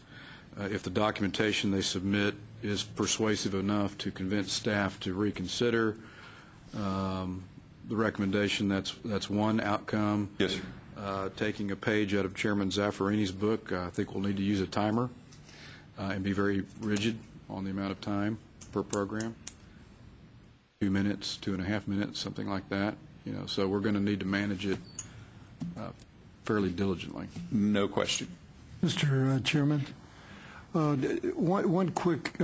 if the documentation they submit is persuasive enough to convince staff to reconsider the recommendation. That's one outcome. Yes, sir. Taking a page out of Chairman Zaffarini's book, I think we'll need to use a timer and be very rigid on the amount of time per program. 2 minutes, 2.5 minutes, something like that. So we're going to need to manage it fairly diligently. No question. Mr. Chairman, one quick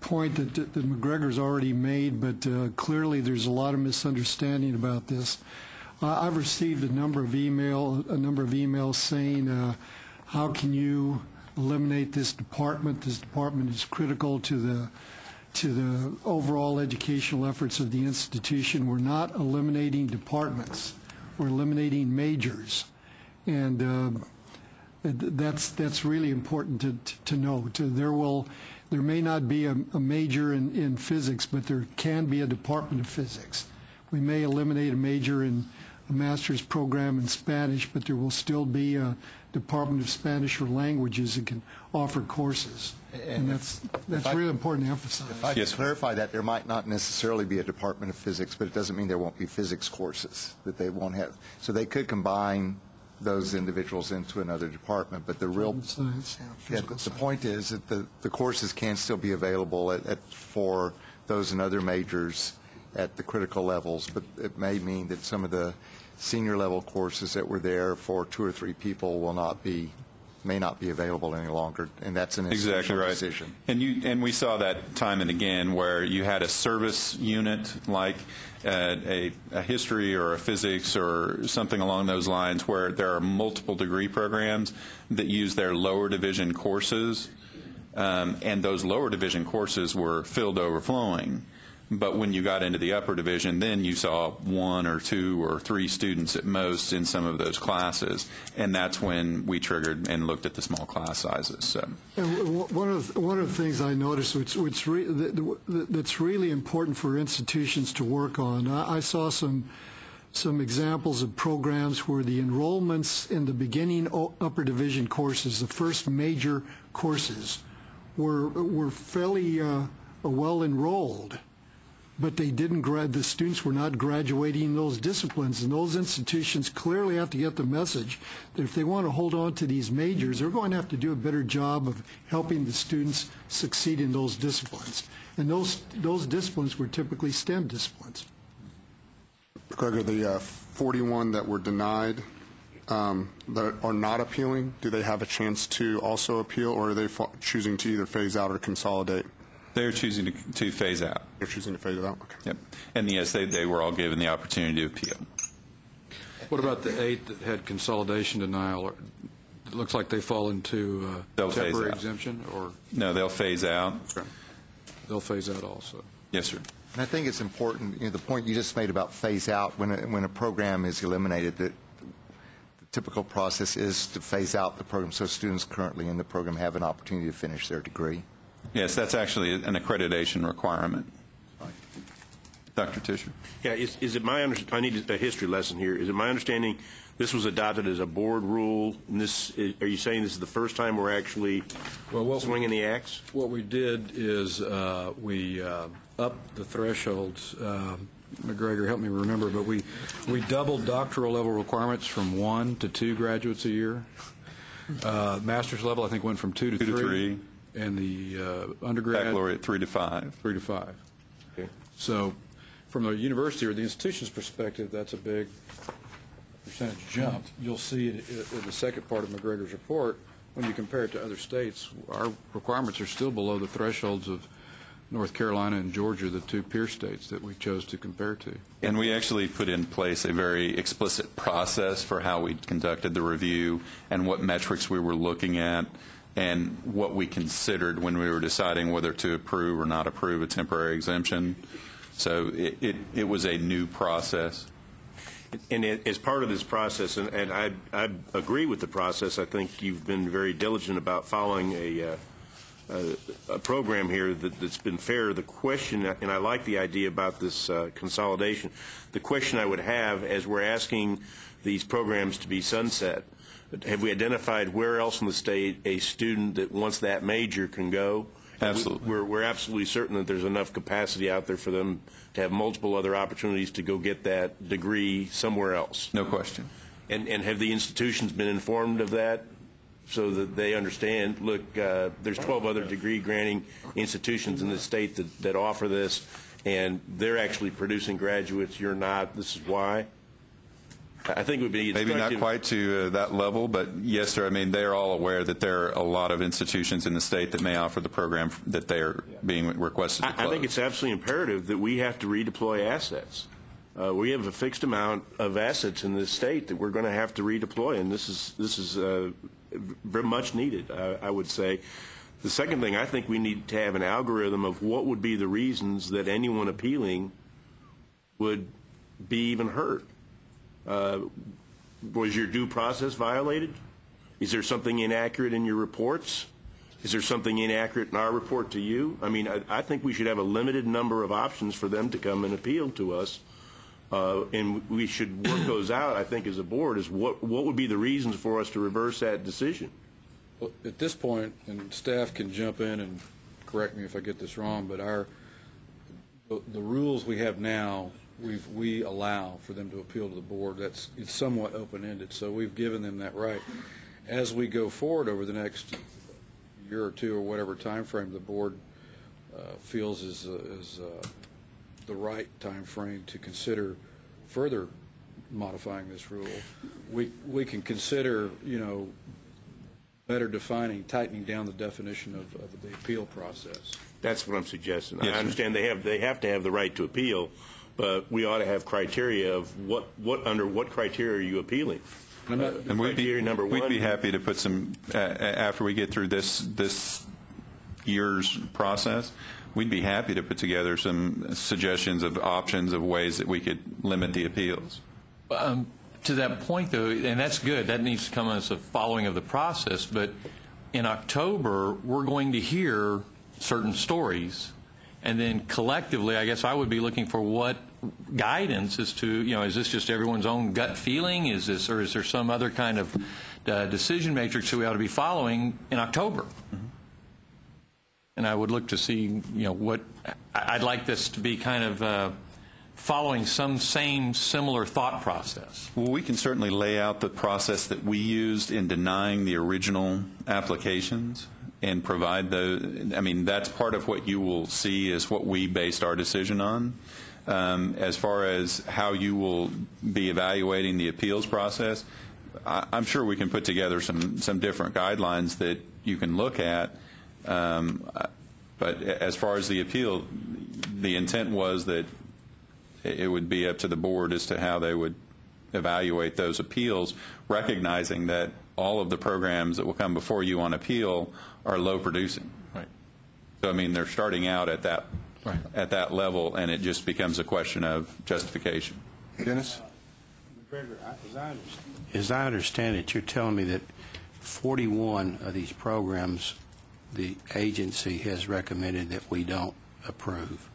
point that McGregor's already made, but clearly there's a lot of misunderstanding about this. I've received a number of emails saying, how can you eliminate this department? This department is critical to to the overall educational efforts of the institution. We're not eliminating departments. We're eliminating majors. And that's really important to note. There may not be a major in physics, but there can be a department of physics. We may eliminate a major in a master's program in Spanish, but there will still be a Department of Spanish or Languages that can offer courses. And that's really important to emphasize. If I could clarify that, there might not necessarily be a Department of Physics, but it doesn't mean there won't be physics courses that they won't have. So they could combine those individuals into another department, but the real the point is that the courses can still be available for those and other majors at the critical levels, but it may mean that some of the senior level courses that were there for 2 or 3 people may not be available any longer, and that's an exactly right decision. And we saw that time and again where you had a service unit like a history or a physics or something along those lines where there are multiple degree programs that use their lower division courses, and those lower division courses were filled overflowing. But when you got into the upper division, then you saw 1 or 2 or 3 students at most in some of those classes, and that's when we triggered and looked at the small class sizes. So, and one of the things I noticed that's really important for institutions to work on, I saw some examples of programs where the enrollments in the beginning upper division courses, the first major courses, were fairly well enrolled. But they didn't the students were not graduating those disciplines, and those institutions clearly have to get the message that if they want to hold on to these majors, they're going to have to do a better job of helping the students succeed in those disciplines. And those disciplines were typically STEM disciplines. Gregor, the 41 that were denied that are not appealing, do they have a chance to also appeal, or are they choosing to either phase out or consolidate? They're choosing to phase out. They're choosing to phase it out? Okay. Yep. And yes, they were all given the opportunity to appeal. What about the 8 that had consolidation denial? It looks like they fall into temporary exemption? Or no, they'll phase out. Okay. They'll phase out also. Yes, sir. And I think it's important, the point you just made about phase out, when a program is eliminated, that the typical process is to phase out the program so students currently in the program have an opportunity to finish their degree. Yes, that's actually an accreditation requirement. Dr. Tischer. Yeah, is it my I need a history lesson here. Is it my understanding this was adopted as a board rule? And are you saying this is the first time we're actually swinging the axe? What we did is we upped the thresholds. McGregor, help me remember, but we doubled doctoral level requirements from 1 to 2 graduates a year. Master's level, I think, went from 2 to 3. And the undergrad? Baccalaureate, 3 to 5. 3 to 5. Okay. So from the university or the institution's perspective, that's a big percentage jump. You'll see it in the second part of McGregor's report. When you compare it to other states, our requirements are still below the thresholds of North Carolina and Georgia, the 2 peer states that we chose to compare to. And we actually put in place a very explicit process for how we conducted the review and what metrics we were looking at, and what we considered when we were deciding whether to approve or not approve a temporary exemption. So it was a new process. And as part of this process, and I agree with the process, I think you've been very diligent about following a program here that's been fair. The question, and I like the idea about this consolidation, the question I would have as we're asking these programs to be sunset, have we identified where else in the state a student that wants that major can go? Absolutely. We're absolutely certain that there's enough capacity out there for them to have multiple other opportunities to go get that degree somewhere else. No question. And have the institutions been informed of that so that they understand, look, there's 12 other degree granting institutions in the state that offer this, and they're actually producing graduates, you're not, this is why? I think it would be maybe not quite to that level, but yes, sir. I mean, they are all aware that there are a lot of institutions in the state that may offer the program that they are being requested to close. I think it's absolutely imperative that we have to redeploy assets. We have a fixed amount of assets in this state that we're going to have to redeploy, and this is very much needed, I would say. The second thing, I think we need to have an algorithm of what would be the reasons that anyone appealing would be even heard. Was your due process violated? Is there something inaccurate in your reports? Is there something inaccurate in our report to you? I mean, I think we should have a limited number of options for them to come and appeal to us, and we should work those out, I think, as a board, is what would be the reasons for us to reverse that decision? Well, at this point, and staff can jump in and correct me if I get this wrong, but the rules we have now, we allow for them to appeal to the board. It's somewhat open-ended, so we've given them that right. As we go forward over the next year or two or whatever time frame the board feels is the right time frame to consider further modifying this rule, we can consider, better defining, tightening down the definition of the appeal process. That's what I'm suggesting. Yes, I understand they have to have the right to appeal, but we ought to have criteria of under what criteria are you appealing. And we'd be happy to put some, after we get through this year's process, we'd be happy to put together some suggestions of options of ways that we could limit the appeals. To that point, though, and that's good, that needs to come as a following of the process, but in October, we're going to hear certain stories, and then collectively, I guess I would be looking for what guidance as to, is this just everyone's own gut feeling? Or is there some other kind of decision matrix that we ought to be following in October? Mm-hmm. And I would look to see, what I'd like this to be kind of following some similar thought process. Well, we can certainly lay out the process that we used in denying the original applications and provide those. I mean, that's part of what you will see is what we based our decision on. As far as how you will be evaluating the appeals process, I'm sure we can put together some different guidelines that you can look at. But as far as the appeal, the intent was that it would be up to the board as to how they would evaluate those appeals, recognizing that all of the programs that will come before you on appeal are low producing. Right. So, I mean, they're starting out at that at that level, and it just becomes a question of justification. Dennis? As I understand it, you're telling me that 41 of these programs the agency has recommended that we don't approve.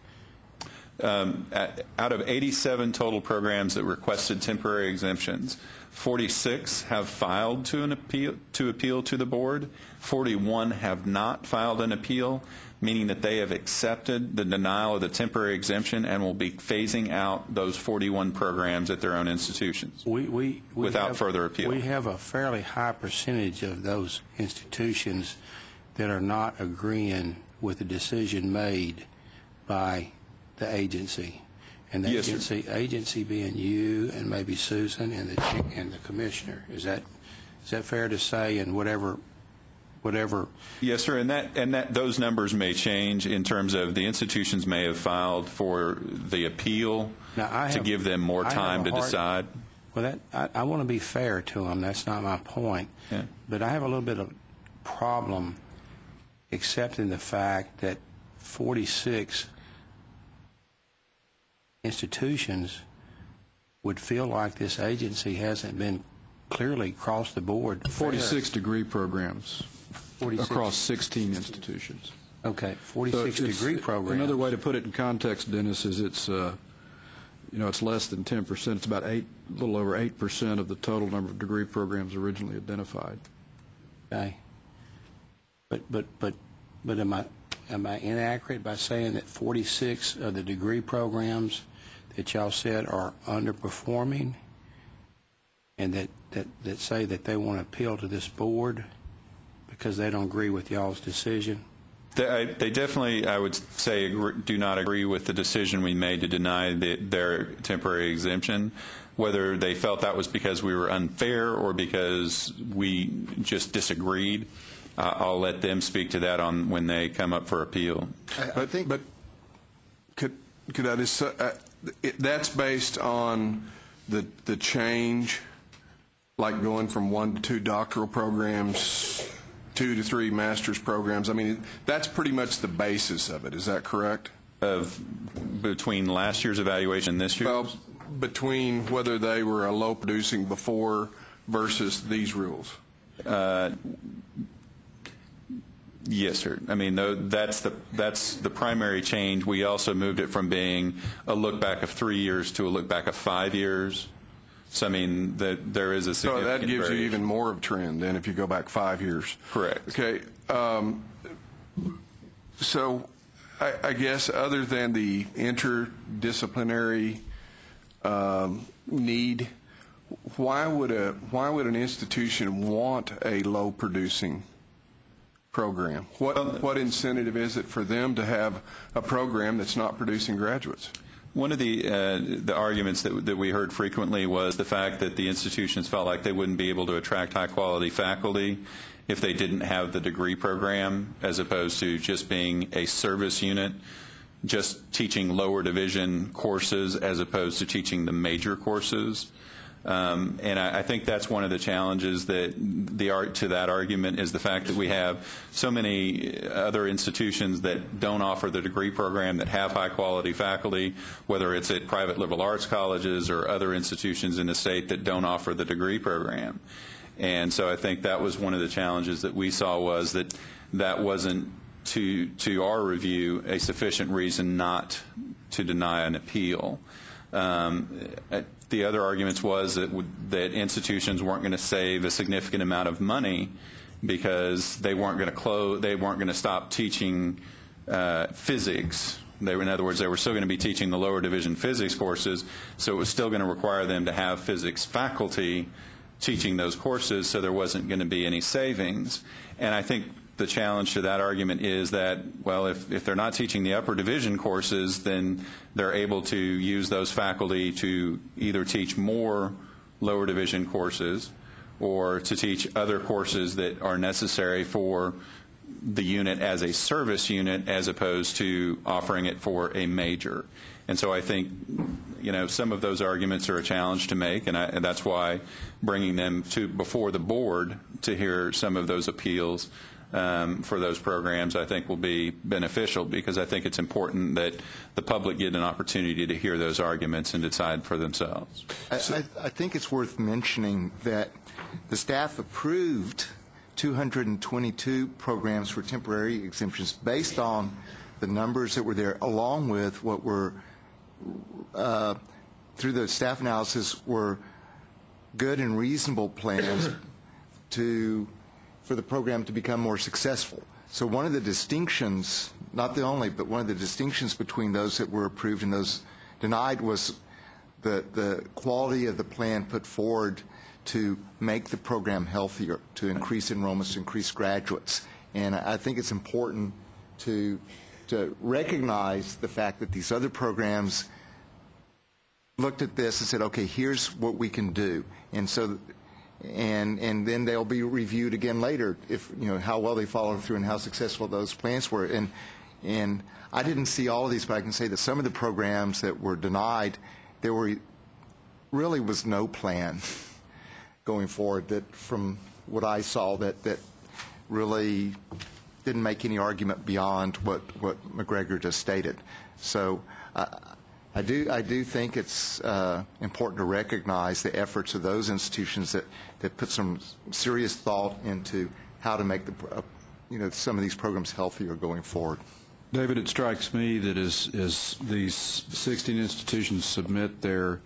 Out of 87 total programs that requested temporary exemptions, 46 have filed to appeal to the board. 41 have not filed an appeal, meaning that they have accepted the denial of the temporary exemption and will be phasing out those 41 programs at their own institutions without further appeal. We have a fairly high percentage of those institutions that are not agreeing with the decision made by the agency, and the agency being you and maybe Susan and the commissioner. Is that fair to say? And whatever. Yes, sir. And those numbers may change in terms of the institutions may have filed for the appeal to give them more time to decide. Well, I want to be fair to them. That's not my point. Yeah. But I have a little bit of problem accepting the fact that 46 institutions would feel like this agency hasn't been clearly across the board. 46 degree programs 46. Across 16 institutions. Okay, 46 degree programs. Another way to put it in context, Dennis, is it's less than 10%. It's about a little over 8% of the total number of degree programs originally identified. Okay. But am I inaccurate by saying that 46 of the degree programs that y'all said are underperforming, and that say that they want to appeal to this board because they don't agree with y'all's decision? They definitely, I would say, do not agree with the decision we made to deny their temporary exemption. Whether they felt that was because we were unfair or because we just disagreed, I'll let them speak to that on when they come up for appeal. But could I just that's based on the change, like going from 1 to 2 doctoral programs 2 to 3 master's programs. I mean, that's pretty much the basis of it. Is that correct? Between last year's evaluation and this year's? Well, between whether they were a low producing before versus these rules. Yes, sir. I mean, that's the primary change. We also moved it from being a look back of 3 years to a look back of 5 years. So, I mean, there is a significant So that gives variation. you even more of a trend than if you go back 5 years. Correct. Okay. So I guess other than the interdisciplinary need, why would an institution want a low producing program? What incentive is it for them to have a program that's not producing graduates? One of the arguments that we heard frequently was the fact that the institutions felt like they wouldn't be able to attract high-quality faculty if they didn't have the degree program, as opposed to just being a service unit, just teaching lower division courses as opposed to teaching the major courses. And I think that's one of the challenges to that argument is the fact that we have so many other institutions that don't offer the degree program that have high quality faculty, whether it's at private liberal arts colleges or other institutions in the state that don't offer the degree program. And so I think that was one of the challenges that we saw, was that wasn't, to our review, a sufficient reason not to deny an appeal. The other arguments was that institutions weren't going to save a significant amount of money because they weren't going to stop teaching physics. In other words, they were still going to be teaching the lower division physics courses, so it was still going to require them to have physics faculty teaching those courses, so there wasn't going to be any savings. And I think the challenge to that argument is that, well, if they're not teaching the upper division courses, then they're able to use those faculty to either teach more lower division courses or to teach other courses that are necessary for the unit as a service unit, as opposed to offering it for a major. And so I think, some of those arguments are a challenge to make, and that's why bringing them before the board to hear some of those appeals for those programs, I think, will be beneficial, because I think it's important that the public get an opportunity to hear those arguments and decide for themselves. I think it's worth mentioning that the staff approved 222 programs for temporary exemptions based on the numbers that were there, along with what were, through the staff analysis, were good and reasonable plans for the program to become more successful. So one of the distinctions, not the only, but one of the distinctions between those that were approved and those denied was the quality of the plan put forward to make the program healthier, to increase enrollments, to increase graduates. And I think it's important to recognize the fact that these other programs looked at this and said, okay, here's what we can do. And so and then they'll be reviewed again later, if how well they followed through and how successful those plans were. And I didn't see all of these, but I can say that some of the programs that were denied, there really was no plan going forward, that from what I saw, that really didn't make any argument beyond what McGregor just stated. So I do think it's important to recognize the efforts of those institutions that put some serious thought into how to make some of these programs healthier going forward. David, it strikes me that as these 16 institutions submit their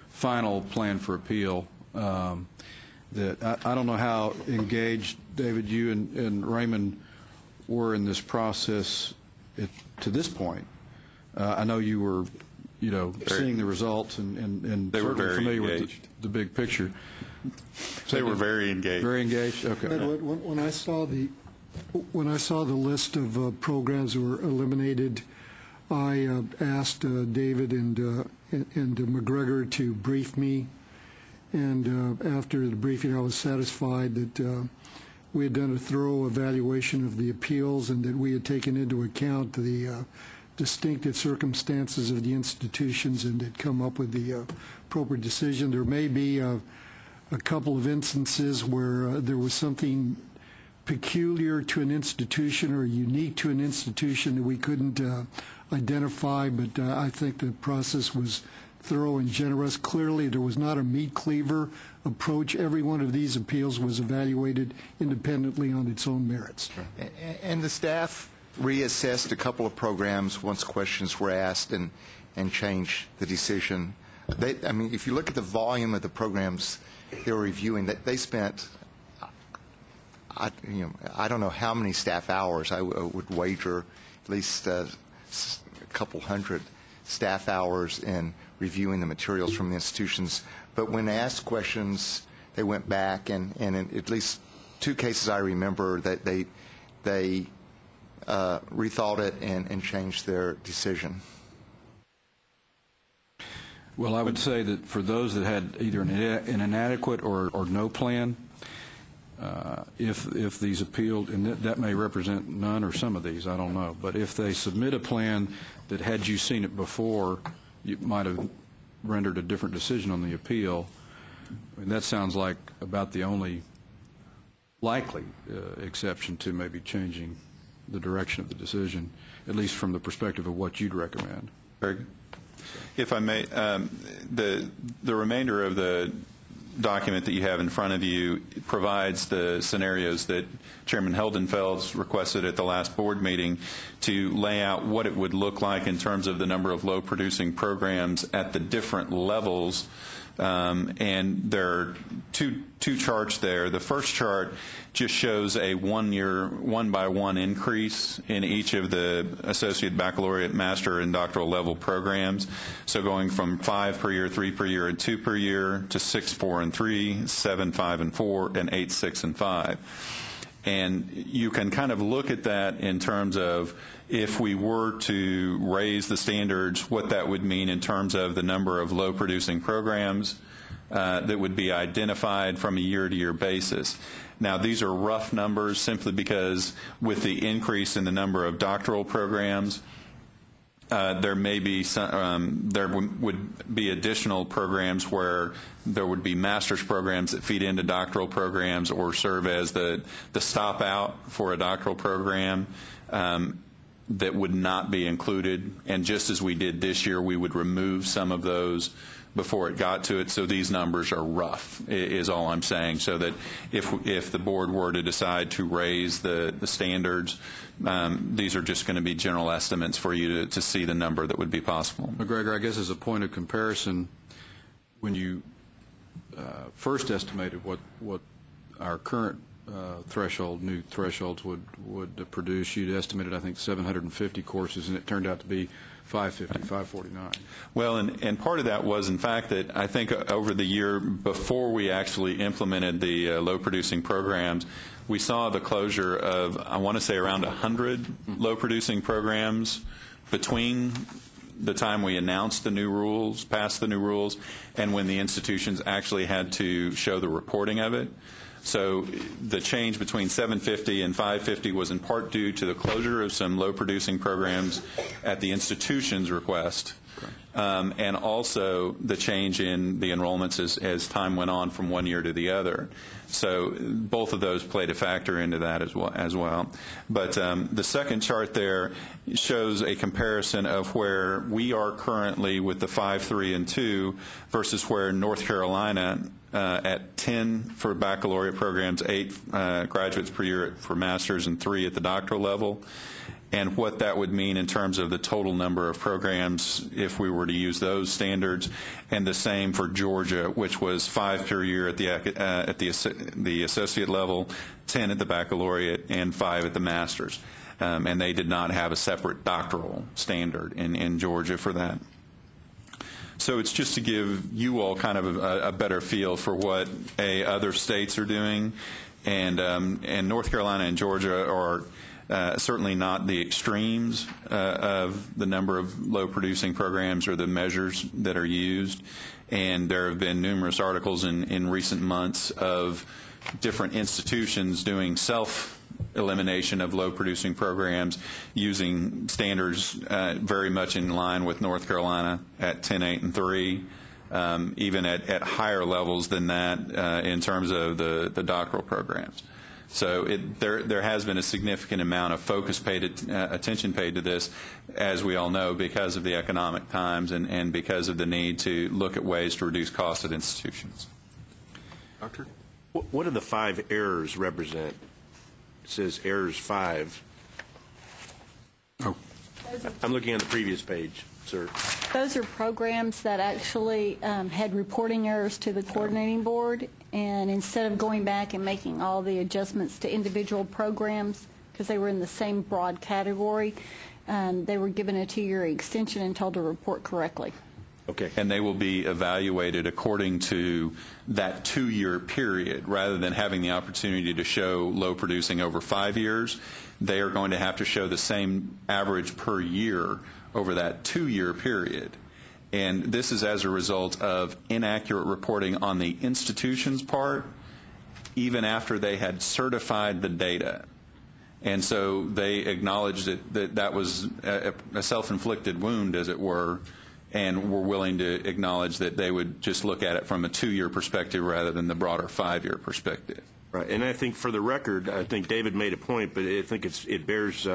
final plan for appeal, that I don't know how engaged, David, you and Raymond were in this process to this point. I know you were seeing the results and they were very familiar engaged with the big picture. They were very engaged. Very engaged. Okay. When I saw the list of programs that were eliminated, I asked David and McGregor to brief me, and after the briefing, I was satisfied that we had done a thorough evaluation of the appeals and that we had taken into account the distinctive circumstances of the institutions and had come up with the appropriate decision. There may be a couple of instances where there was something peculiar to an institution or unique to an institution that we couldn't identify, but I think the process was thorough and generous. Clearly, there was not a meat cleaver approach. Every one of these appeals was evaluated independently on its own merits. And the staff reassessed a couple of programs once questions were asked and changed the decision. I mean, if you look at the volume of the programs they were reviewing, they spent, I don't know how many staff hours. I would wager at least a couple hundred staff hours in reviewing the materials from the institutions. But when asked questions, they went back, and in at least two cases I remember that they rethought it and changed their decision. Well, I would say that for those that had either an inadequate or no plan, if these appealed, and that may represent none or some of these, I don't know, but if they submit a plan that had you seen it before, you might have rendered a different decision on the appeal. And that sounds like about the only likely exception to maybe changing the direction of the decision, at least from the perspective of what you'd recommend. Greg? If I may, the remainder of the document that you have in front of you provides the scenarios that Chairman Heldenfels requested at the last board meeting to lay out what it would look like in terms of the number of low-producing programs at the different levels. And there are two charts there. The first chart just shows a one-by-one increase in each of the associate, baccalaureate, master, and doctoral level programs. So going from 5 per year, 3 per year, and 2 per year to 6, 4, and 3, 7, 5, and 4, and 8, 6, and 5. And you can kind of look at that in terms of if we were to raise the standards, what that would mean in terms of the number of low-producing programs that would be identified from a year-to-year basis. Now, these are rough numbers simply because with the increase in the number of doctoral programs, there may be there would be additional programs where there would be master's programs that feed into doctoral programs or serve as the stop out for a doctoral program that would not be included. And just as we did this year, we would remove some of those before it got to it. So these numbers are rough, is all I'm saying, so that if the board were to decide to raise the standards, these are just going to be general estimates for you to see the number that would be possible. McGregor, I guess as a point of comparison, when you first estimated what our current new thresholds would produce, you'd estimated, I think, 750 courses, and it turned out to be 550, 549. Well, and part of that was, in fact, that I think over the year before we actually implemented the low-producing programs, we saw the closure of, I want to say, around 100 low-producing programs between the time we announced the new rules, passed the new rules, and when the institutions actually had to show the reporting of it. So the change between 750 and 550 was in part due to the closure of some low-producing programs at the institution's request, and also the change in the enrollments as time went on from one year to the other. So both of those played a factor into that as well. But the second chart there shows a comparison of where we are currently with the 5, 3, and 2 versus where North Carolina at 10 for baccalaureate programs, 8 graduates per year for masters, and 3 at the doctoral level, and what that would mean in terms of the total number of programs if we were to use those standards, and the same for Georgia, which was 5 per year at the associate level, 10 at the baccalaureate, and 5 at the masters. And they did not have a separate doctoral standard in Georgia for that. So it's just to give you all kind of a better feel for what other states are doing, and North Carolina and Georgia are certainly not the extremes of the number of low-producing programs or the measures that are used. And there have been numerous articles in recent months of different institutions doing self-elimination of low-producing programs using standards very much in line with North Carolina at 10, 8, and 3, even at higher levels than that in terms of the doctoral programs. So there has been a significant amount of attention paid to this, as we all know, because of the economic times and because of the need to look at ways to reduce costs at institutions. Doctor? What do the 5 errors represent? It says errors 5. Oh. I'm looking on the previous page, sir. Those are programs that actually had reporting errors to the coordinating board, and instead of going back and making all the adjustments to individual programs, because they were in the same broad category, they were given a 2-year extension and told to report correctly. Okay. And they will be evaluated according to that 2-year period, rather than having the opportunity to show low producing over 5 years. They are going to have to show the same average per year over that 2-year period. And this is as a result of inaccurate reporting on the institution's part, even after they had certified the data. And so they acknowledged that was a self-inflicted wound, as it were, and were willing to acknowledge that they would just look at it from a 2-year perspective rather than the broader 5-year perspective. Right, and I think for the record, I think David made a point, but I think it bears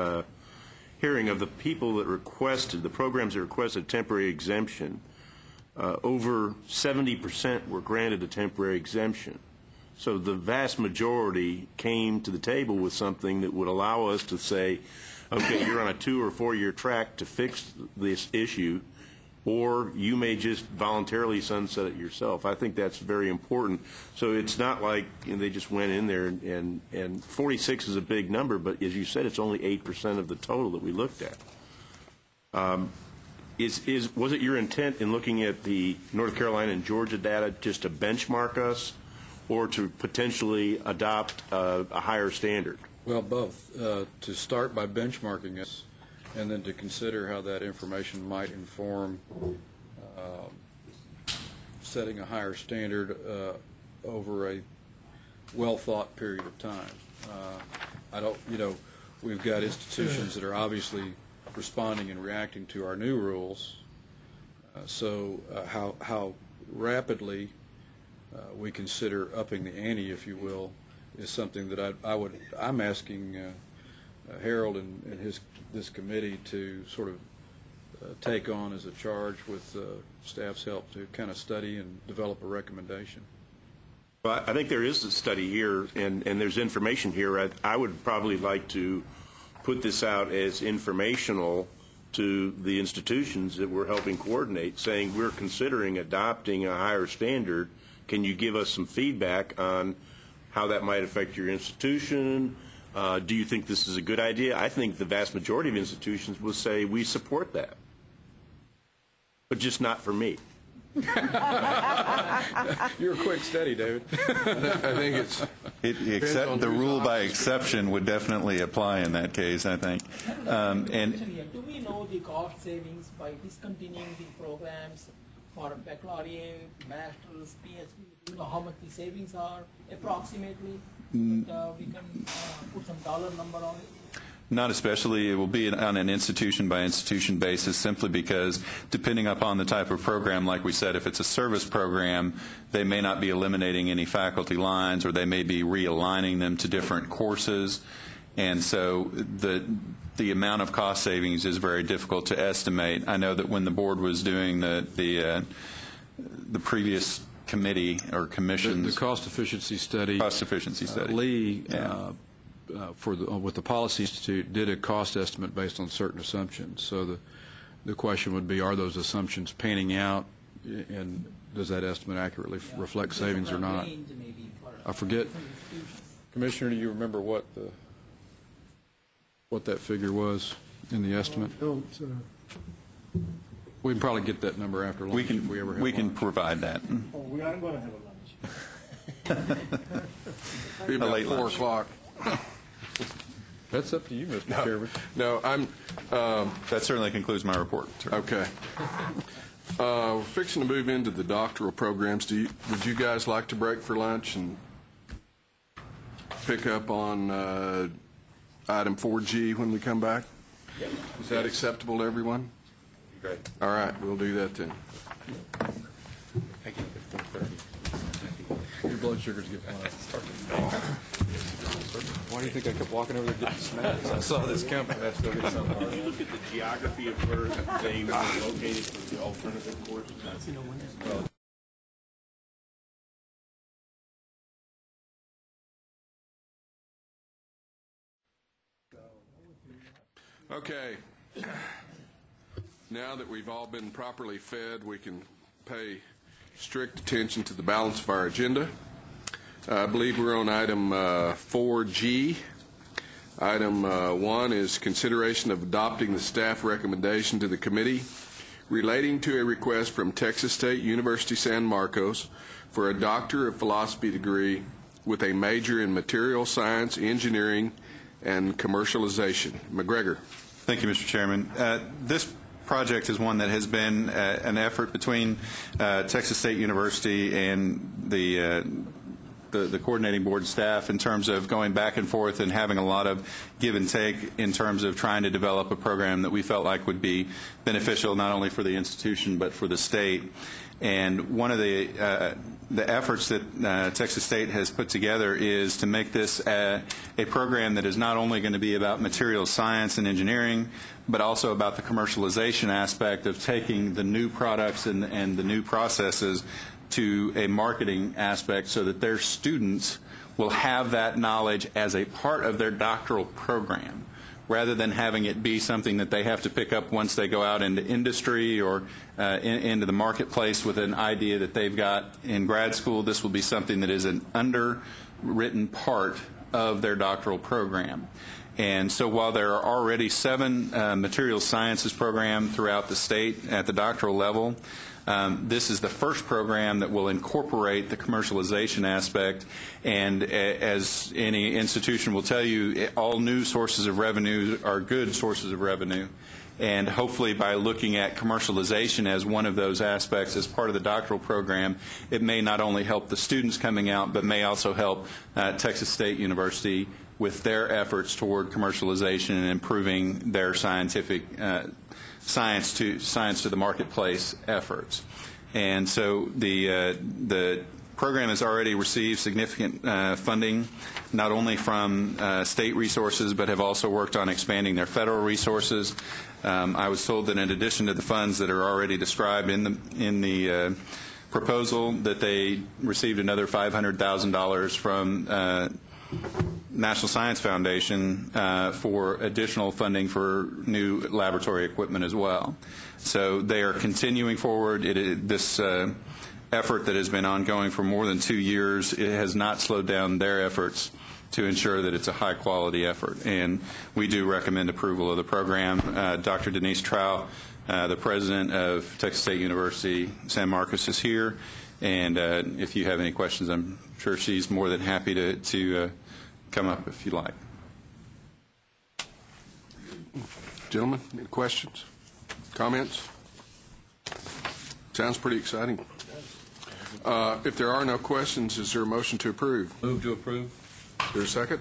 hearing of the people that requested, the programs that requested temporary exemption. Over 70% were granted a temporary exemption. So the vast majority came to the table with something that would allow us to say, okay, you're on a 2- or 4-year track to fix this issue, or you may just voluntarily sunset it yourself. I think that's very important. So it's not like they just went in there and 46 is a big number, but as you said, it's only 8% of the total that we looked at. Was it your intent in looking at the North Carolina and Georgia data just to benchmark us, or to potentially adopt a higher standard? Well, both. To start by benchmarking us, and then to consider how that information might inform setting a higher standard over a well-thought period of time. We've got institutions that are obviously responding and reacting to our new rules. So how rapidly we consider upping the ante, if you will, is something that I'm asking Harold and this committee to sort of take on as a charge with staff's help to kind of study and develop a recommendation. Well, I think there is a study here, and there's information here. I would probably like to put this out as informational to the institutions that we're helping coordinate, saying we're considering adopting a higher standard. Can you give us some feedback on how that might affect your institution? Do you think this is a good idea? I think the vast majority of institutions will say we support that, but just not for me. You're a quick study, David. I think the rule by exception would definitely apply in that case, I think. Do we know the cost savings by discontinuing the programs for baccalaureate, master's, PhD? Do you know how much the savings are approximately? We can put some dollar number on it. Not especially. It will be on an institution-by-institution basis, simply because depending upon the type of program, like we said, if it's a service program, they may not be eliminating any faculty lines, or they may be realigning them to different courses. And so the amount of cost savings is very difficult to estimate. I know that when the board was doing the previous committee or commissions, the cost efficiency study, Lee, with the Policy Institute, did a cost estimate based on certain assumptions. So the question would be, are those assumptions panning out, and does that estimate accurately reflect savings or not? I forget. Commissioner, do you remember what that figure was in the estimate? We can probably get that number after lunch if we ever have We can lunch. Provide that. Oh, we aren't going to have a lunch. Be about 4 lunch. o'clock. That's up to you, Mr. Chairman. No, that certainly concludes my report. Okay. We're fixing to move into the doctoral programs. Would you guys like to break for lunch and pick up on item 4G when we come back? Yep. Is that acceptable to everyone? Great. All right, we'll do that then. Thank you. Your blood sugars get high. Why do you think I kept walking over there getting snacks? I saw this coming. That's still getting something. Look at the geography of where they were located for the alternative courses. Okay. Now that we've all been properly fed, we can pay strict attention to the balance of our agenda. I believe we're on item 4G. Item 1 is consideration of adopting the staff recommendation to the committee relating to a request from Texas State University San Marcos for a Doctor of Philosophy degree with a major in material science, engineering, and commercialization. McGregor. Thank you, Mr. Chairman. This project is one that has been an effort between Texas State University and the coordinating board staff in terms of going back and forth and having a lot of give and take in terms of trying to develop a program that we felt like would be beneficial not only for the institution but for the state. And one of the efforts that Texas State has put together is to make this a program that is not only going to be about materials science and engineering, but also about the commercialization aspect of taking the new products and the new processes to a marketing aspect so that their students will have that knowledge as a part of their doctoral program, rather than having it be something that they have to pick up once they go out into industry or into the marketplace with an idea that they've got in grad school. This will be something that is an underwritten part of their doctoral program. And so while there are already 7 materials sciences programs throughout the state at the doctoral level, this is the first program that will incorporate the commercialization aspect, and as any institution will tell you, all new sources of revenue are good sources of revenue. And hopefully by looking at commercialization as one of those aspects as part of the doctoral program, it may not only help the students coming out, but may also help Texas State University with their efforts toward commercialization and improving their scientific science to the marketplace efforts. And so the program has already received significant funding, not only from state resources, but have also worked on expanding their federal resources. I was told that in addition to the funds that are already described in the proposal, that they received another $500,000 from National Science Foundation for additional funding for new laboratory equipment as well. So they are continuing forward. This effort that has been ongoing for more than 2 years, it has not slowed down their efforts to ensure that it's a high-quality effort. And we do recommend approval of the program. Dr. Denise Trout, the president of Texas State University San Marcos, is here. And if you have any questions, I'm sure she's more than happy to come up if you like. Gentlemen, any questions? Comments? Sounds pretty exciting. If there are no questions, is there a motion to approve? Move to approve. Is there a second?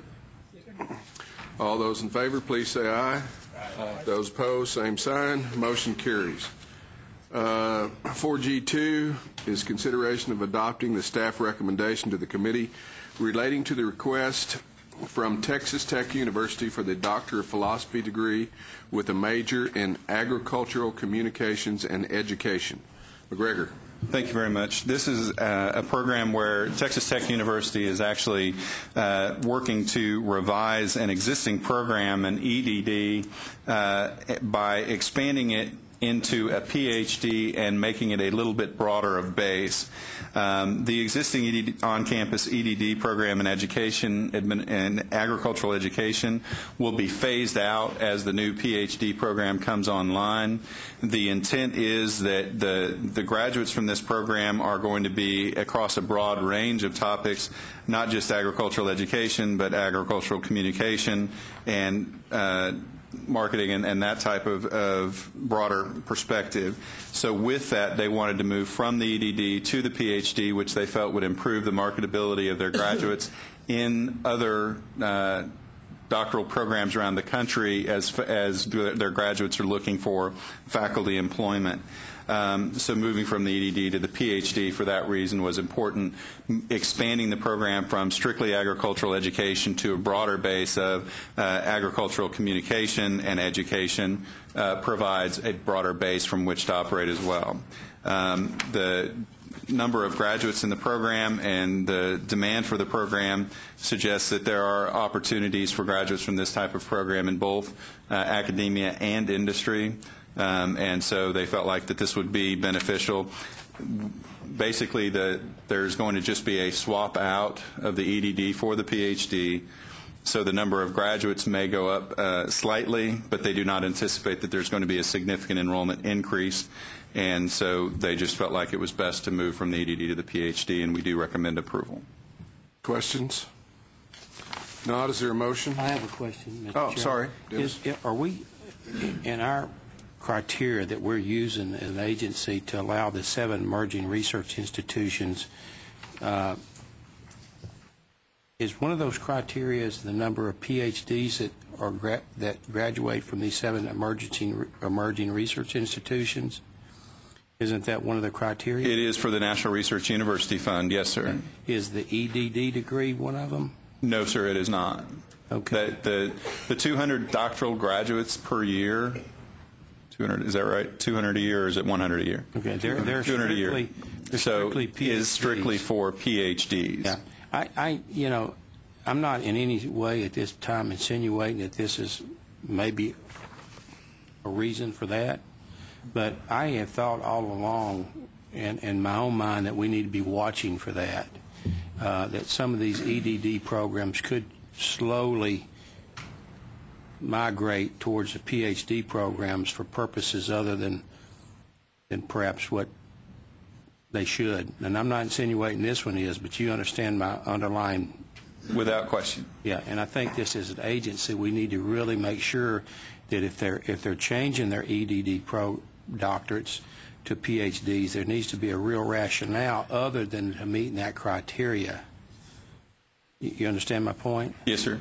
All those in favor, please say aye. Aye. Those opposed, same sign. Motion carries. 4G2 is consideration of adopting the staff recommendation to the committee relating to the request from Texas Tech University for the Doctor of Philosophy degree with a major in agricultural communications and education. McGregor. Thank you very much. This is a program where Texas Tech University is actually working to revise an existing program, an EDD, by expanding it into a PhD and making it a little bit broader of base. The existing on-campus EDD program in education and agricultural education will be phased out as the new PhD program comes online. The intent is that the graduates from this program are going to be across a broad range of topics, not just agricultural education, but agricultural communication and marketing and that type of broader perspective. So with that, they wanted to move from the EDD to the PhD, which they felt would improve the marketability of their graduates in other doctoral programs around the country as their graduates are looking for faculty employment. So moving from the EDD to the PhD for that reason was important. Expanding the program from strictly agricultural education to a broader base of agricultural communication and education provides a broader base from which to operate as well. The number of graduates in the program and the demand for the program suggests that there are opportunities for graduates from this type of program in both academia and industry. And so they felt like that this would be beneficial. Basically, there's going to just be a swap out of the EDD for the PhD. So the number of graduates may go up slightly, but they do not anticipate that there's going to be a significant enrollment increase. And so they just felt like it was best to move from the EDD to the PhD, and we do recommend approval. Questions? Not. Is there a motion? I have a question, Mr. Chairman. Sorry. Are we, in our criteria that we're using as an agency to allow the 7 emerging research institutions, is one of those criteria the number of PhDs that graduate from these 7 emerging research institutions? Isn't that one of the criteria? It is for the National Research University Fund, yes, sir. Is the EDD degree one of them? No, sir, it is not. Okay. The 200 doctoral graduates per year, 200, is that right? 200 a year, or is it 100 a year? Okay, they're 200 a year. So strictly PhDs. is strictly for PhDs. Yeah. I'm not in any way at this time insinuating that this is maybe a reason for that, but I have thought all along in my own mind that we need to be watching for that, that some of these EDD programs could slowly migrate towards the PhD programs for purposes other than perhaps what they should. And I'm not insinuating this one is, but you understand my underlying. Without question. Yeah, and I think this is an agency we need to really make sure that if they're changing their EDD doctorates to PhDs, there needs to be a real rationale other than meeting that criteria. You understand my point? Yes, sir.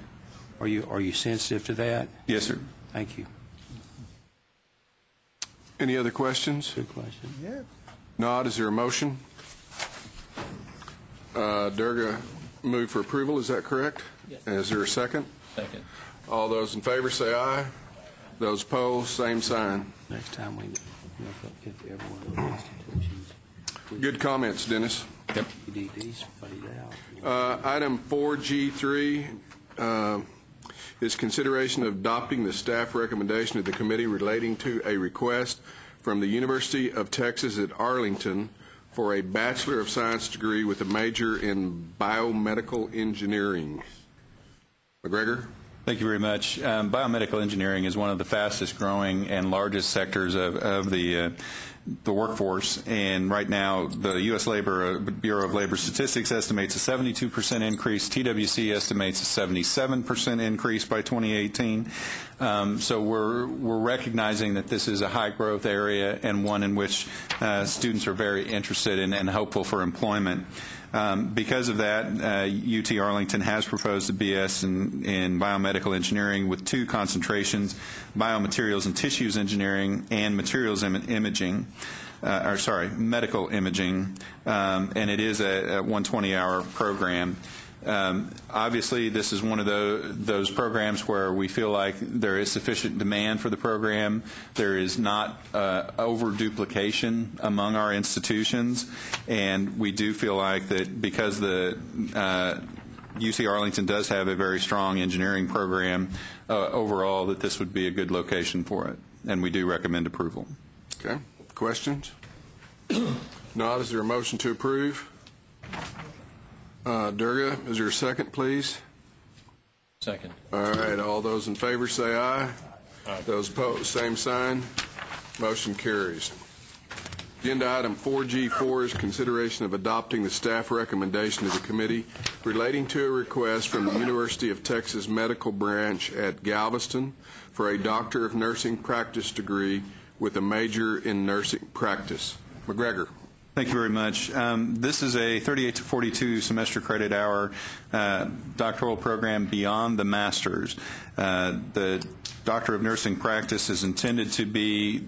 Are you sensitive to that? Yes, sir. Thank you. Any other questions? Good question. Yeah. Nod, is there a motion? Durga moved for approval, is that correct? Yes. And is there a second? Second. All those in favor say aye. Those opposed, same sign. Next time we get every one of those institutions. Good comments, Dennis. Yep. EDDs fade out. Item 4G3 is consideration of adopting the staff recommendation of the committee relating to a request from the University of Texas at Arlington for a Bachelor of Science degree with a major in biomedical engineering. McGregor? Thank you very much. Biomedical engineering is one of the fastest growing and largest sectors of the workforce, and right now the U.S. Bureau of Labor Statistics estimates a 72% increase. TWC estimates a 77% increase by 2018. So we're recognizing that this is a high growth area and one in which students are very interested in and hopeful for employment. Because of that, UT Arlington has proposed a BS in biomedical engineering with 2 concentrations, biomaterials and tissues engineering and materials imaging, medical imaging, and it is a 120-hour program. Obviously, this is one of those programs where we feel like there is sufficient demand for the program. There is not over-duplication among our institutions, and we do feel like that because the UC Arlington does have a very strong engineering program overall, that this would be a good location for it, and we do recommend approval. Okay. Questions? Not. Is there a motion to approve? Durga, is there a second, please? Second. All right. All those in favor say aye. Aye. Those opposed, same sign. Motion carries. Agenda item 4G4 is consideration of adopting the staff recommendation of the committee relating to a request from the University of Texas Medical Branch at Galveston for a Doctor of Nursing Practice degree with a major in nursing practice. McGregor. Thank you very much. This is a 38 to 42 semester credit hour doctoral program beyond the master's. The Doctor of Nursing practice is intended to be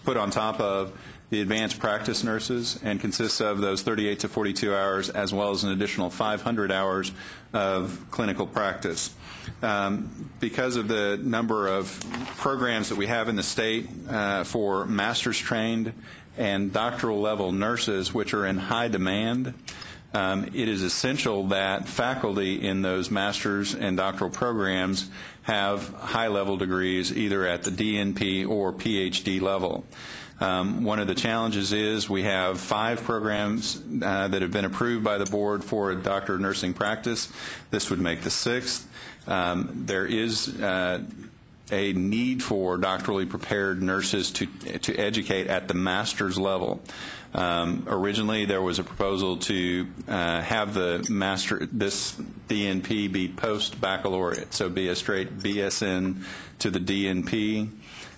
put on top of the advanced practice nurses and consists of those 38 to 42 hours as well as an additional 500 hours of clinical practice. Because of the number of programs that we have in the state for master's trained and doctoral level nurses, which are in high demand, it is essential that faculty in those master's and doctoral programs have high level degrees either at the DNP or PhD level. One of the challenges is we have 5 programs that have been approved by the board for a doctor of nursing practice. This would make the 6th. There is a need for doctorally prepared nurses to educate at the master's level. Originally, there was a proposal to have this DNP be post-baccalaureate, so be a straight BSN to the DNP.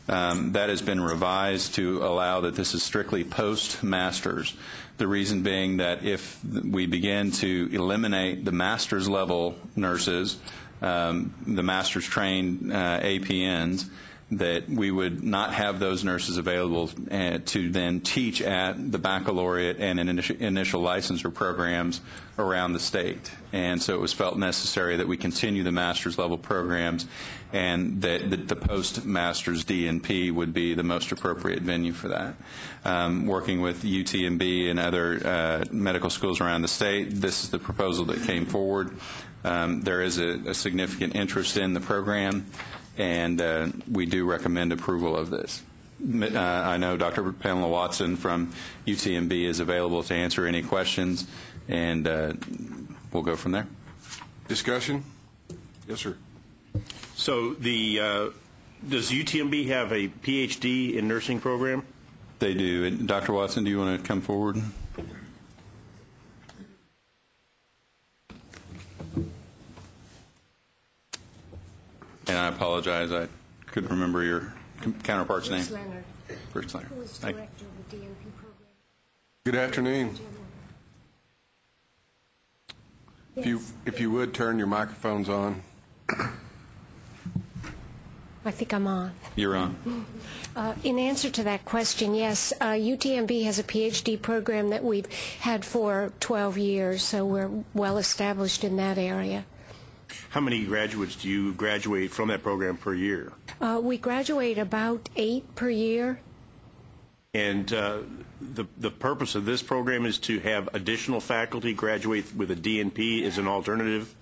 That has been revised to allow that this is strictly post-masters. The reason being that if we begin to eliminate the master's level nurses, the master's trained APNs, that we would not have those nurses available to then teach at the baccalaureate and initial licensure programs around the state. And so it was felt necessary that we continue the master's level programs and that the post-master's DNP would be the most appropriate venue for that. Working with UTMB and other medical schools around the state, this is the proposal that came forward. There is a significant interest in the program, and we do recommend approval of this. I know Dr. Pamela Watson from UTMB is available to answer any questions, and we'll go from there. Discussion? Yes, sir. So does UTMB have a PhD in nursing program? They do. And Dr. Watson, do you want to come forward? And I apologize, I couldn't remember your counterpart's name. Leonard. Bruce Leonard. Who is Thank director of the DNP program. Good afternoon. If you would, turn your microphones on. I think I'm on. You're on. In answer to that question, yes, UTMB has a PhD program that we've had for 12 years, so we're well established in that area. How many graduates do you graduate from that program per year? We graduate about 8 per year. And the purpose of this program is to have additional faculty graduate with a DNP as an alternative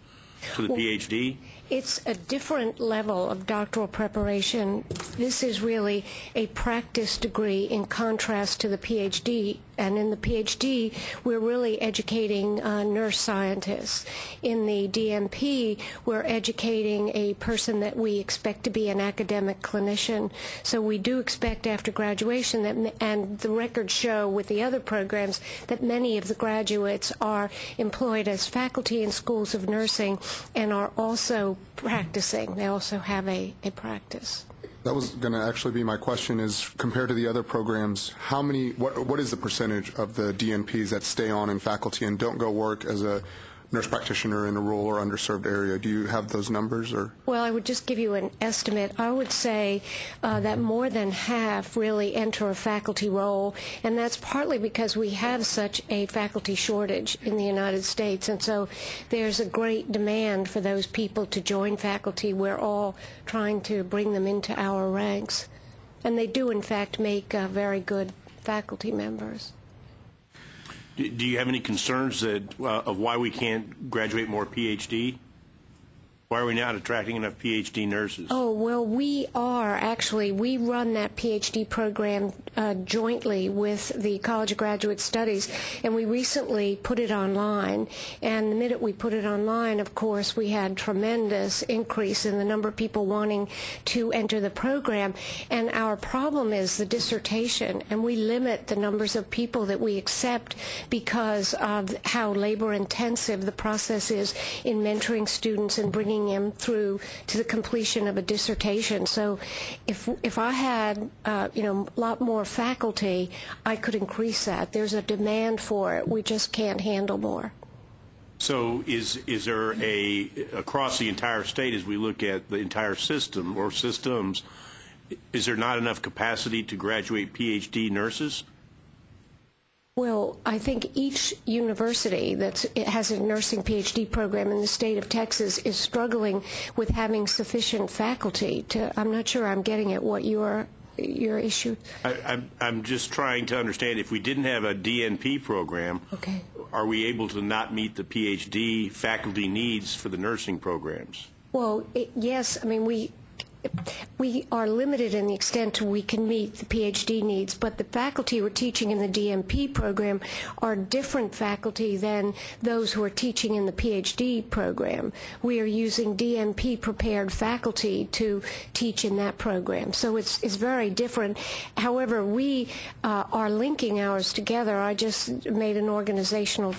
to the PhD? It's a different level of doctoral preparation. This is really a practice degree in contrast to the PhD. And in the PhD, we're really educating nurse scientists. In the DNP, we're educating a person that we expect to be an academic clinician. So we do expect after graduation that, and the records show with the other programs, that many of the graduates are employed as faculty in schools of nursing and are also practicing. They also have a practice. That was going to actually be my question, is compared to the other programs, what is the percentage of the DNPs that stay on in faculty and don't go work as a nurse practitioner in a rural or underserved area? Do you have those numbers? Or? Well, I would just give you an estimate. I would say that more than half really enter a faculty role, and that's partly because we have such a faculty shortage in the United States, and so there's a great demand for those people to join faculty. We're all trying to bring them into our ranks, and they do, in fact, make very good faculty members. Do you have any concerns of why we can't graduate more PhD? Why are we not attracting enough PhD nurses? Oh, well, we run that PhD program jointly with the College of Graduate Studies, and we recently put it online. And the minute we put it online, of course, we had tremendous increase in the number of people wanting to enter the program. And our problem is the dissertation, and we limit the numbers of people that we accept because of how labor-intensive the process is in mentoring students and bringing taking him through to the completion of a dissertation. So if I had, a lot more faculty, I could increase that. There's a demand for it. We just can't handle more. So is there across the entire state, as we look at the entire system or systems, is there not enough capacity to graduate PhD nurses? Well, I think each university that has a nursing PhD program in the state of Texas is struggling with having sufficient faculty. I'm not sure I'm getting at what your issue. I'm just trying to understand, if we didn't have a DNP program, okay, are we able to not meet the PhD faculty needs for the nursing programs? Well, yes. I mean, we are limited in the extent we can meet the PhD needs, but the faculty who are teaching in the DNP program are different faculty than those who are teaching in the PhD program. We are using DNP-prepared faculty to teach in that program, so it's very different. However, we are linking ours together. I just made an organizational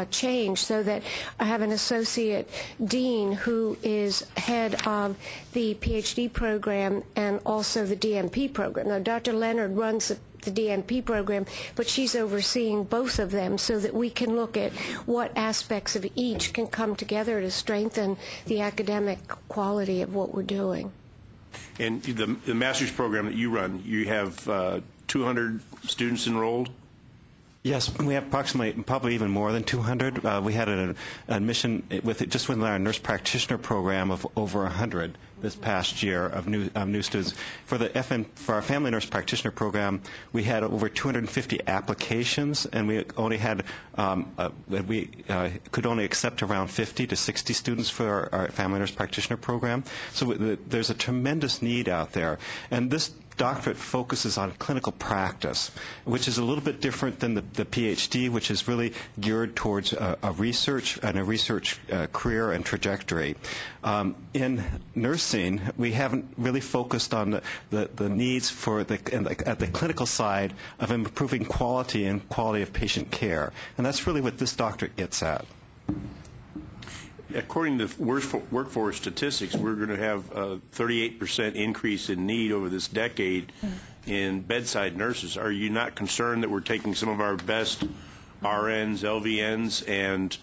change so that I have an associate dean who is head of the PhD program and also the DNP program. Now, Dr. Leonard runs the DNP program, but she's overseeing both of them so that we can look at what aspects of each can come together to strengthen the academic quality of what we're doing. And the master's program that you run, you have 200 students enrolled? Yes, we have approximately, probably even more than 200. We had an admission just within our nurse practitioner program of over 100 this past year of new students. For our family nurse practitioner program, we had over 250 applications, and we only had we could only accept around 50 to 60 students for our family nurse practitioner program. So there's a tremendous need out there, and this doctorate focuses on clinical practice, which is a little bit different than the PhD, which is really geared towards a research career and trajectory. In nursing, we haven't really focused on the needs for at the clinical side of improving quality and quality of patient care, and that's really what this doctorate gets at. According to workforce statistics, we're going to have a 38% increase in need over this decade in bedside nurses. Are you not concerned that we're taking some of our best RNs, LVNs, and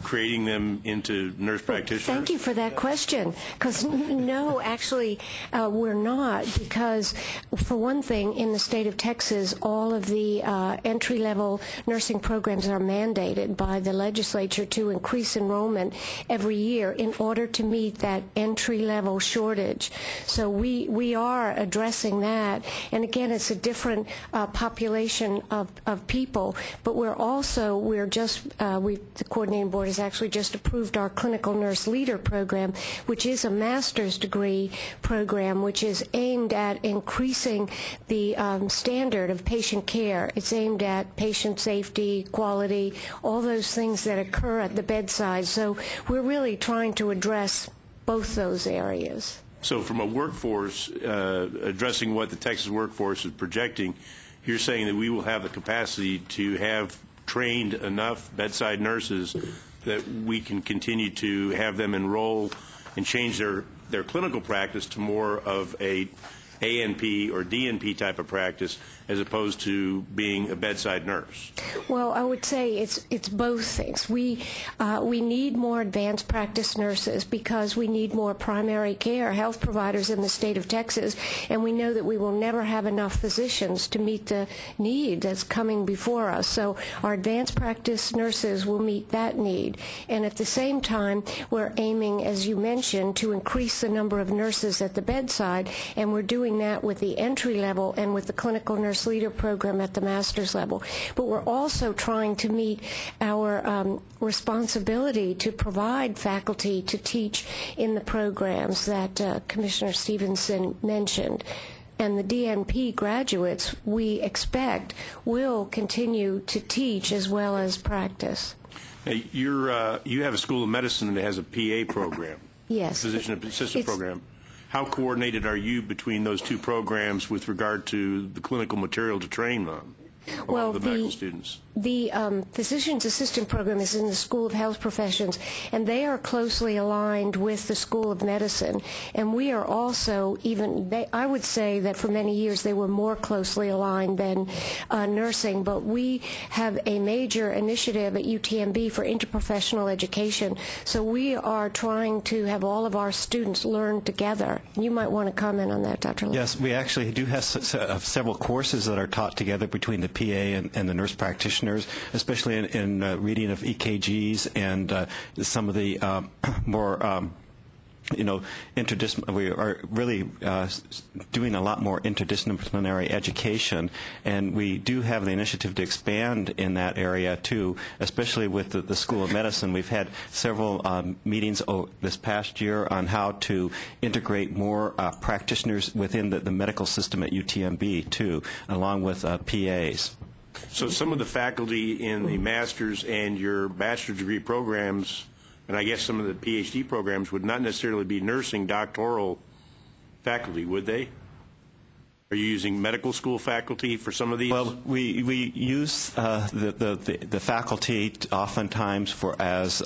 creating them into nurse practitioners? Thank you for that question, because no, actually, we're not, because for one thing, in the state of Texas, all of the entry-level nursing programs are mandated by the legislature to increase enrollment every year in order to meet that entry-level shortage. So we are addressing that, and again, it's a different population of people, but the coordinating board has actually just approved our clinical nurse leader program, which is a master's degree program which is aimed at increasing the standard of patient care. It's aimed at patient safety, quality, all those things that occur at the bedside. So we're really trying to address both those areas. So from a workforce, addressing what the Texas workforce is projecting, you're saying that we will have the capacity to have trained enough bedside nurses that we can continue to have them enroll and change their clinical practice to more of a ANP or DNP type of practice as opposed to being a bedside nurse? Well, I would say it's both things. We need more advanced practice nurses because we need more primary care health providers in the state of Texas, and we know that we will never have enough physicians to meet the need that's coming before us. So our advanced practice nurses will meet that need, and at the same time, we're aiming, as you mentioned, to increase the number of nurses at the bedside, and we're doing that with the entry level and with the clinical nurse leader program at the master's level. But we're also trying to meet our responsibility to provide faculty to teach in the programs that Commissioner Stevenson mentioned. And the DNP graduates, we expect, will continue to teach as well as practice. Now, you have a school of medicine that has a PA program. Yes. Physician assistant program. How coordinated are you between those two programs with regard to the clinical material to train on? Well, the medical students? The physician's assistant program is in the School of Health Professions, and they are closely aligned with the School of Medicine. And we are also I would say that for many years they were more closely aligned than nursing, but we have a major initiative at UTMB for interprofessional education. So we are trying to have all of our students learn together. You might want to comment on that, Dr. Lee. Yes, we actually do have several courses that are taught together between the PA and the nurse practitioners, especially in reading of EKGs and some of the more we are really doing a lot more interdisciplinary education, and we do have the initiative to expand in that area too, especially with the School of Medicine. We've had several meetings this past year on how to integrate more practitioners within the medical system at UTMB too, along with PAs. So some of the faculty in the master's and your bachelor's degree programs, and I guess some of the PhD programs, would not necessarily be nursing doctoral faculty, would they? Are you using medical school faculty for some of these? Well, we use the faculty oftentimes as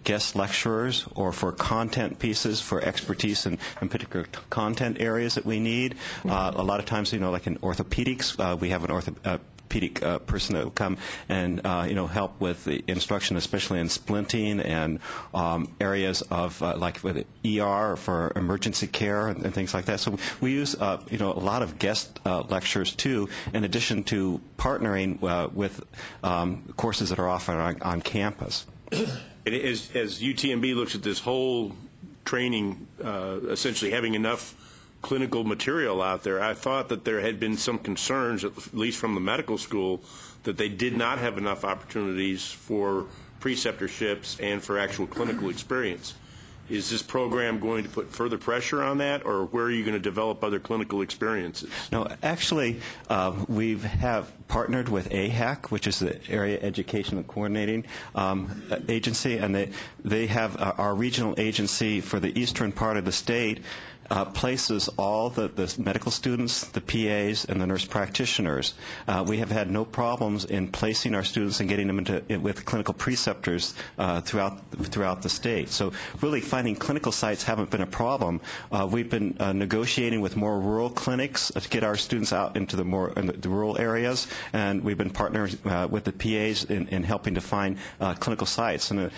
guest lecturers or for content pieces for expertise in particular content areas that we need. A lot of times, like in orthopedics, we have an orthopedic person that will come and help with the instruction, especially in splinting and areas of like with ER for emergency care and things like that. So we use a lot of guest lectures too, in addition to partnering with courses that are offered on campus. And as UTMB looks at this whole training, essentially having enough clinical material out there, I thought that there had been some concerns, at least from the medical school, that they did not have enough opportunities for preceptorships and for actual clinical experience. Is this program going to put further pressure on that, or where are you going to develop other clinical experiences? No, actually, we have partnered with AHAC, which is the Area Education and Coordinating Agency, and they have our regional agency for the eastern part of the state places all the medical students, the PAs, and the nurse practitioners. We have had no problems in placing our students and getting them with clinical preceptors throughout the state. So really finding clinical sites haven't been a problem. We've been negotiating with more rural clinics to get our students out into the rural areas, and we've been partnering with the PAs in helping to find clinical sites. And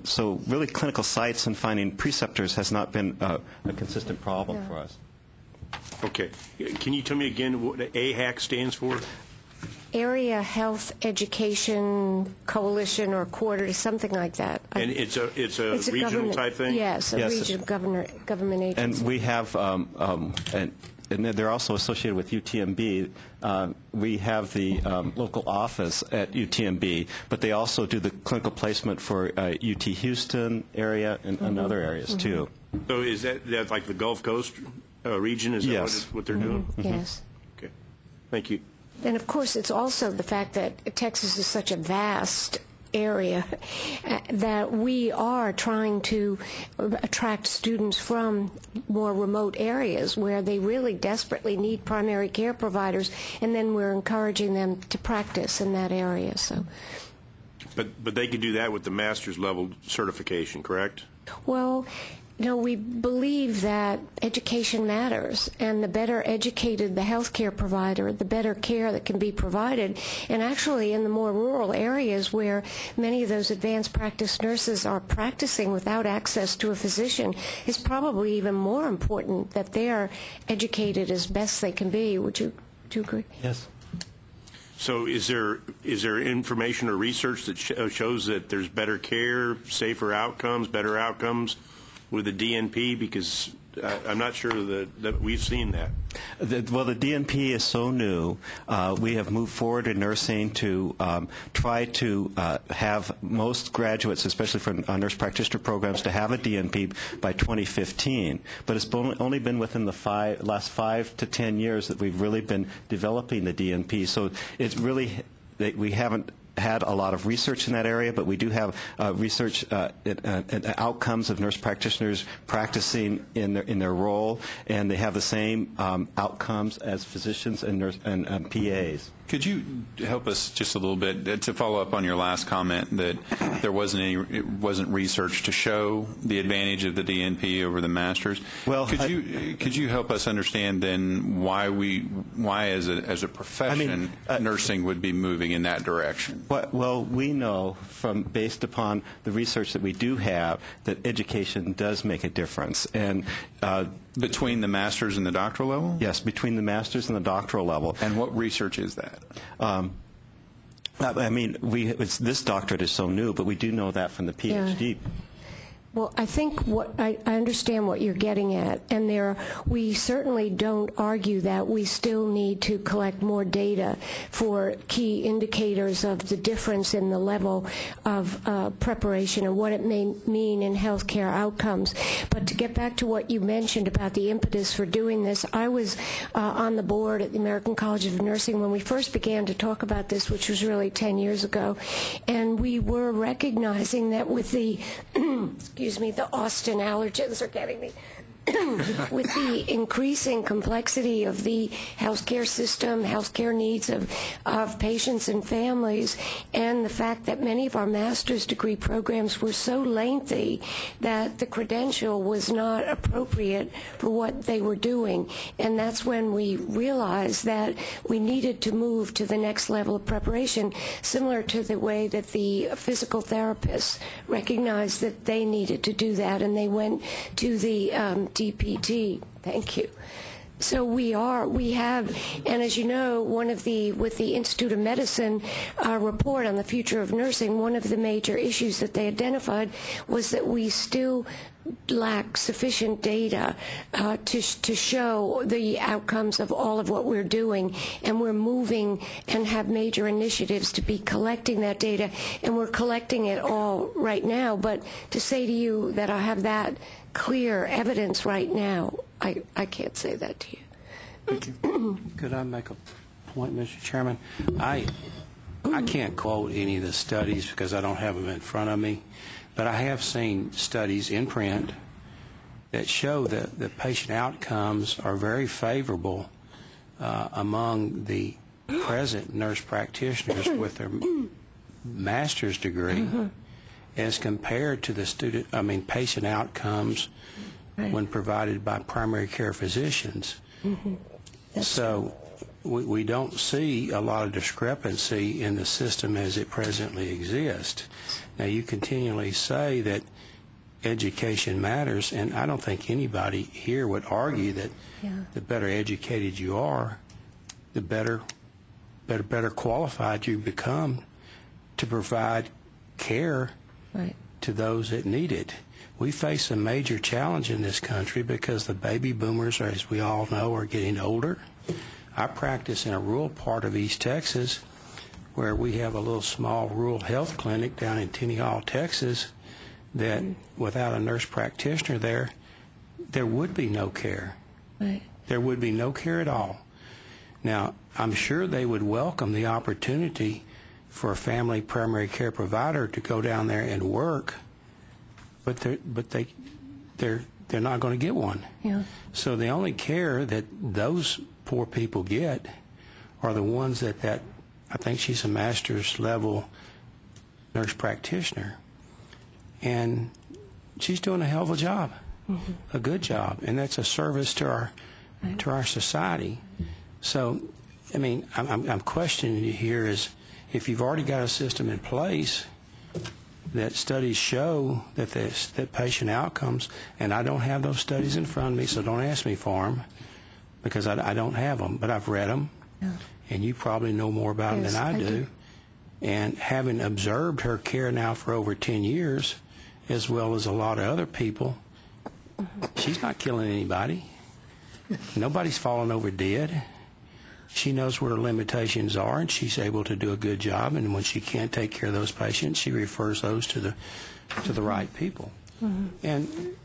so really clinical sites and finding preceptors has not been a consistent problem for us. Okay. Can you tell me again what AHAC stands for? Area Health Education Coalition or Coordinator, something like that. And it's a regional type thing? Yes, regional government agency. And we have, and they're also associated with UTMB. We have the local office at UTMB, but they also do the clinical placement for UT Houston area and other areas too. So is that like the Gulf Coast region? Is that what they're doing? Yes. Okay. Thank you. And of course, it's also the fact that Texas is such a vast area that we are trying to attract students from more remote areas where they really desperately need primary care providers, and then we're encouraging them to practice in that area. So, but they could do that with the master's level certification, correct? Well, we believe that education matters, and the better educated the healthcare provider, the better care that can be provided. And actually, in the more rural areas where many of those advanced practice nurses are practicing without access to a physician, it's probably even more important that they are educated as best they can be. Would you agree? Yes. So is there information or research that shows that there's better care, safer outcomes, better outcomes with the DNP? Because I'm not sure that we've seen that. Well, the DNP is so new. We have moved forward in nursing to try to have most graduates, especially from nurse practitioner programs, to have a DNP by 2015. But it's only been within the last 5 to 10 years that we've really been developing the DNP. So it's really we haven't had a lot of research in that area, but we do have research outcomes of nurse practitioners practicing in their role, and they have the same outcomes as physicians and PAs. Could you help us just a little bit to follow up on your last comment that it wasn't research to show the advantage of the DNP over the masters? Well, could you help us understand then why as a profession nursing would be moving in that direction? Well, we know based upon the research that we do have that education does make a difference, and between the master's and the doctoral level? Yes, between the master's and the doctoral level. And what research is that? This doctorate is so new, but we do know that from the PhD. Yeah. Well, I think I understand what you're getting at, and we certainly don't argue that we still need to collect more data for key indicators of the difference in the level of preparation and what it may mean in healthcare outcomes. But to get back to what you mentioned about the impetus for doing this, I was on the board at the American College of Nursing when we first began to talk about this, which was really 10 years ago, and we were recognizing that with the the Austin allergens are getting me. With the increasing complexity of the healthcare system, healthcare needs of patients and families, and the fact that many of our master's degree programs were so lengthy that the credential was not appropriate for what they were doing. And that's when we realized that we needed to move to the next level of preparation, similar to the way that the physical therapists recognized that they needed to do that, and they went to the DPT. Thank you. So we have, and as you know, with the Institute of Medicine report on the future of nursing, one of the major issues that they identified was that we still lack sufficient data to show the outcomes of all of what we're doing, and we're moving and have major initiatives to be collecting that data, and we're collecting it all right now. But to say to you that I have that clear evidence right now, I can't say that to you. Could I make a point, Mr. Chairman? I can't quote any of the studies because I don't have them in front of me, but I have seen studies in print that show that the patient outcomes are very favorable among the present nurse practitioners with their master's degree as compared to the patient outcomes when provided by primary care physicians. So we don't see a lot of discrepancy in the system as it presently exists. Now, you continually say that education matters, and I don't think anybody here would argue that the better educated you are, the better qualified you become to provide care to those that need it. We face a major challenge in this country because the baby boomers, as we all know, are getting older. I practice in a rural part of East Texas where we have a little small rural health clinic down in Tenny Hall, Texas, that without a nurse practitioner there would be no care. There would be no care at all. Now, I'm sure they would welcome the opportunity for a family primary care provider to go down there and work, but they're not going to get one. So the only care that those poor people get are the ones that I think she's a master's level nurse practitioner, and she's doing a hell of a job, a good job, and that's a service to our society. So, I mean, I'm questioning you here is if you've already got a system in place that studies show that patient outcomes, and I don't have those studies in front of me, so don't ask me for them because I don't have them, but I've read them, and you probably know more about them than I do. And having observed her care now for over 10 years, as well as a lot of other people, she's not killing anybody. Nobody's falling over dead. She knows where her limitations are, and she's able to do a good job. And when she can't take care of those patients, she refers those to the right people. And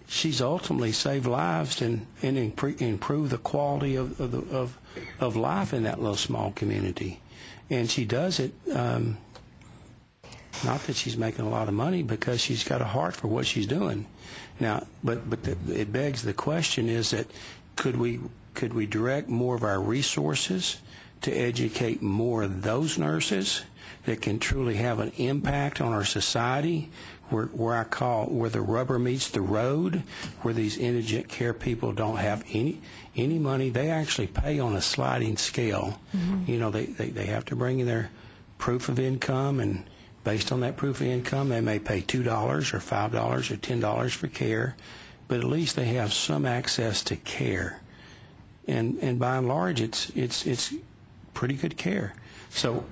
she's ultimately saved lives and improved the quality of life in that little small community. And she does it Not that she's making a lot of money, because she's got a heart for what she's doing. Now, it begs the question: is that could we direct more of our resources to educate more of those nurses that can truly have an impact on our society, where the rubber meets the road, where these indigent care people don't have any money. They actually pay on a sliding scale. They have to bring in their proof of income, and based on that proof of income, they may pay $2 or $5 or $10 for care, but at least they have some access to care. And by and large, it's pretty good care. So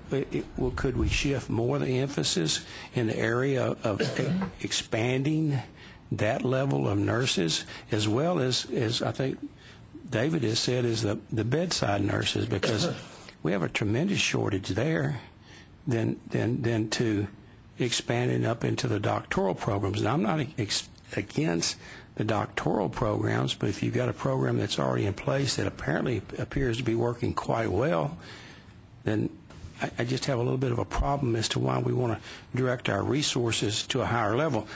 could we shift more of the emphasis in the area of expanding that level of nurses, as well as I think David has said, is the bedside nurses, because we have a tremendous shortage there, than to expanding up into the doctoral programs. Now, I'm not against the doctoral programs, but if you've got a program that's already in place that apparently appears to be working quite well, then I just have a little bit of a problem as to why we want to direct our resources to a higher level.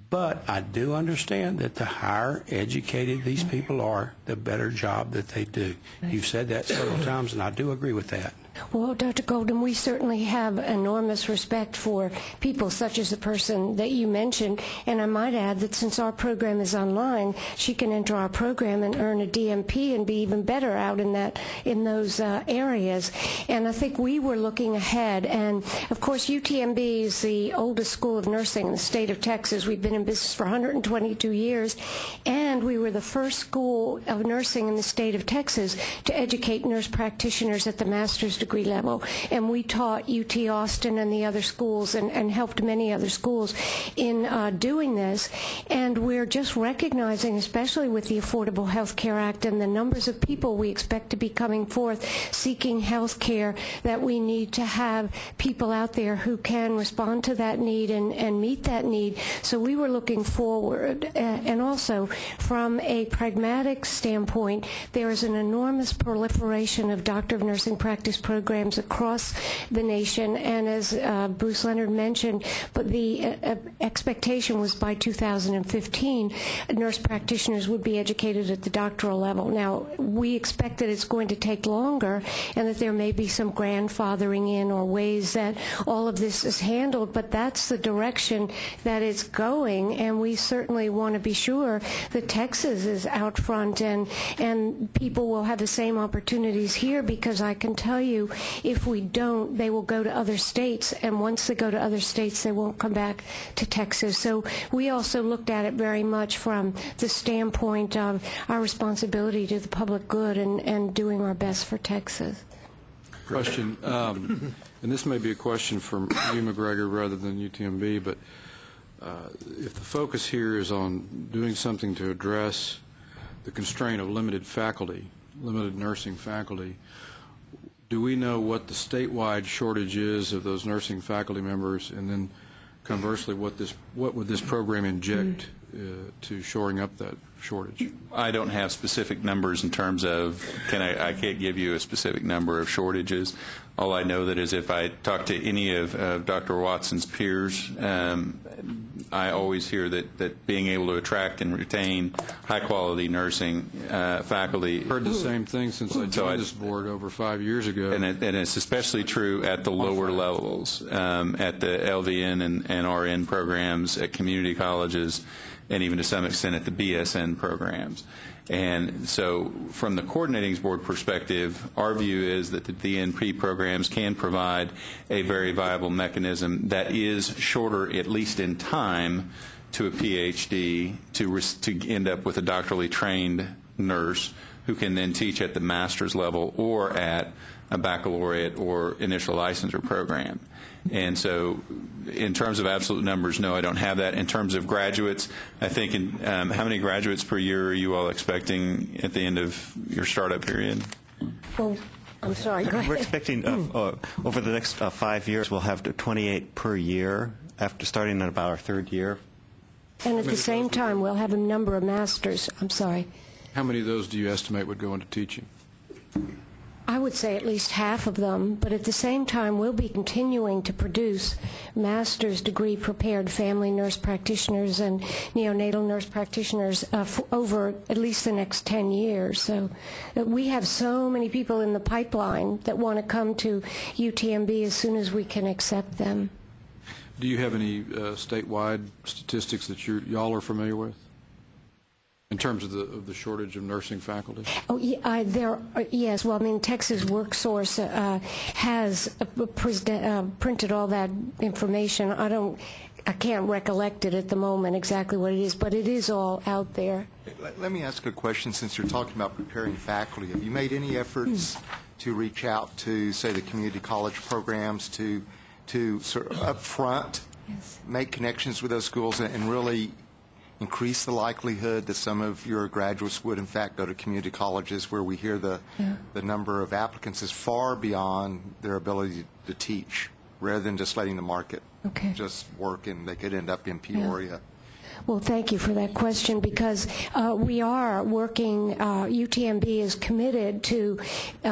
But I do understand that the higher educated these people are, the better job that they do. You've said that several times, and I do agree with that. Well, Dr. Golden, we certainly have enormous respect for people such as the person that you mentioned, and I might add that since our program is online, she can enter our program and earn a DMP and be even better out in those areas. And I think we were looking ahead, and of course UTMB is the oldest school of nursing in the state of Texas. We've been in business for 122 years, and we were the first school of nursing in the state of Texas to educate nurse practitioners at the master's degree level, and we taught UT Austin and the other schools and helped many other schools in doing this. And we're just recognizing, especially with the Affordable Health Care Act and the numbers of people we expect to be coming forth seeking health care, that we need to have people out there who can respond to that need and meet that need. So we were looking forward, and also from a pragmatic standpoint, there is an enormous proliferation of doctor of nursing practice programs across the nation, and as Bruce Leonard mentioned, but the expectation was by 2015 nurse practitioners would be educated at the doctoral level. Now, we expect that it's going to take longer, and that there may be some grandfathering in or ways that all of this is handled, but that's the direction that it's going, and we certainly want to be sure that Texas is out front, and people will have the same opportunities here, because I can tell you, if we don't, they will go to other states, and once they go to other states, they won't come back to Texas. So we also looked at it very much from the standpoint of our responsibility to the public good and doing our best for Texas. Question, and this may be a question for you, McGregor, rather than UTMB, but if the focus here is on doing something to address the constraint of limited faculty, limited nursing faculty, do we know what the statewide shortage is of those nursing faculty members, and then conversely, what would this program inject to shoring up that shortage? I don't have specific numbers in terms of, I can't give you a specific number of shortages. All I know that is if I talk to any of Dr. Watson's peers, I always hear that being able to attract and retain high-quality nursing faculty. I've heard the same thing since I joined this board over 5 years ago. And it's especially true at the lower levels, at the LVN and RN programs, at community colleges, and even to some extent at the BSN programs. And so from the coordinating board perspective, our view is that the DNP programs can provide a very viable mechanism that is shorter, at least in time, to a PhD to end up with a doctorally trained nurse who can then teach at the master's level or at a baccalaureate or initial licensure program. And so in terms of absolute numbers, no, I don't have that. In terms of graduates, I think how many graduates per year are you all expecting at the end of your startup period? Well, I'm sorry, go ahead. We're expecting over the next 5 years we'll have 28 per year after starting in about our third year. And at the same time, we'll have a number of masters. I'm sorry. How many of those do you estimate would go into teaching? I would say at least half of them, but at the same time, we'll be continuing to produce master's degree prepared family nurse practitioners and neonatal nurse practitioners over at least the next 10 years. So we have so many people in the pipeline that want to come to UTMB as soon as we can accept them. Do you have any statewide statistics that y'all are familiar with in terms of the shortage of nursing faculty? Oh, yeah, yes. Well, I mean, Texas WorkSource has printed all that information. I can't recollect it at the moment exactly what it is, but it is all out there. Let me ask a question. Since you're talking about preparing faculty, have you made any efforts to reach out to, say, the community college programs to sort of up front make connections with those schools and really increase the likelihood that some of your graduates would in fact go to community colleges where we hear the number of applicants is far beyond their ability to teach, rather than just letting the market just work and they could end up in Peoria? Well, thank you for that question, because we are working, UTMB is committed to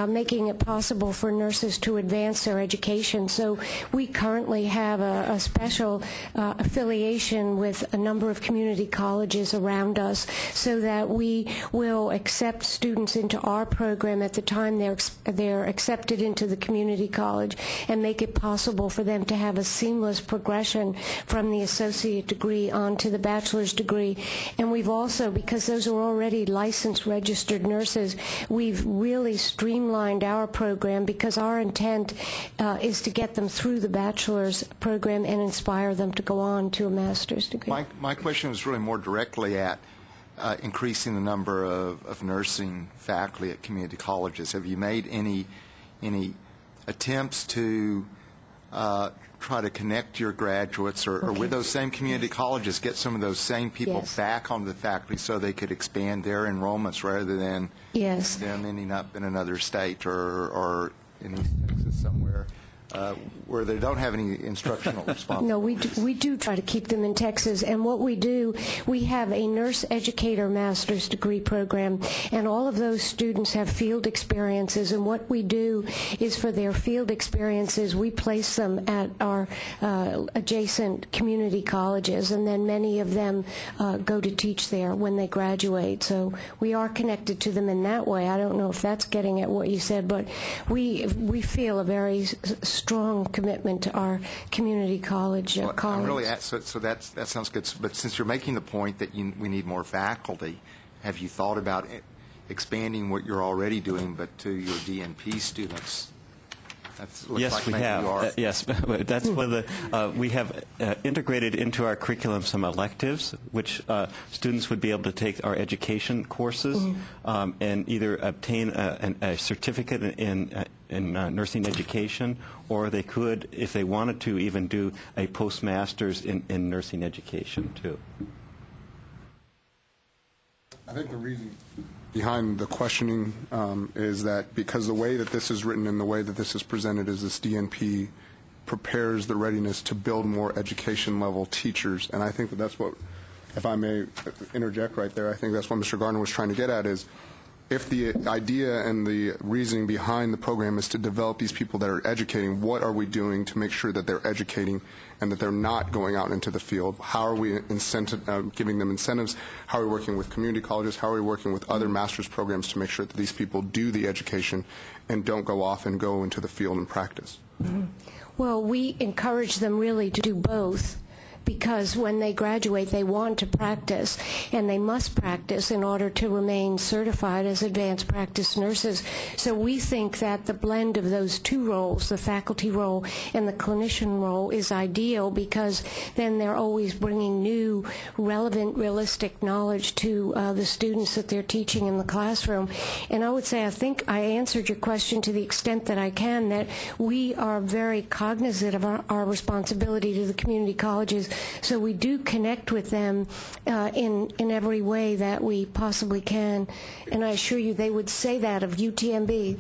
making it possible for nurses to advance their education. So we currently have a special affiliation with a number of community colleges around us so that we will accept students into our program at the time they're accepted into the community college and make it possible for them to have a seamless progression from the associate degree on to the bachelor's degree. And we've also, because those are already licensed registered nurses, we've really streamlined our program, because our intent is to get them through the bachelor's program and inspire them to go on to a master's degree. My question was really more directly at increasing the number of nursing faculty at community colleges. Have you made any attempts to try to connect your graduates or with those same community colleges, get some of those same people back onto the faculty so they could expand their enrollments rather than them ending up in another state or in East Texas somewhere where they don't have any instructional responsibility? No, we do try to keep them in Texas, and what we do, we have a nurse educator master's degree program, and all of those students have field experiences, and what we do is for their field experiences, we place them at our adjacent community colleges, and then many of them go to teach there when they graduate. So we are connected to them in that way. I don't know if that's getting at what you said, but we feel a very strong commitment to our community college colleagues. So that sounds good. But since you're making the point that we need more faculty, have you thought about expanding what you're already doing, but to your DNP students? Yes, we have. Yes, that's one of the. We have integrated into our curriculum some electives, which students would be able to take our education courses and either obtain a certificate in nursing education, or they could, if they wanted to, even do a postmaster's in nursing education too. I think the reason behind the questioning is that because the way that this is written and the way that this is presented is this DNP prepares the readiness to build more education level teachers. And I think that that's what, if I may interject right there, I think that's what Mr. Gardner was trying to get at is if the idea and the reasoning behind the program is to develop these people that are educating, what are we doing to make sure that they're educating and that they're not going out into the field? How are we giving them incentives? How are we working with community colleges? How are we working with other master's programs to make sure that these people do the education and don't go off and go into the field and practice? Well, we encourage them really to do both, because when they graduate, they want to practice, and they must practice in order to remain certified as advanced practice nurses. So we think that the blend of those two roles, the faculty role and the clinician role, is ideal, because then they're always bringing new, relevant, realistic knowledge to the students that they're teaching in the classroom. And I would say I think I answered your question to the extent that I can, that we are very cognizant of our responsibility to the community colleges. So we do connect with them in every way that we possibly can. And I assure you they would say that of UTMB.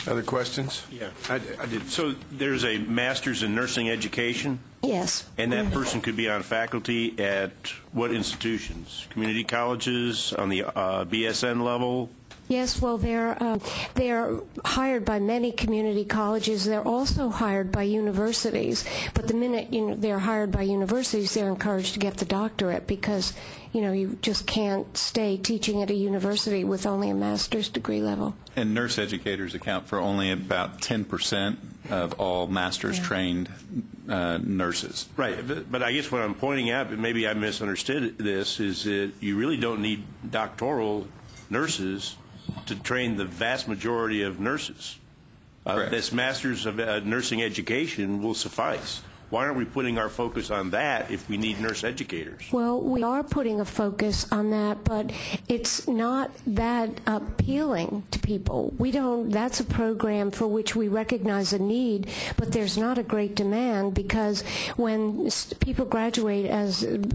Other questions? Yeah, I did. So there's a master's in nursing education? Yes. And that person could be on faculty at what institutions? Community colleges, on the BSN level? Yes, well, they're hired by many community colleges. They're also hired by universities. But the minute they're hired by universities, they're encouraged to get the doctorate because you just can't stay teaching at a university with only a master's degree level. And nurse educators account for only about 10% of all master's trained nurses. Right, but I guess what I'm pointing out, but maybe I misunderstood this, is that you really don't need doctoral nurses to train the vast majority of nurses. This Master's of Nursing Education will suffice. Why aren't we putting our focus on that if we need nurse educators? Well, we are putting a focus on that, but it's not that appealing to people. That's a program for which we recognize a need, but there's not a great demand because when people graduate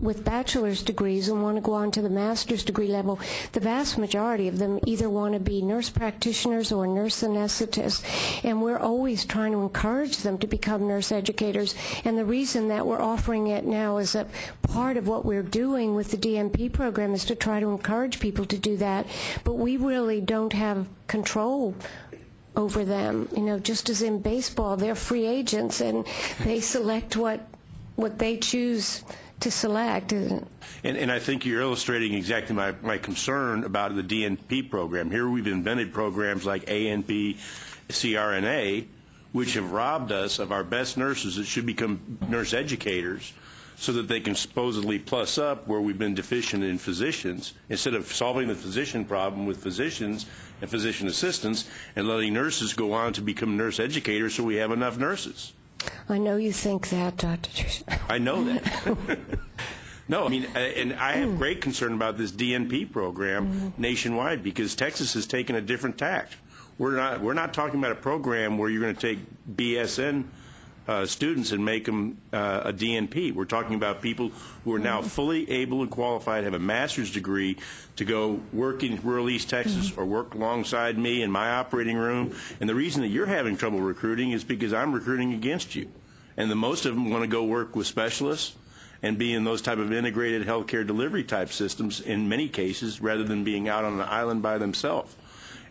with bachelor's degrees and want to go on to the master's degree level, the vast majority of them either want to be nurse practitioners or nurse anesthetists, and we're always trying to encourage them to become nurse educators. And the reason that we're offering it now is a part of what we're doing with the DNP program is to try to encourage people to do that. But we really don't have control over them. Just as in baseball, they're free agents and they select what they choose to select. And I think you're illustrating exactly my concern about the DNP program. Here we've invented programs like ANP, CRNA, which have robbed us of our best nurses that should become nurse educators so that they can supposedly plus up where we've been deficient in physicians, instead of solving the physician problem with physicians and physician assistants and letting nurses go on to become nurse educators so we have enough nurses. I know you think that, Dr. I know that. No, I mean, and I have great concern about this DNP program nationwide because Texas has taken a different tact. We're not talking about a program where you're going to take BSN students and make them a DNP. We're talking about people who are now fully able and qualified, have a master's degree to go work in rural East Texas or work alongside me in my operating room. And the reason that you're having trouble recruiting is because I'm recruiting against you. And the most of them want to go work with specialists and be in those type of integrated healthcare delivery type systems in many cases rather than being out on an island by themselves.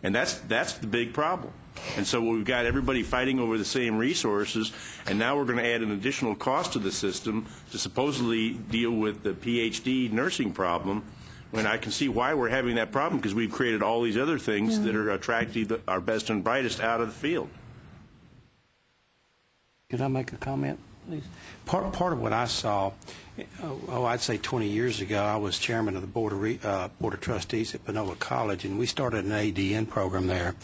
And that's the big problem. And so we've got everybody fighting over the same resources, and now we're going to add an additional cost to the system to supposedly deal with the PhD nursing problem, when I can see why we're having that problem, because we've created all these other things that are attracting our best and brightest out of the field. Could I make a comment, please? Part of what I saw, I'd say 20 years ago, I was chairman of the Board of Trustees at Panola College, and we started an ADN program there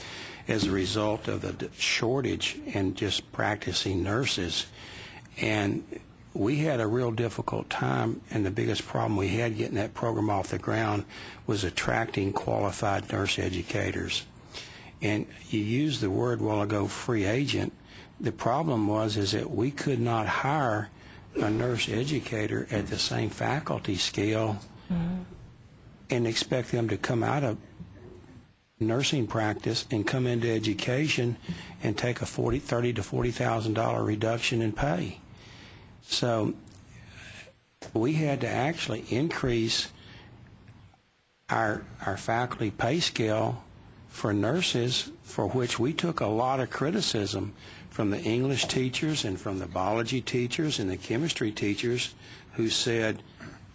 as a result of the shortage in just practicing nurses. And we had a real difficult time, and the biggest problem we had getting that program off the ground was attracting qualified nurse educators. And you used the word a while ago, free agent. The problem is that we could not hire a nurse educator at the same faculty scale and expect them to come out of nursing practice and come into education and take a $30,000 to $40,000 reduction in pay. So we had to actually increase our faculty pay scale for nurses, for which we took a lot of criticism from the English teachers and from the biology teachers and the chemistry teachers, who said,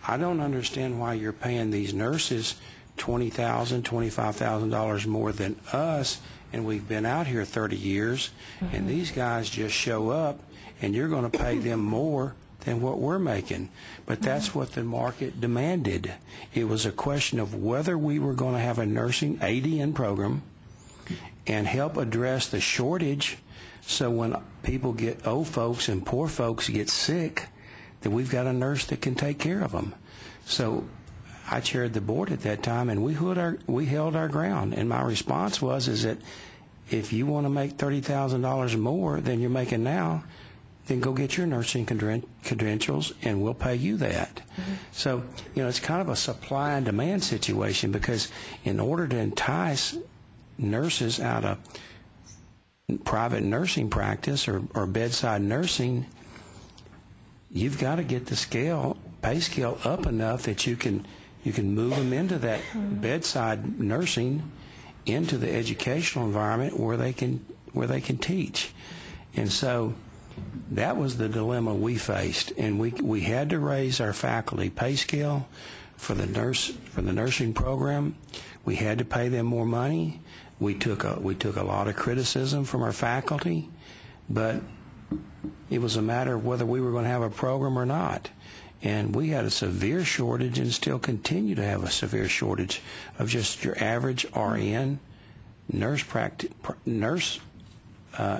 I don't understand why you're paying these nurses $20,000, $25,000 more than us, and we've been out here 30 years, and these guys just show up, and you're going to pay them more than what we're making. But that's what the market demanded. It was a question of whether we were going to have a nursing ADN program and help address the shortage, so when people get, old folks and poor folks get sick, that we've got a nurse that can take care of them. So I chaired the board at that time, and we held our ground. And my response was that if you want to make $30,000 more than you're making now, then go get your nursing credentials, and we'll pay you that. So, it's kind of a supply and demand situation, because in order to entice nurses out of private nursing practice or bedside nursing, you've got to get the pay scale up enough that you can move them into that bedside nursing into the educational environment where they can teach. And so that was the dilemma we faced, and we had to raise our faculty pay scale for the nursing program. We had to pay them more money. We took a lot of criticism from our faculty, but it was a matter of whether we were going to have a program or not. And we had a severe shortage and still continue to have a severe shortage of just your average RN nurse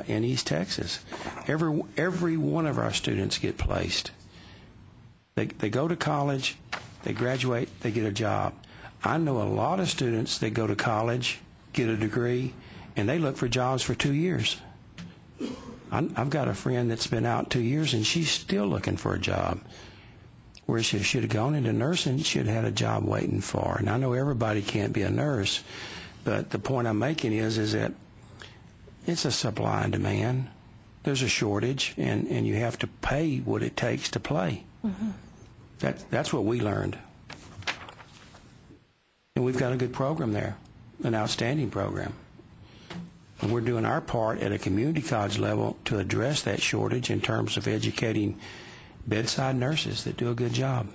in East Texas. Every one of our students get placed. They go to college, they graduate, they get a job. I know a lot of students that go to college, get a degree, and they look for jobs for 2 years. I've got a friend that's been out 2 years, and she's still looking for a job. Where she should have gone into nursing, she should have had a job waiting for her. And I know everybody can't be a nurse, but the point I'm making is that it's a supply and demand. There's a shortage, and you have to pay what it takes to play. Mm-hmm. That's what we learned. And we've got a good program there, an outstanding program. And we're doing our part at a community college level to address that shortage in terms of educating bedside nurses that do a good job.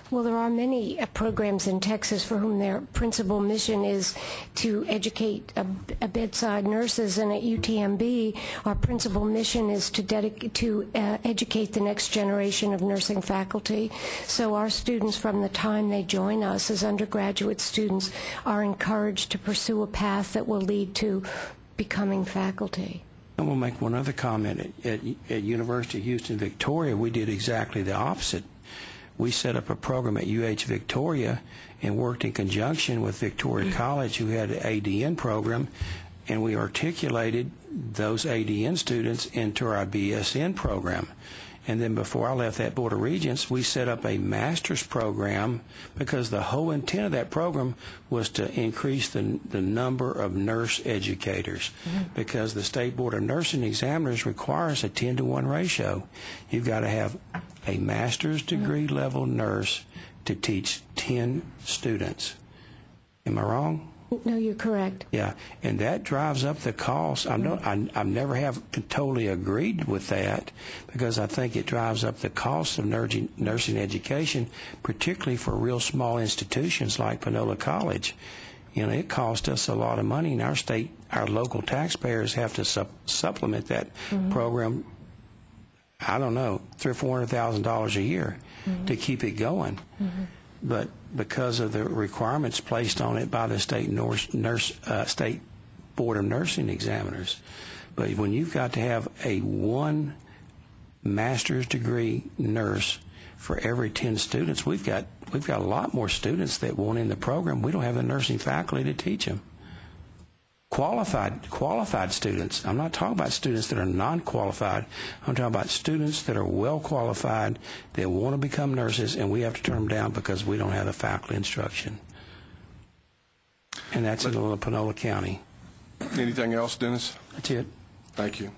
Well, there are many programs in Texas for whom their principal mission is to educate bedside nurses, and at UTMB, our principal mission is to educate the next generation of nursing faculty. So our students, from the time they join us as undergraduate students, are encouraged to pursue a path that will lead to becoming faculty. I will make one other comment. At University of Houston, Victoria, we did exactly the opposite. We set up a program at UH Victoria and worked in conjunction with Victoria College, who had an ADN program, and we articulated those ADN students into our BSN program. And then before I left that Board of Regents, we set up a master's program because the whole intent of that program was to increase the number of nurse educators, because the State Board of Nursing Examiners requires a 10-to-1 ratio. You've got to have a master's degree level nurse to teach 10 students. Am I wrong? No, you're correct. Yeah, and that drives up the cost. I've never have totally agreed with that, because I think it drives up the cost of nursing education, particularly for real small institutions like Panola College. You know, it costs us a lot of money, and our local taxpayers have to supplement that program. I don't know, $300,000 or $400,000 a year to keep it going. But because of the requirements placed on it by the State Board of Nursing Examiners. But when you've got to have one master's degree nurse for every 10 students, we've got a lot more students that want in the program. We don't have the nursing faculty to teach them. Qualified students. I'm not talking about students that are non-qualified. I'm talking about students that are well qualified, that want to become nurses, and we have to turn them down because we don't have the faculty instruction. And that's in Panola County. Anything else, Dennis? That's it. Thank you.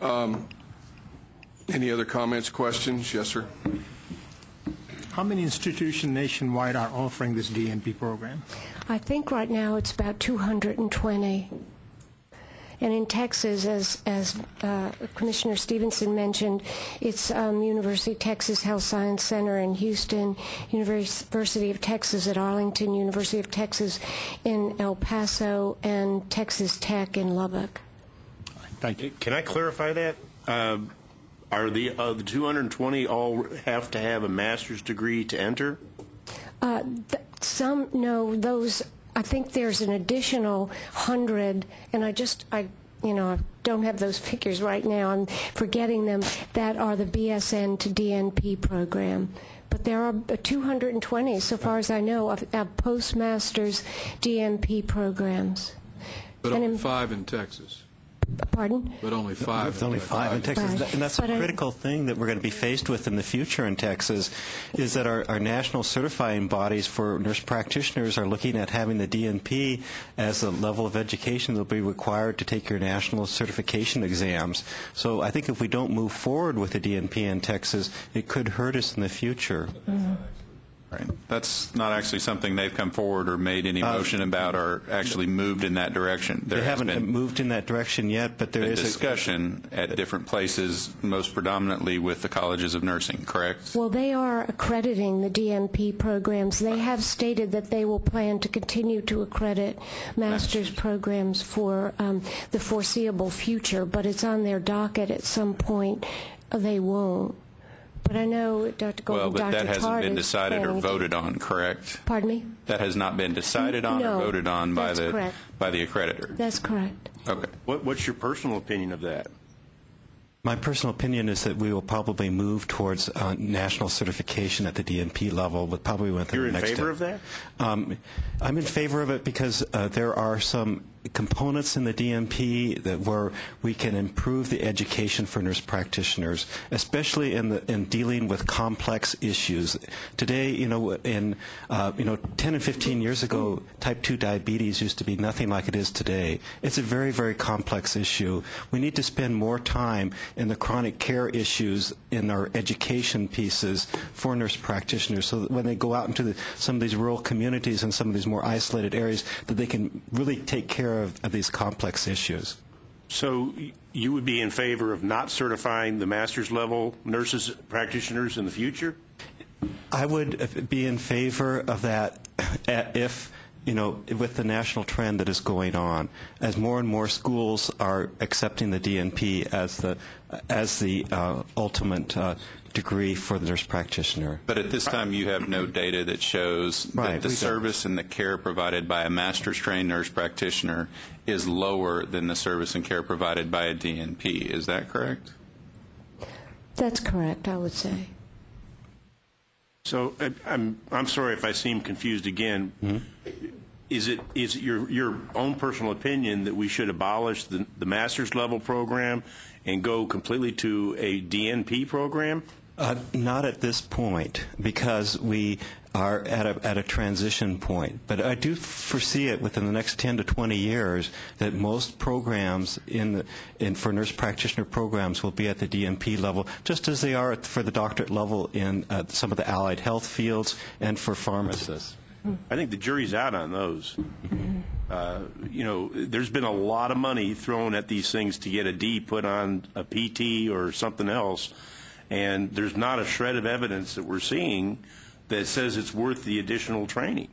Any other comments, questions? Yes, sir. How many institutions nationwide are offering this DNP program? I think right now it's about 220. And in Texas, as Commissioner Stevenson mentioned, it's University of Texas Health Science Center in Houston, University of Texas at Arlington, University of Texas in El Paso, and Texas Tech in Lubbock. Thank you. Can I clarify that? Are the 220 all have to have a master's degree to enter? Some, no, those, I think there's an additional 100, and I don't have those figures right now. I'm forgetting them, that are the BSN to DNP program. But there are 220, so far as I know, of postmasters DNP programs. But only 5 in Texas. Pardon? But only 5. It's only 5 in Texas. Right. And that's a critical thing that we're going to be faced with in the future in Texas, is that our national certifying bodies for nurse practitioners are looking at having the DNP as a level of education that will be required to take your national certification exams. So I think if we don't move forward with the DNP in Texas, it could hurt us in the future. Right. That's not actually something they've come forward or made any motion about or actually moved in that direction. They haven't moved in that direction yet, but there is a discussion at different places, most predominantly with the colleges of nursing, correct? Well, they are accrediting the DNP programs. They have stated that they will plan to continue to accredit master's programs for the foreseeable future, but it's on their docket at some point. They won't. But I know Dr. Golden, Well, but Dr. that hasn't Tart been is decided or planning to- voted on, correct? Pardon me? That has not been decided on No, or voted on by that's the correct. by the accreditor. That's correct. Okay. What's your personal opinion of that? My personal opinion is that we will probably move towards national certification at the DNP level, but probably within You're the in next favor of that? I'm in favor of it because there are some components in the DNP that where we can improve the education for nurse practitioners, especially in dealing with complex issues. Today, 10 and 15 years ago, type 2 diabetes used to be nothing like it is today. It's a very, very complex issue. We need to spend more time in the chronic care issues in our education pieces for nurse practitioners so that when they go out into some of these rural communities and some of these more isolated areas, that they can really take care of these complex issues. So you would be in favor of not certifying the master's level nurses practitioners in the future? I would be in favor of that if, with the national trend that is going on, as more and more schools are accepting the DNP as the ultimate degree for the nurse practitioner. But at this time, you have no data that shows that the service and the care provided by a master's trained nurse practitioner is lower than the service and care provided by a DNP. Is that correct? That's correct, I would say. So I'm sorry if I seem confused again. Mm-hmm. Is it your own personal opinion that we should abolish the master's level program and go completely to a DNP program? Not at this point, because we are at a transition point. But I do foresee it within the next 10 to 20 years that most programs for nurse practitioner programs will be at the DNP level, just as they are for the doctorate level in some of the allied health fields and for pharmacists. I think the jury's out on those. There's been a lot of money thrown at these things to get a D put on a PT or something else, and there's not a shred of evidence that we're seeing that says it's worth the additional training.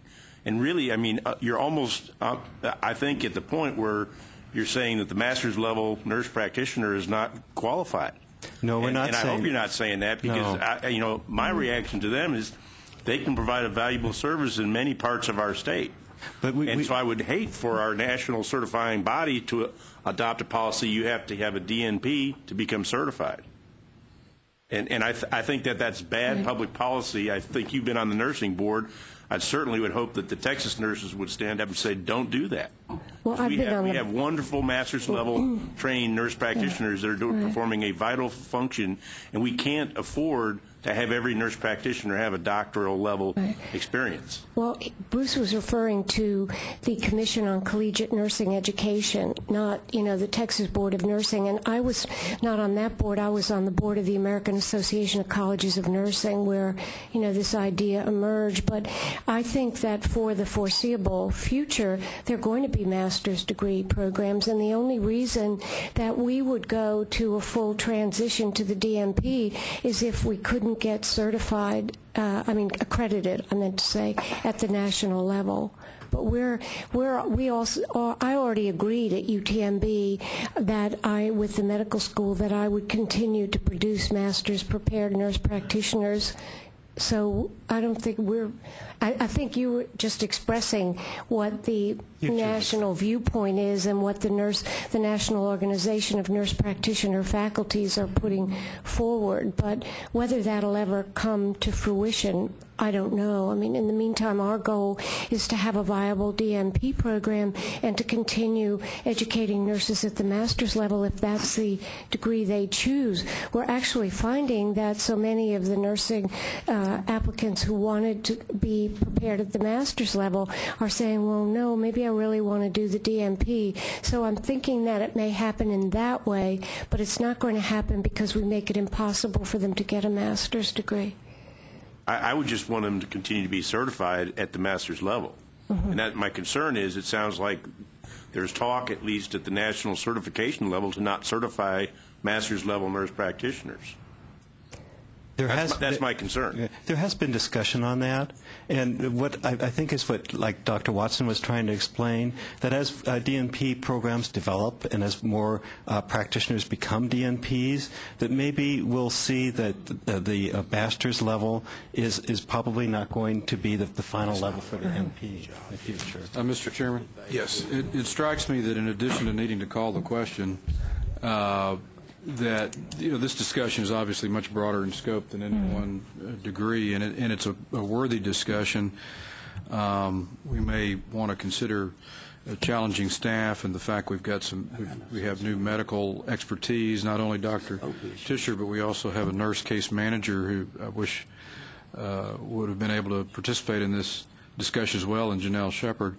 And really, I mean, you're almost, I think, at the point where you're saying that the master's level nurse practitioner is not qualified. No, we're not saying. And I hope you're not saying that because, no. My reaction to them is they can provide a valuable service in many parts of our state. So I would hate for our national certifying body to adopt a policy you have to have a DNP to become certified. And I think that's bad public policy. I think you've been on the nursing board. I certainly would hope that the Texas nurses would stand up and say, don't do that. Well, we have wonderful master's level trained nurse practitioners that are performing a vital function, and we can't afford to have every nurse practitioner have a doctoral level experience. Well, Bruce was referring to the Commission on Collegiate Nursing Education, not, the Texas Board of Nursing. And I was not on that board. I was on the board of the American Association of Colleges of Nursing where, this idea emerged. But I think that for the foreseeable future, there are going to be master's degree programs. And the only reason that we would go to a full transition to the DNP is if we couldn't get certified, accredited, I meant to say, at the national level. But I already agreed at UTMB that with the medical school, that I would continue to produce master's prepared nurse practitioners. So I don't think I think you were just expressing what the national viewpoint is and what the National Organization of Nurse Practitioner Faculties are putting forward. But whether that'll ever come to fruition, I don't know. I mean, in the meantime, our goal is to have a viable DNP program and to continue educating nurses at the master's level if that's the degree they choose. We're actually finding that so many of the nursing applicants who wanted to be prepared at the master's level are saying, well, no, maybe I really want to do the DNP. So I'm thinking that it may happen in that way, but it's not going to happen because we make it impossible for them to get a master's degree. I would just want them to continue to be certified at the master's level. And that my concern is it sounds like there's talk, at least at the national certification level, to not certify master's level nurse practitioners. That's my concern. There has been discussion on that, and what I think is what, like Dr. Watson was trying to explain, that as DNP programs develop and as more practitioners become DNPs, that maybe we'll see that the master's level is probably not going to be the final level for the NP in the future. Mr. Chairman? Yes. It strikes me that in addition to needing to call the question, that this discussion is obviously much broader in scope than any one degree, and it's a worthy discussion. We may want to consider challenging staff and the fact we have new medical expertise. Not only Dr. Tischer, but we also have a nurse case manager who I wish would have been able to participate in this discussion as well, and Janelle Shepard.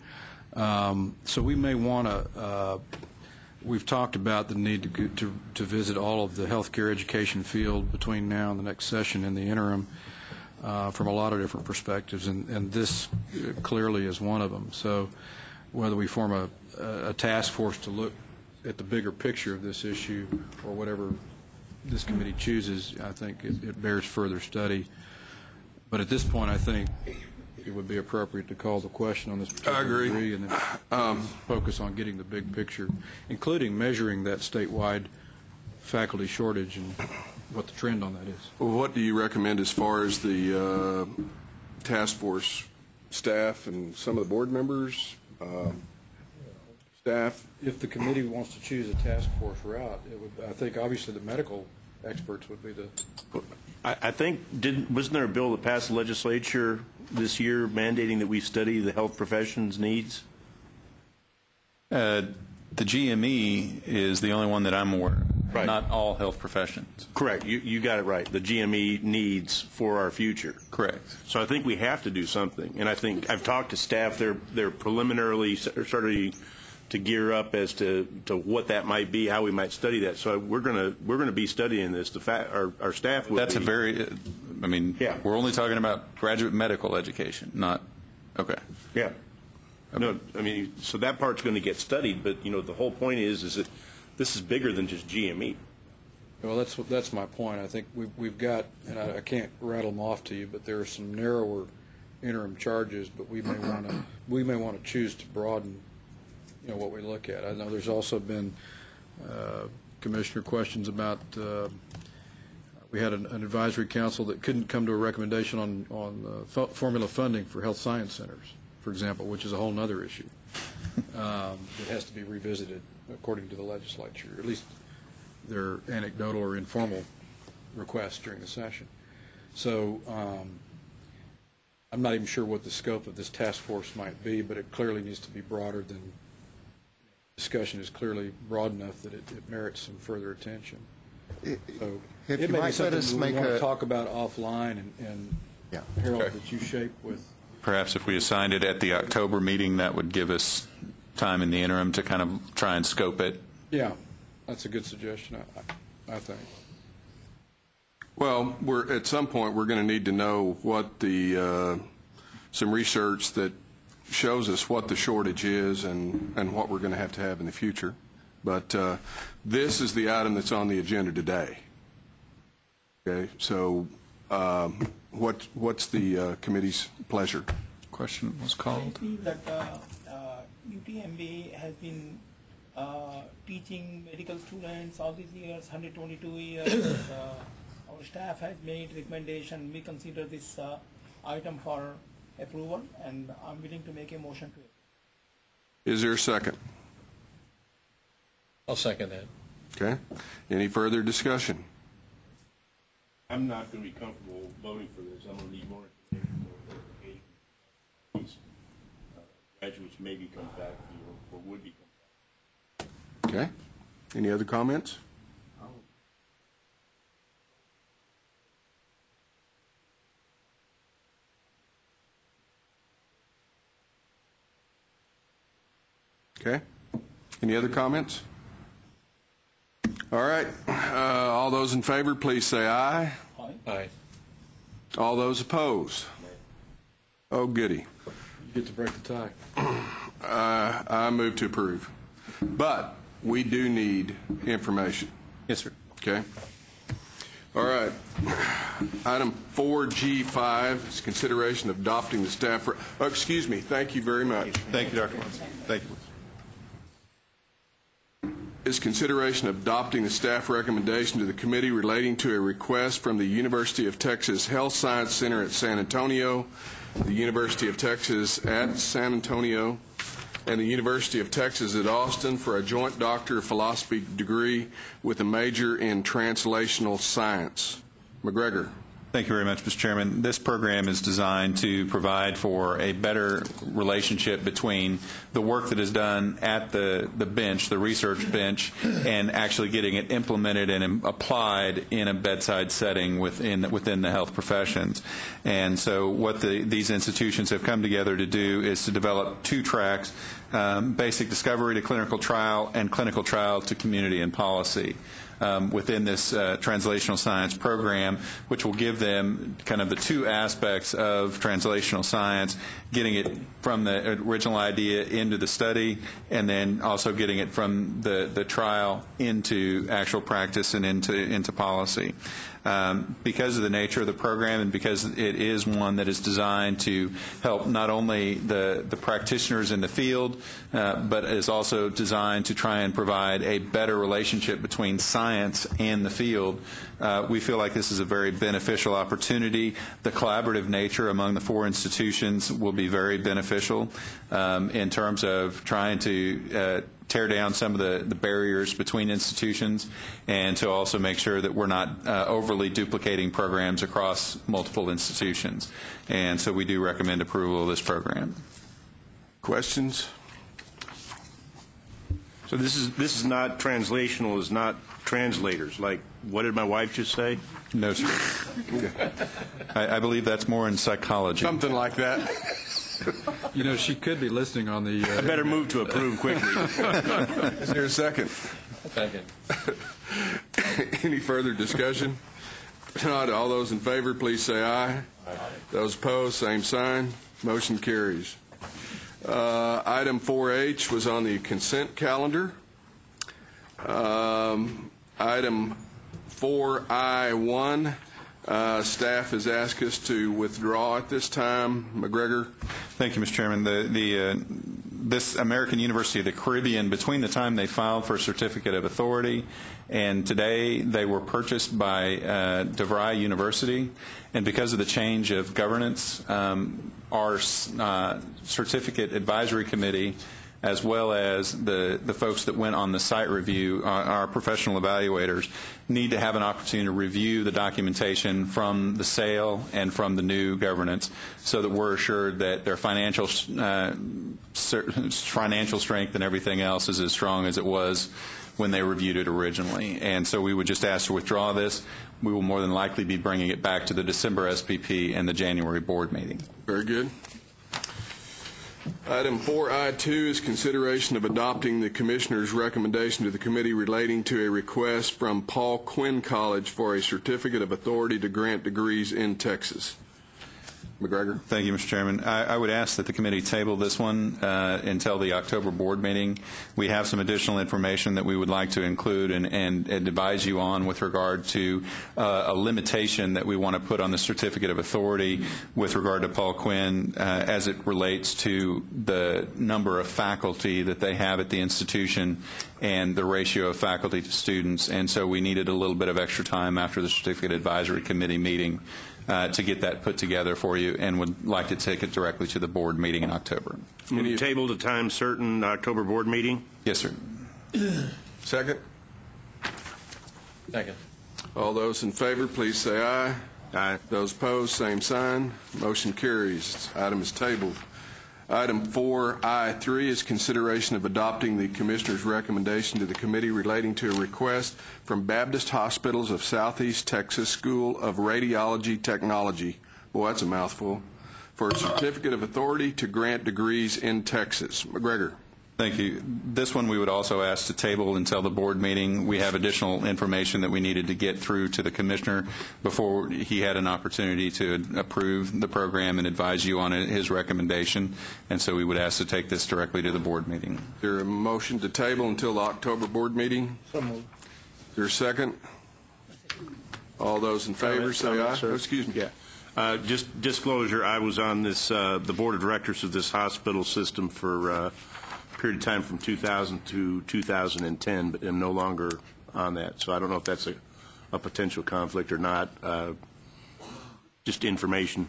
So we may want to. We've talked about the need to visit all of the healthcare education field between now and the next session in the interim from a lot of different perspectives, and this clearly is one of them. So whether we form a task force to look at the bigger picture of this issue or whatever this committee chooses, I think it bears further study. But at this point, I think it would be appropriate to call the question on this particular degree and then focus on getting the big picture, including measuring that statewide faculty shortage and what the trend on that is. Well, what do you recommend as far as the task force staff and some of the board members, staff? If the committee wants to choose a task force route, I think obviously the medical experts would be the... I think, wasn't there a bill that passed the legislature this year mandating that we study the health professions' needs? The GME is the only one that I'm aware of, right. Not all health professions. Correct. You got it right. The GME needs for our future. Correct. So I think we have to do something. And I think I've talked to staff. They're preliminarily starting to gear up as to what that might be, how we might study that. So we're gonna be studying this. Our staff will. That's a very. I mean, yeah. We're only talking about graduate medical education, not. Okay. Yeah. Okay. No, I mean, so that part's going to get studied, but the whole point is that this is bigger than just GME. Well, that's my point. I think we've got, and I can't rattle them off to you, but there are some narrower interim charges, but we may want to choose to broaden what we look at. I know there's also been commissioner questions about we had an advisory council that couldn't come to a recommendation on formula funding for health science centers, for example, which is a whole other issue that has to be revisited according to the legislature, at least their anecdotal or informal requests during the session. So I'm not even sure what the scope of this task force might be, but it clearly needs to be broader than discussion is clearly broad enough that it merits some further attention. So if it you may might be something let us we make want a to talk about offline and Harold, Okay. that you shape with. Perhaps if we assigned it at the October meeting, that would give us time in the interim to kind of try and scope it. Yeah, that's a good suggestion, I think. Well, at some point we're going to need to know what some research that shows us what the shortage is and what we're going to have in the future. But this is the item that's on the agenda today. Okay, so what's the committee's pleasure? Question was called. I think that UTMB has been teaching medical students all these years, 122 years. Our staff has made recommendation. We consider this item for approval, and I'm willing to make a motion to it. Is there a second? I'll second that. Okay. Any further discussion? I'm not going to be comfortable voting for this. I'm going to need more information, more clarification. Graduates maybe come back or would be come back. Okay. Any other comments? Okay. Any other comments? All right. All those in favor, please say aye. Aye. All those opposed? Oh, goody. You get to break the tie. I move to approve. But we do need information. Yes, sir. Okay. All right. Item 4G5 is consideration of adopting the staff. Oh, excuse me. Thank you very much. Thank you, Dr. Munson. Thank you. Is consideration of adopting the staff recommendation to the committee relating to a request from the University of Texas Health Science Center at San Antonio, the University of Texas at San Antonio, and the University of Texas at Austin for a joint Doctor of Philosophy degree with a major in translational science. McGregor. Thank you very much, Mr. Chairman. This program is designed to provide for a better relationship between the work that is done at the bench, the research bench, and actually getting it implemented and applied in a bedside setting within the health professions. And so what these institutions have come together to do is to develop two tracks, basic discovery to clinical trial and clinical trial to community and policy. Within this translational science program, which will give them kind of the two aspects of translational science, getting it from the original idea into the study, and then also getting it from the trial into actual practice and into policy. Because of the nature of the program and because it is one that is designed to help not only the practitioners in the field, but is also designed to try and provide a better relationship between science and the field, we feel like this is a very beneficial opportunity. The collaborative nature among the four institutions will be very beneficial in terms of trying to tear down some of the barriers between institutions and to also make sure that we're not overly duplicating programs across multiple institutions. And so we do recommend approval of this program. Questions? So this is not translational, is not translators. Like, what did my wife just say? No, sir. I believe that's more in psychology. Something like that. You know, she could be listening on the... I better move to approve quickly. Is there a second? Second. Any further discussion? If not, all those in favor, please say aye. Aye. Those opposed, same sign. Motion carries. Item 4H was on the consent calendar. Item 4I1, staff has asked us to withdraw at this time. McGregor. Thank you, Mr. Chairman. This American University of the Caribbean, between the time they filed for a certificate of authority and today, they were purchased by DeVry University, and because of the change of governance, our certificate advisory committee, as well as the folks that went on the site review, our professional evaluators, need to have an opportunity to review the documentation from the sale and from the new governance so that we're assured that their financial strength and everything else is as strong as it was when they reviewed it originally. And so we would just ask to withdraw this. We will more than likely be bringing it back to the December SPP and the January board meeting. Very good. Item 4I2 is consideration of adopting the Commissioner's recommendation to the committee relating to a request from Paul Quinn College for a certificate of authority to grant degrees in Texas. McGregor. Thank you, Mr. Chairman. I would ask that the committee table this one until the October board meeting. We have some additional information that we would like to include and advise you on with regard to a limitation that we want to put on the certificate of authority with regard to Paul Quinn as it relates to the number of faculty that they have at the institution and the ratio of faculty to students. And so we needed a little bit of extra time after the certificate advisory committee meeting to get that put together for you, and would like to take it directly to the board meeting in October. Any table to time certain October board meeting? Yes, sir. Second? Second. All those in favor, please say aye. Aye. Those opposed, same sign. Motion carries. Item is tabled. Item 4I3 is consideration of adopting the Commissioner's recommendation to the committee relating to a request from Baptist Hospitals of Southeast Texas School of Radiology Technology, boy, that's a mouthful, for a certificate of authority to grant degrees in Texas. McGregor. Thank you. This one we would also ask to table until the board meeting. We have additional information that we needed to get through to the commissioner before he had an opportunity to approve the program and advise you on his recommendation. And so we would ask to take this directly to the board meeting. Is there a motion to table until the October board meeting? So moved. Is there a second? All those in favor say aye. Oh, excuse me. Just disclosure, I was on this the board of directors of this hospital system for a period of time from 2000 to 2010, but am no longer on that. So I don't know if that's a potential conflict or not. Just information.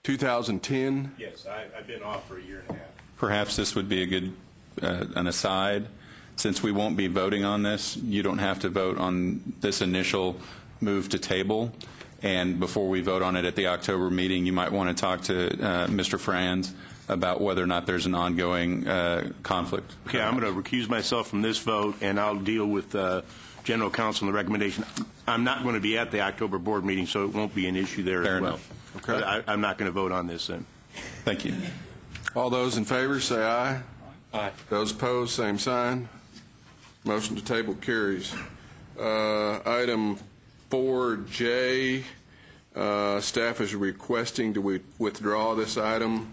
2010? Yes, I've been off for a year and a half. Perhaps this would be a good an aside. Since we won't be voting on this, you don't have to vote on this initial move to table. And before we vote on it at the October meeting, you might want to talk to Mr. Franz about whether or not there's an ongoing conflict. Okay, I'm going to recuse myself from this vote, and I'll deal with General Counsel and the recommendation. I'm not going to be at the October board meeting, so it won't be an issue there Fair as well. enough. Okay. But I'm not going to vote on this then. Thank you. All those in favor say aye. Aye. Those opposed, same sign. Motion to table carries. Item 4J, staff is requesting to withdraw this item.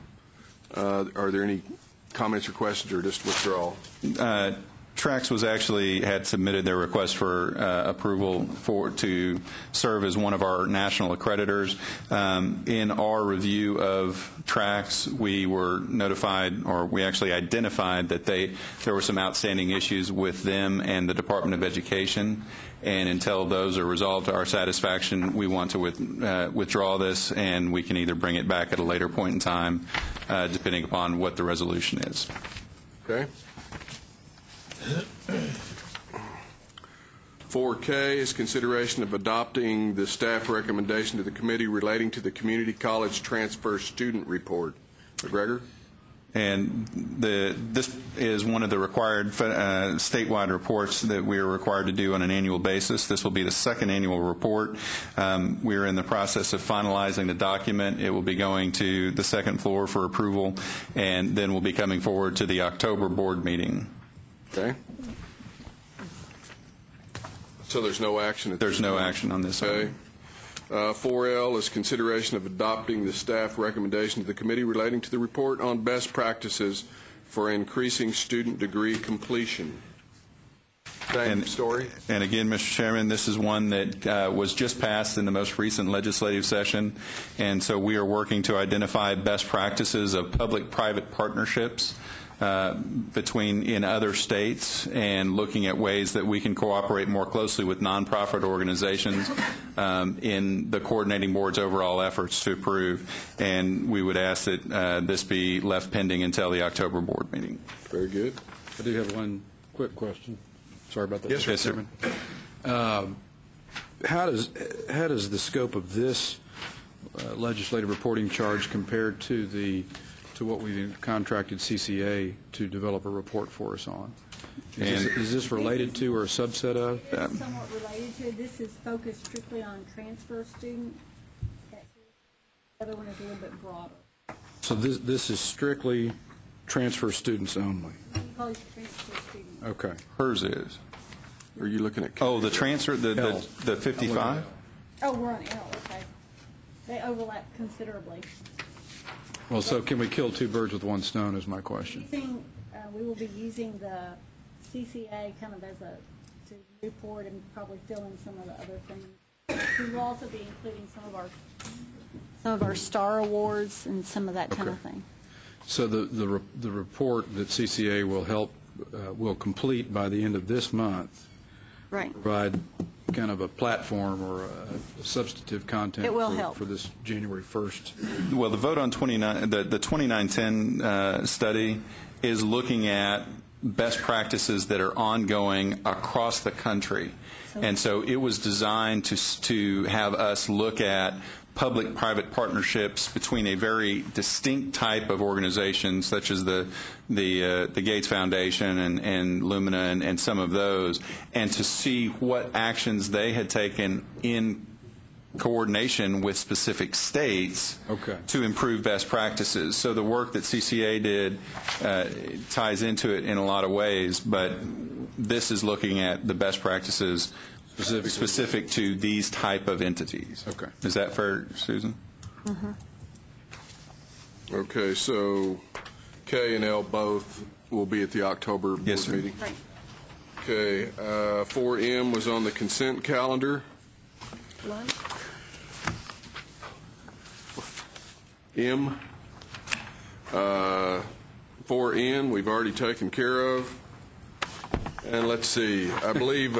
Are there any comments or questions, or just withdrawal? Trax had submitted their request for approval to serve as one of our national accreditors. In our review of Trax, we were notified, or we actually identified that there were some outstanding issues with them and the Department of Education. And until those are resolved to our satisfaction, we want to withdraw this, and we can either bring it back at a later point in time, depending upon what the resolution is. Okay. 4K is consideration of adopting the staff recommendation to the committee relating to the community college transfer student report. McGregor? And this is one of the required statewide reports that we are required to do on an annual basis. This will be the second annual report. We are in the process of finalizing the document. It will be going to the second floor for approval, and then will be coming forward to the October board meeting. Okay. So there's no action? There's no action on this. Okay. 4L is consideration of adopting the staff recommendation to the committee relating to the report on best practices for increasing student degree completion. Same story. And again, Mr. Chairman, this is one that was just passed in the most recent legislative session, and so we are working to identify best practices of public-private partnerships in other states, and looking at ways that we can cooperate more closely with nonprofit organizations in the coordinating board's overall efforts to approve. And we would ask that this be left pending until the October board meeting. Very good. I do have one quick question. Sorry about that. Yes, sir. Yes, Chairman. How does the scope of this legislative reporting charge compare to what we've contracted CCA to develop a report for us on? Is this related to or a subset of? It's somewhat related to. This is focused strictly on transfer student. The other one is a little bit broader. So this is strictly transfer students only? College transfer students. Okay. Hers is. Are you looking at? Oh, the transfer, the 55? Oh, we're on L, okay. They overlap considerably. Well, so can we kill two birds with one stone is my question. We will be using the CCA kind of to report and probably fill in some of the other things. We will also be including some of our star awards and some of that kind of thing. So the report that CCA will complete by the end of this month, right, provide kind of a platform or a substantive content for this January 1st. Well, the vote on the 2910 study is looking at best practices that are ongoing across the country. And so it was designed to have us look at public-private partnerships between a very distinct type of organizations, such as the Gates Foundation and Lumina and some of those, and to see what actions they had taken in coordination with specific states to improve best practices. So the work that CCA did ties into it in a lot of ways, but this is looking at the best practices specific to these type of entities. Okay. Is that fair, Susan? Mm-hmm. Okay, so K and L both will be at the October board meeting? Right. Okay, 4M was on the consent calendar. M. 4N, we've already taken care of. And let's see, I believe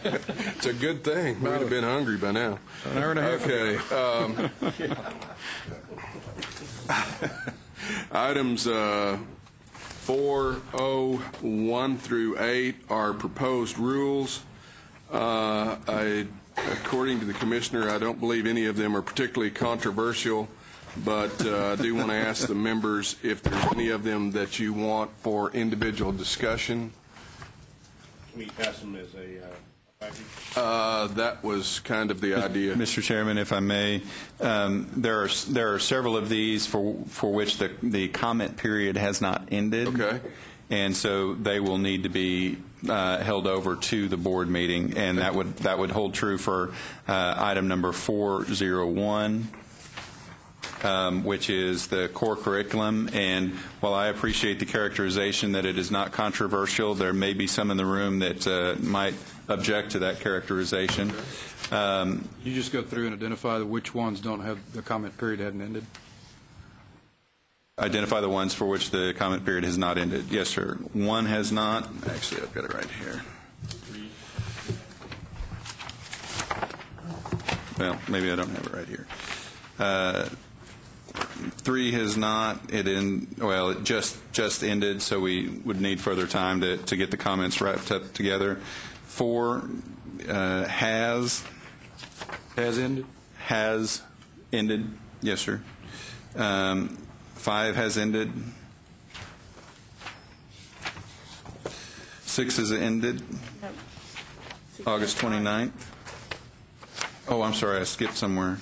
it's a good thing. Might have been hungry by now. An hour and a half. Okay. Items 401 through 8 are proposed rules. According to the Commissioner, I don't believe any of them are particularly controversial, but I do want to ask the members if there's any of them that you want for individual discussion. Can we pass them as a package? That was kind of the idea. Mr. Chairman, if I may, there are several of these for which the comment period has not ended. Okay. And so they will need to be held over to the board meeting, and that would hold true for item number 401. Which is the core curriculum. And while I appreciate the characterization that it is not controversial, there may be some in the room that might object to that characterization. You just go through and identify which ones don't have the comment period hadn't ended? Identify the ones for which the comment period has not ended. Yes, sir. One has not. Actually, I've got it right here. Well, maybe I don't have it right here. 3 has not. It just ended, so we would need further time to get the comments wrapped up together. 4 has ended. Has ended. Yes, sir. 5 has ended. 6 has ended. Nope. August 29th. Oh, I'm sorry, I skipped somewhere.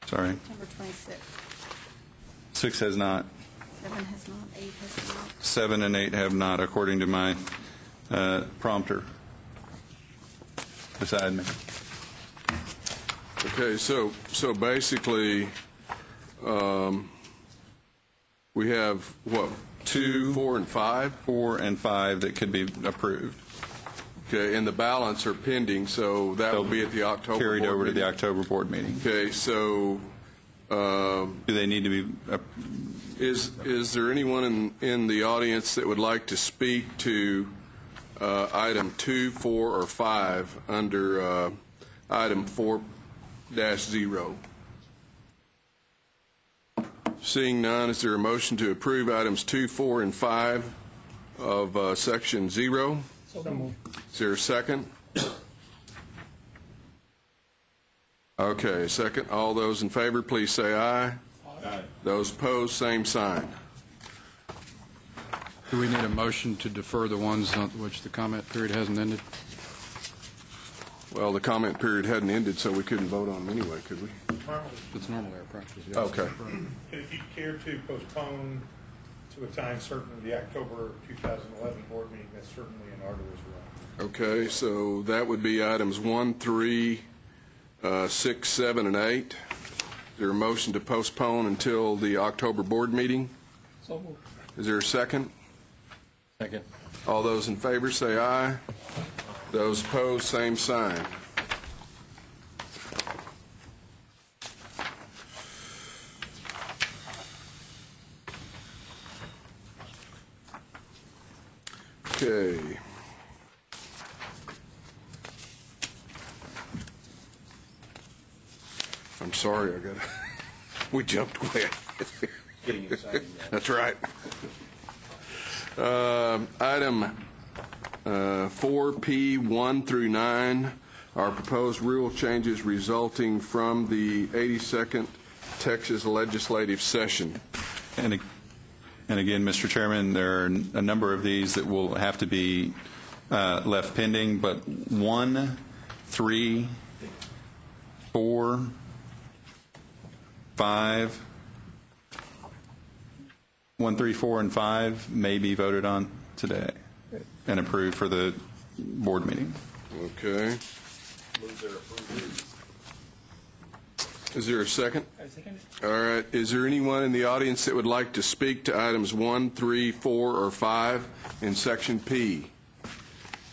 Sorry. September 26th. 6 has not. 7 has not. 8 has not. 7 and 8 have not, according to my prompter beside me. Okay, so basically, we have what? 2, 4, and 5. 4 and 5 that could be approved. Okay, and the balance are pending, so that will be at the October carried board over meeting. to the October board meeting. Okay, so do they need to be? Is there anyone in the audience that would like to speak to item 2, 4, or 5 under item 4-0? Seeing none, is there a motion to approve items 2, 4, and 5 of section 0? Is there a second? Okay, second. All those in favor, please say aye. Aye. Those opposed, same sign. Do we need a motion to defer the ones on which the comment period hasn't ended? Well, the comment period hadn't ended, so we couldn't vote on them anyway, could we? It's normally our practice. Yes. Okay. If you care to postpone to a time certain of the October 2011 board meeting, that's certainly in order as well. Okay, so that would be items 1, 3, 6, 7, and 8. Is there a motion to postpone until the October board meeting? So moved. Is there a second? Second. All those in favor say aye. Those opposed, same sign. Okay. I'm sorry, we jumped way ahead. Getting excited. That's right. Item 4P 1 through 9 are proposed rule changes resulting from the 82nd Texas legislative session. And again, Mr. Chairman, there are a number of these that will have to be left pending, but 1, 3, 4, 5, 1, 3, 4, and 5 may be voted on today and approved for the board meeting. Okay. Is there a second? I second it. All right. Is there anyone in the audience that would like to speak to items 1, 3, 4, or 5 in Section P?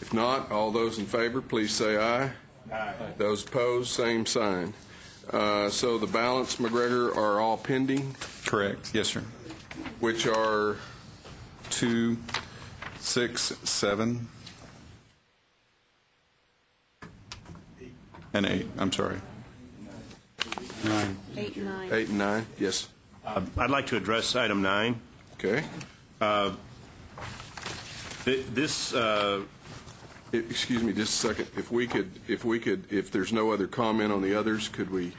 If not, all those in favor, please say aye. Aye. Those opposed, same sign. So the balance, McGregor, are all pending? Correct. Yes, sir. Which are? 2, 6, 7, and 8. I'm sorry. 9. 8 and 9. 8 and 9, yes. I'd like to address item 9. Okay. This. Excuse me, just a second. If there's no other comment on the others, could we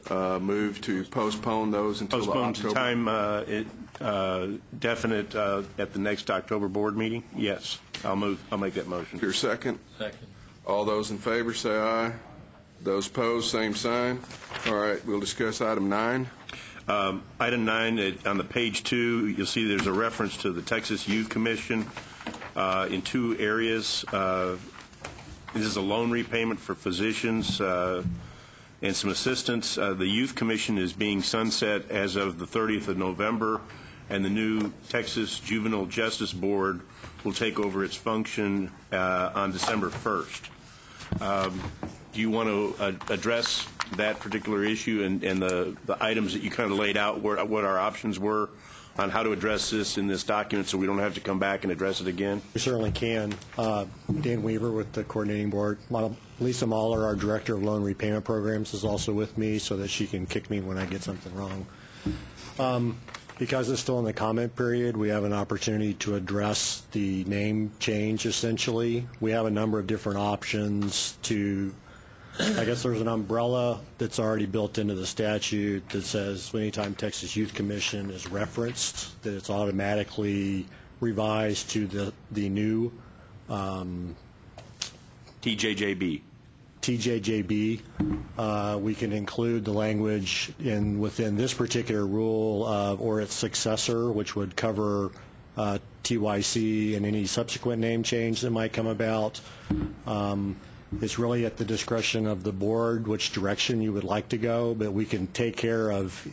move to postpone those until Postpone October? to time definite at the next October board meeting? Yes. I'll make that motion. Your second? Second. All those in favor say aye. Those opposed, same sign. All right, we'll discuss item 9. Item 9, on the page 2, you'll see there's a reference to the Texas Youth Commission in 2 areas. This is a loan repayment for physicians and some assistants. The Youth Commission is being sunset as of the 30th of November, and the new Texas Juvenile Justice Board will take over its function on December 1st. Do you want to address that particular issue and the items that you kind of laid out, what our options were on how to address this in this document so we don't have to come back and address it again? We certainly can. Dan Weaver with the coordinating board. Lisa Mahler, our director of loan repayment programs, is also with me so that she can kick me when I get something wrong. Because it's still in the comment period, we have an opportunity to address the name change, essentially. We have a number of different options to, I guess there's an umbrella that's already built into the statute that says anytime Texas Youth Commission is referenced, that it's automatically revised to the new TJJB. We can include the language within this particular rule or its successor, which would cover TYC and any subsequent name change that might come about. It's really at the discretion of the board which direction you would like to go, but we can take care of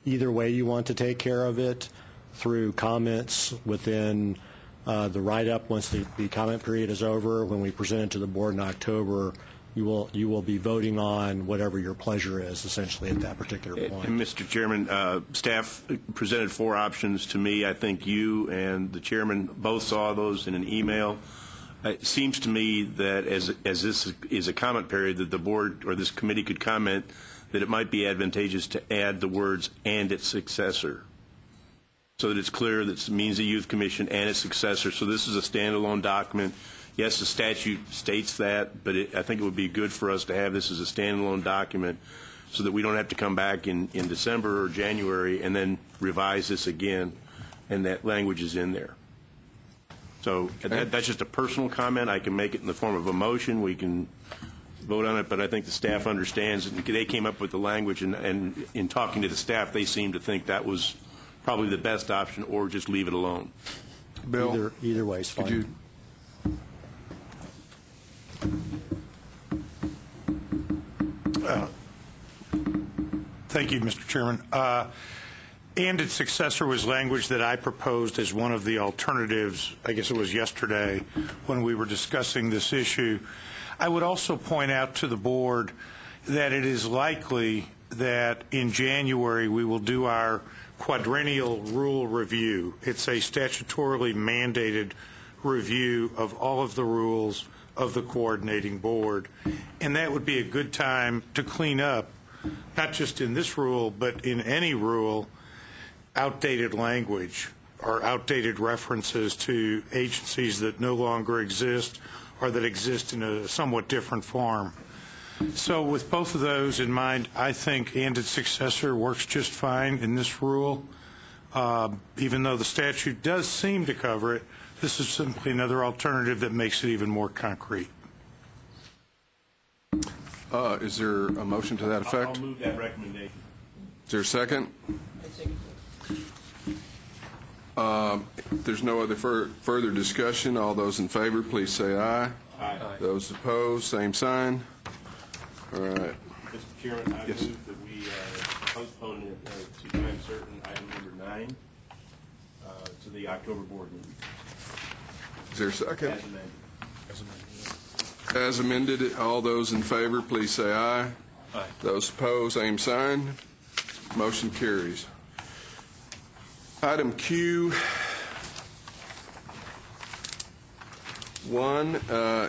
either way you want to take care of it through comments within the write-up once the comment period is over. When we present it to the board in October, you will be voting on whatever your pleasure is, essentially, at that particular point. And Mr. Chairman, staff presented 4 options to me. I think you and the chairman both saw those in an email. It seems to me that as this is a comment period, that the board or this committee could comment that it might be advantageous to add the words "and its successor," so that it's clear that it means the Youth Commission and its successor. So this is a standalone document. Yes, the statute states that, but I think it would be good for us to have this as a standalone document so that we don't have to come back in December or January and then revise this again, and that language is in there. So that's just a personal comment. I can make it in the form of a motion. We can vote on it, but I think the staff understands it. They came up with the language, and in talking to the staff, they seemed to think that was probably the best option, or just leave it alone. Bill? Either way is fine. Could you Thank you, Mr. Chairman. And its successor was language that I proposed as one of the alternatives, I guess it was yesterday, when we were discussing this issue. I would also point out to the board that it is likely that in January we will do our quadrennial rule review. It's a statutorily mandated review of all of the rules of the coordinating board. And that would be a good time to clean up, not just in this rule, but in any rule, outdated language or outdated references to agencies that no longer exist or that exist in a somewhat different form. So with both of those in mind, I think "and its successor" works just fine in this rule. Even though the statute does seem to cover it, this is simply another alternative that makes it even more concrete. Is there a motion to that effect? I'll move that recommendation. Is there a second? If there's no other further discussion, all those in favor, please say aye. Aye. Those opposed, same sign. All right. Mr. Chairman, I Yes. move that we postpone it to time certain item number 9 to the October board meeting. Is there a second? As amended. As amended, all those in favor, please say aye. Aye. Those opposed, same sign. Motion carries. Item Q1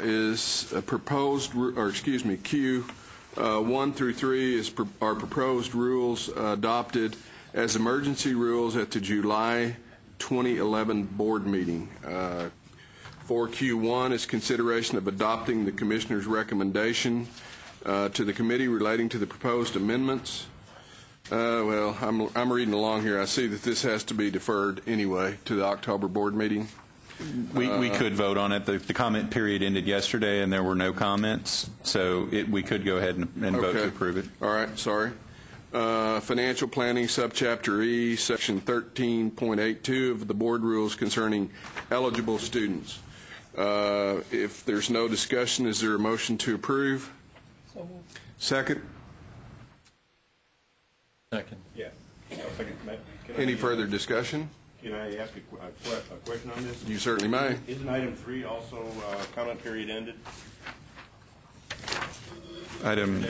is a proposed, or excuse me, Q1 through 3 are proposed rules adopted as emergency rules at the July 2011 board meeting. For Q1 is consideration of adopting the Commissioner's recommendation to the committee relating to the proposed amendments. Well, I'm reading along here. I see that this has to be deferred anyway to the October board meeting. We could vote on it. The comment period ended yesterday, and there were no comments, so we could go ahead and vote to approve it. All right, sorry. Financial Planning, Subchapter E, Section 13.82 of the Board Rules concerning eligible students. If there's no discussion, is there a motion to approve? Second? Second. Yeah. Second. Any further discussion? Can I ask a question on this? You certainly may. Isn't item 3 also comment period ended? Item.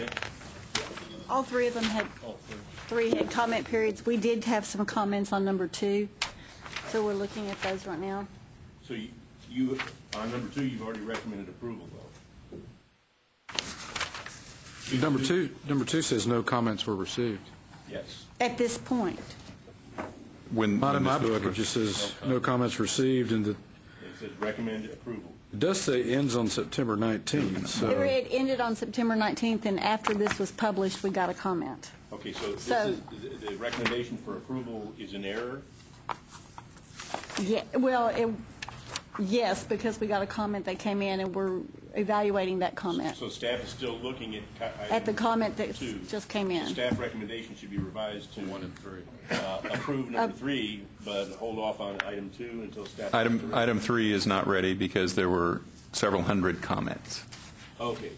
All three of them had comment periods. We did have some comments on number 2, so we're looking at those right now. So you on number 2, you've already recommended approval, though. Number two says no comments were received. Yes. At this point. Not in my book. It just says no comments received, and It says recommended approval. it does say ends on September 19th. So It ended on September 19th, and after this was published, we got a comment. Okay, so the recommendation for approval is in error? Yeah, well, yes, because we got a comment that came in, and we're evaluating that comment. So staff is still looking At the comment that 2. just came in. Staff recommendation should be revised to 1 and 3. Approve number 3, but hold off on item 2 until staff. Item 3 is not ready because there were several hundred comments. Okay.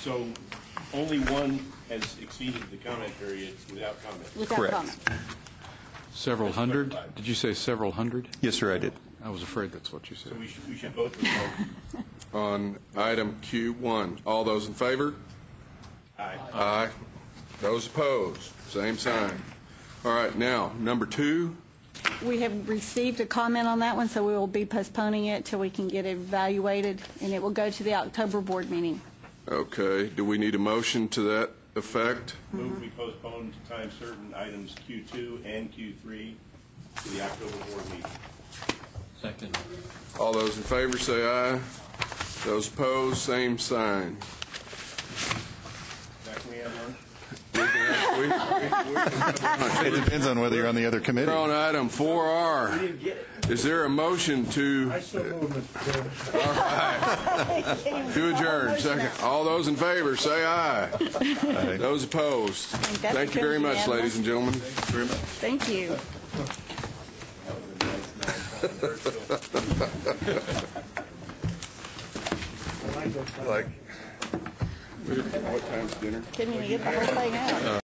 So only 1 has exceeded the comment period without comment. Without Correct. comment. several hundred? Did you say several hundred? Yes, sir, I did. I was afraid that's what you said. So we should vote for the motion. On item Q1, all those in favor? Aye. Aye. Those opposed, same sign. All right, now, number 2. We have received a comment on that one, so we will be postponing it till we can get it evaluated, and it will go to the October board meeting. Okay, do we need a motion to that effect? Move we postpone to time certain items Q2 and Q3 to the October board meeting. Second. All those in favor say aye. Those opposed, same sign. Back we have lunch? It depends on whether you're on the other committee. We're on item 4R. Is there a motion to? All right. To adjourn. Second. All those in favor, say aye. Those opposed. Thank you very much, ladies and gentlemen. Thank you. What time's dinner? Couldn't even get the whole thing out.